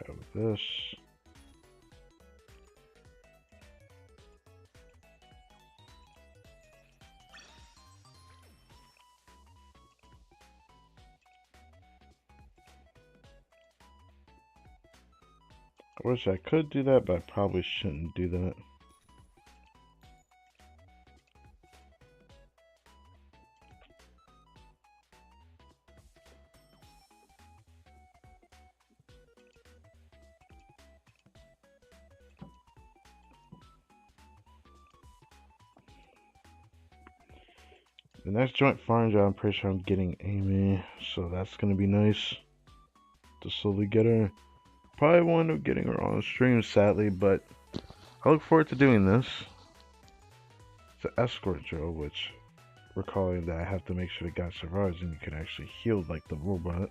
'Have this. I wish I could do that, but I probably shouldn't do that. The next joint farm job, I'm pretty sure I'm getting Amy, so that's gonna be nice to slowly get her. Probably won't end up getting her on the stream, sadly, but I look forward to doing this. It's an escort job, which recalling that I have to make sure the guy survives and you can actually heal like the robot.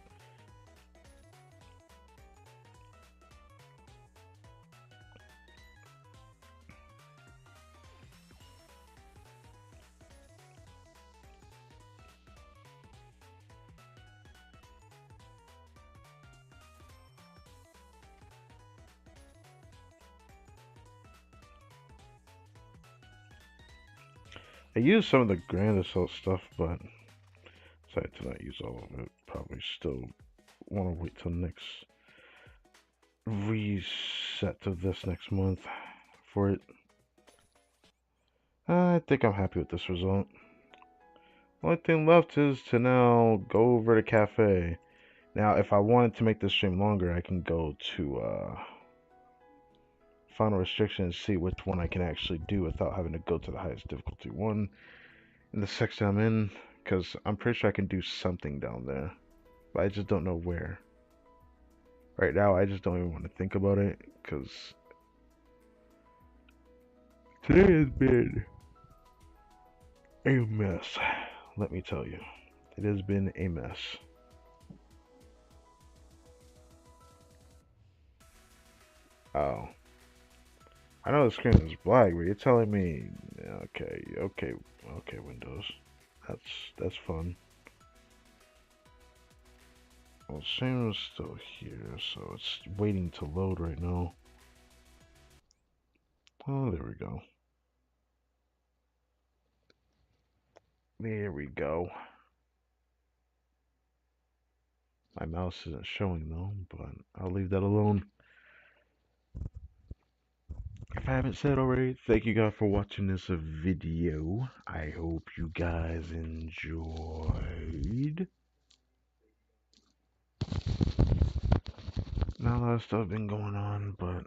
I used some of the Grand Assault stuff, but decided to not use all of it. Probably still want to wait till next reset of this next month for it. I think I'm happy with this result. Only thing left is to now go over to Cafe. Now, if I wanted to make this stream longer, I can go to Final Restriction and see which one I can actually do without having to go to the highest difficulty one in the section I'm in, because I'm pretty sure I can do something down there, but I just don't know where. Right now, I just don't even want to think about it, because today has been a mess. Let me tell you, it has been a mess. Oh, I know the screen is black, but you're telling me, okay, okay, okay, Windows. That's fun. Well, Shaman's still here, so it's waiting to load right now. Oh, there we go. There we go. My mouse isn't showing though, but I'll leave that alone. If I haven't said already, thank you guys for watching this video. I hope you guys enjoyed. Not a lot of stuff been going on, but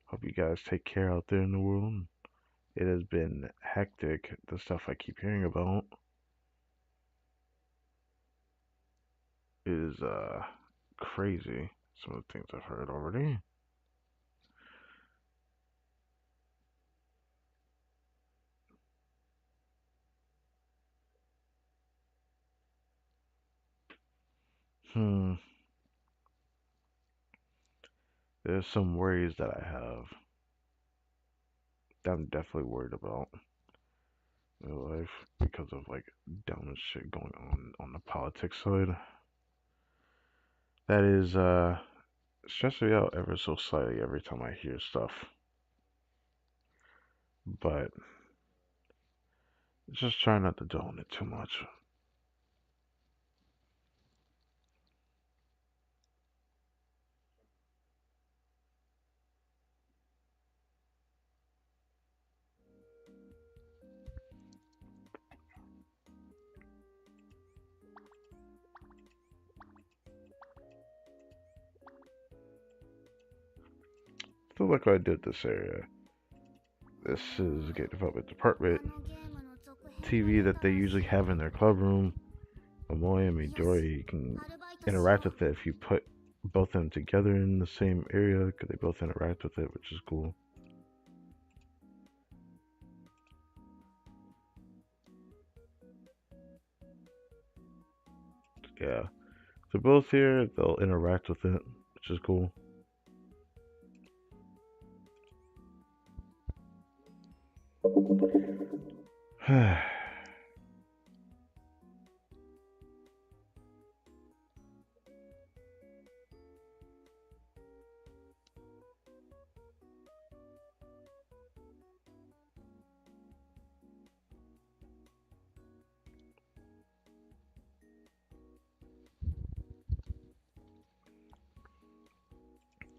hope you guys take care out there in the world. It has been hectic, the stuff I keep hearing about is crazy. Some of the things I've heard already. Hmm. There's some worries that I have that I'm definitely worried about in life because of like dumb shit going on the politics side. That is stressing me out ever so slightly every time I hear stuff. But just try not to dwell on it too much. So look what I did this area. This is Game Development Department TV that they usually have in their club room. Amoy and Midori, you can interact with it if you put both of them together in the same area because they both interact with it, which is cool. Yeah, they're both here. They'll interact with it, which is cool.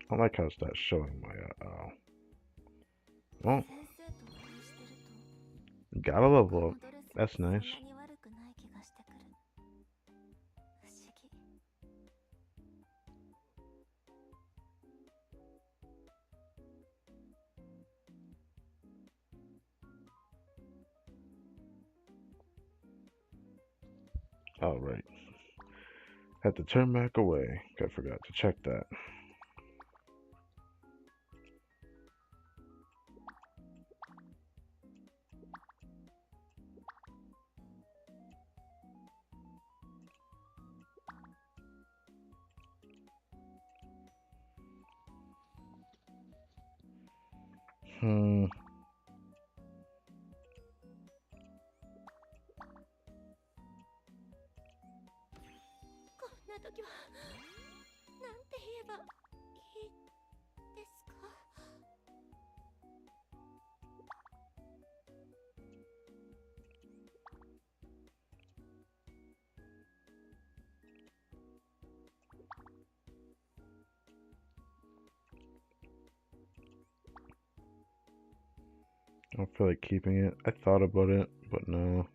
I like how it's not showing my. Well, gotta level up. That's nice. All right. Had to turn back away. I forgot to check that. Hmm. I don't feel like keeping it. I thought about it, but no.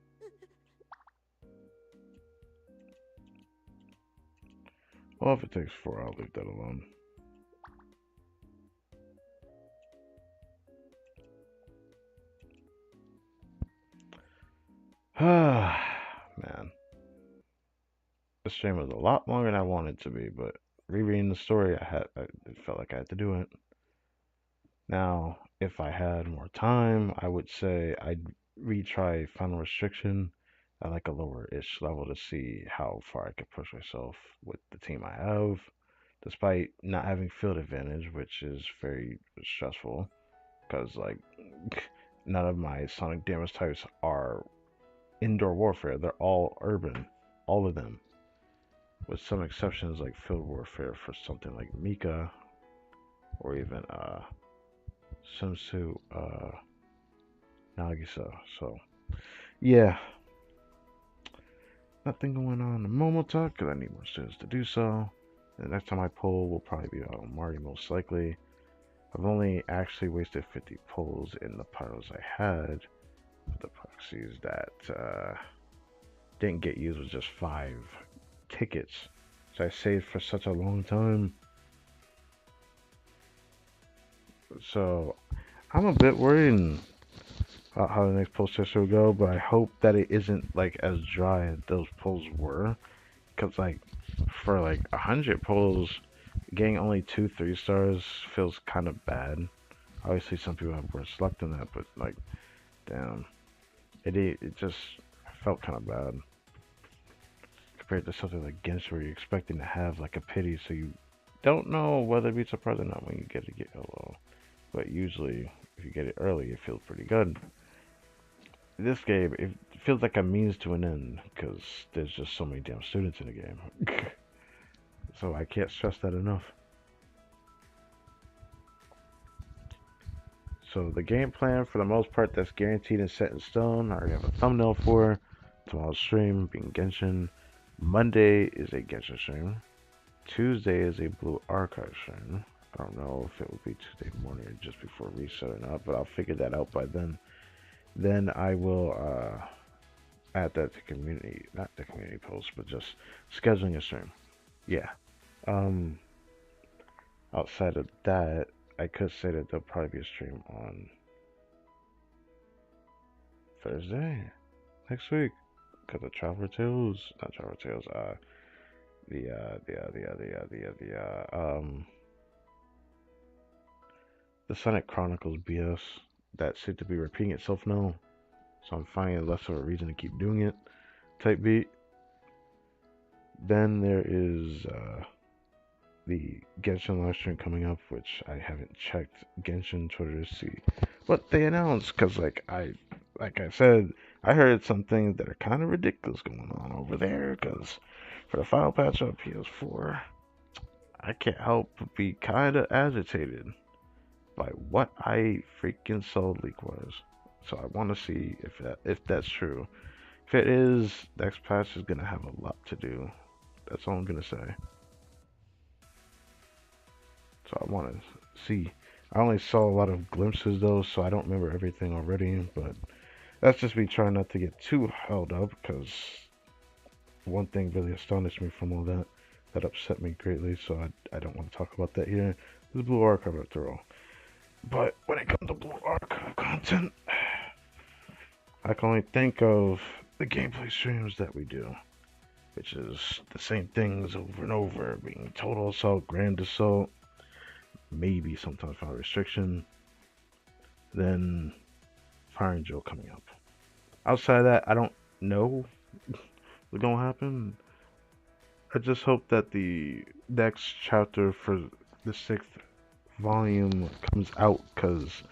Well, if it takes 4, I'll leave that alone. Man, this stream was a lot longer than I wanted to be, but rereading the story, I felt like I had to do it. Now, if I had more time, I would say I'd retry Final Restriction at like a lower-ish level to see how far I could push myself with the team I have. despite not having field advantage, which is very stressful because like none of my sonic damage types are indoor warfare. They're all urban, all of them, with some exceptions like field warfare for something like Mika or even Sunsu Nagisa. So yeah, nothing going on in Momota because I need more students to do so. The next time I pull will probably be on Mari most likely. I've only actually wasted 50 pulls in the piles I had. The proxies that didn't get used was just 5 tickets. So I saved for such a long time. So I'm a bit worried about how the next pull session will go, but I hope that it isn't like as dry as those pulls were. Cause like for like 100 pulls, getting only 2 3 stars feels kind of bad. Obviously, some people have worse luck than that, but like, damn, it just felt kind of bad compared to something like Genshin where you're expecting to have like a pity, so you don't know whether to be surprised or not when you get to get hello. But usually, if you get it early, it feels pretty good. This game, it feels like a means to an end because there's just so many damn students in the game. So I can't stress that enough. So the game plan, for the most part, that's guaranteed and set in stone. I already have a thumbnail for tomorrow's stream being Genshin. Monday is a Genshin stream. Tuesday is a Blue Archive stream. I don't know if it will be Tuesday morning or just before reset or not, but I'll figure that out by then. Then I will add that to community, not the community post, but just scheduling a stream. Yeah. Um, Outside of that, I could say that there'll probably be a stream on Thursday next week because of Traveler Tales, not Traveler Tales, the Sonic Chronicles BS that seemed to be repeating itself now. So I'm finding less of a reason to keep doing it. Type beat. Then there is the Genshin live stream coming up, which I haven't checked Genshin Twitter to see what they announced. Cause like I said, I heard some things that are kind of ridiculous going on over there. Cause for the final patch on PS4, I can't help but be kind of agitated by what I freaking saw leak was. So I want to see if that's true. If it is, next patch is gonna have a lot to do. That's all I'm gonna say. So I want to see. I only saw a lot of glimpses though, so I don't remember everything already. But that's just me trying not to get too held up, because one thing really astonished me from all that. That upset me greatly, so I don't want to talk about that here. This Blue Archive after all. But when it comes to Blue Archive content, I can only think of the gameplay streams that we do, which is the same things over and over, being Total Assault, Grand Assault, maybe sometimes Fire Restriction, then Fire and Joe coming up. Outside of that, I don't know what's gonna happen. I just hope that the next chapter for the 6th volume comes out, because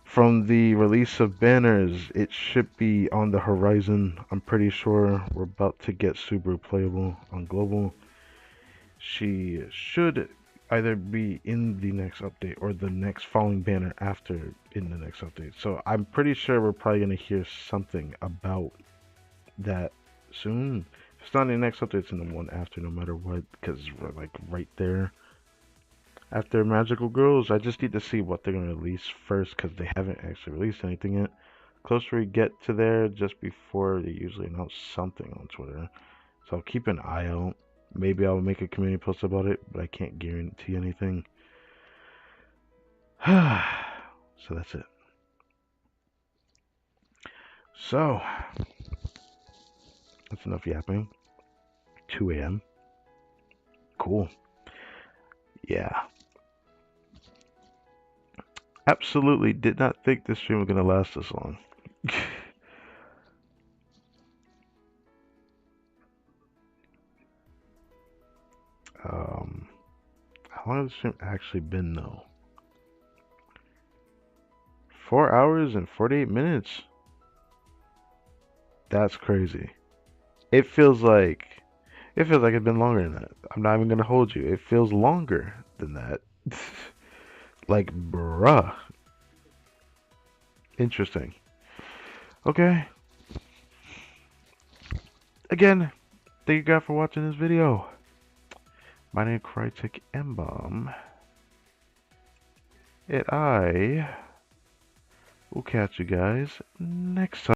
from the release of banners, it should be on the horizon. I'm pretty sure we're about to get Subaru playable on global. She should either be in the next update or the next following banner after in the next update. So I'm pretty sure we're probably going to hear something about that soon. If it's not in the next update, it's in the one after, no matter what, because we're like right there. After Magical Girls, I just need to see what they're going to release first, because they haven't actually released anything yet. Closer we get to there, just before they usually announce something on Twitter. So I'll keep an eye out. Maybe I'll make a community post about it, but I can't guarantee anything. So that's it. So, that's enough yapping. 2 a.m. Cool. Yeah. Absolutely did not think this stream was going to last this long. um, How long has the stream actually been though? 4 hours and 48 minutes? That's crazy. It feels like it's been longer than that. I'm not even gonna hold you. It feels longer than that. Like, bruh. Interesting. Okay. Again, thank you guys for watching this video. My name is Crytek Mbomb. And I will catch you guys next time.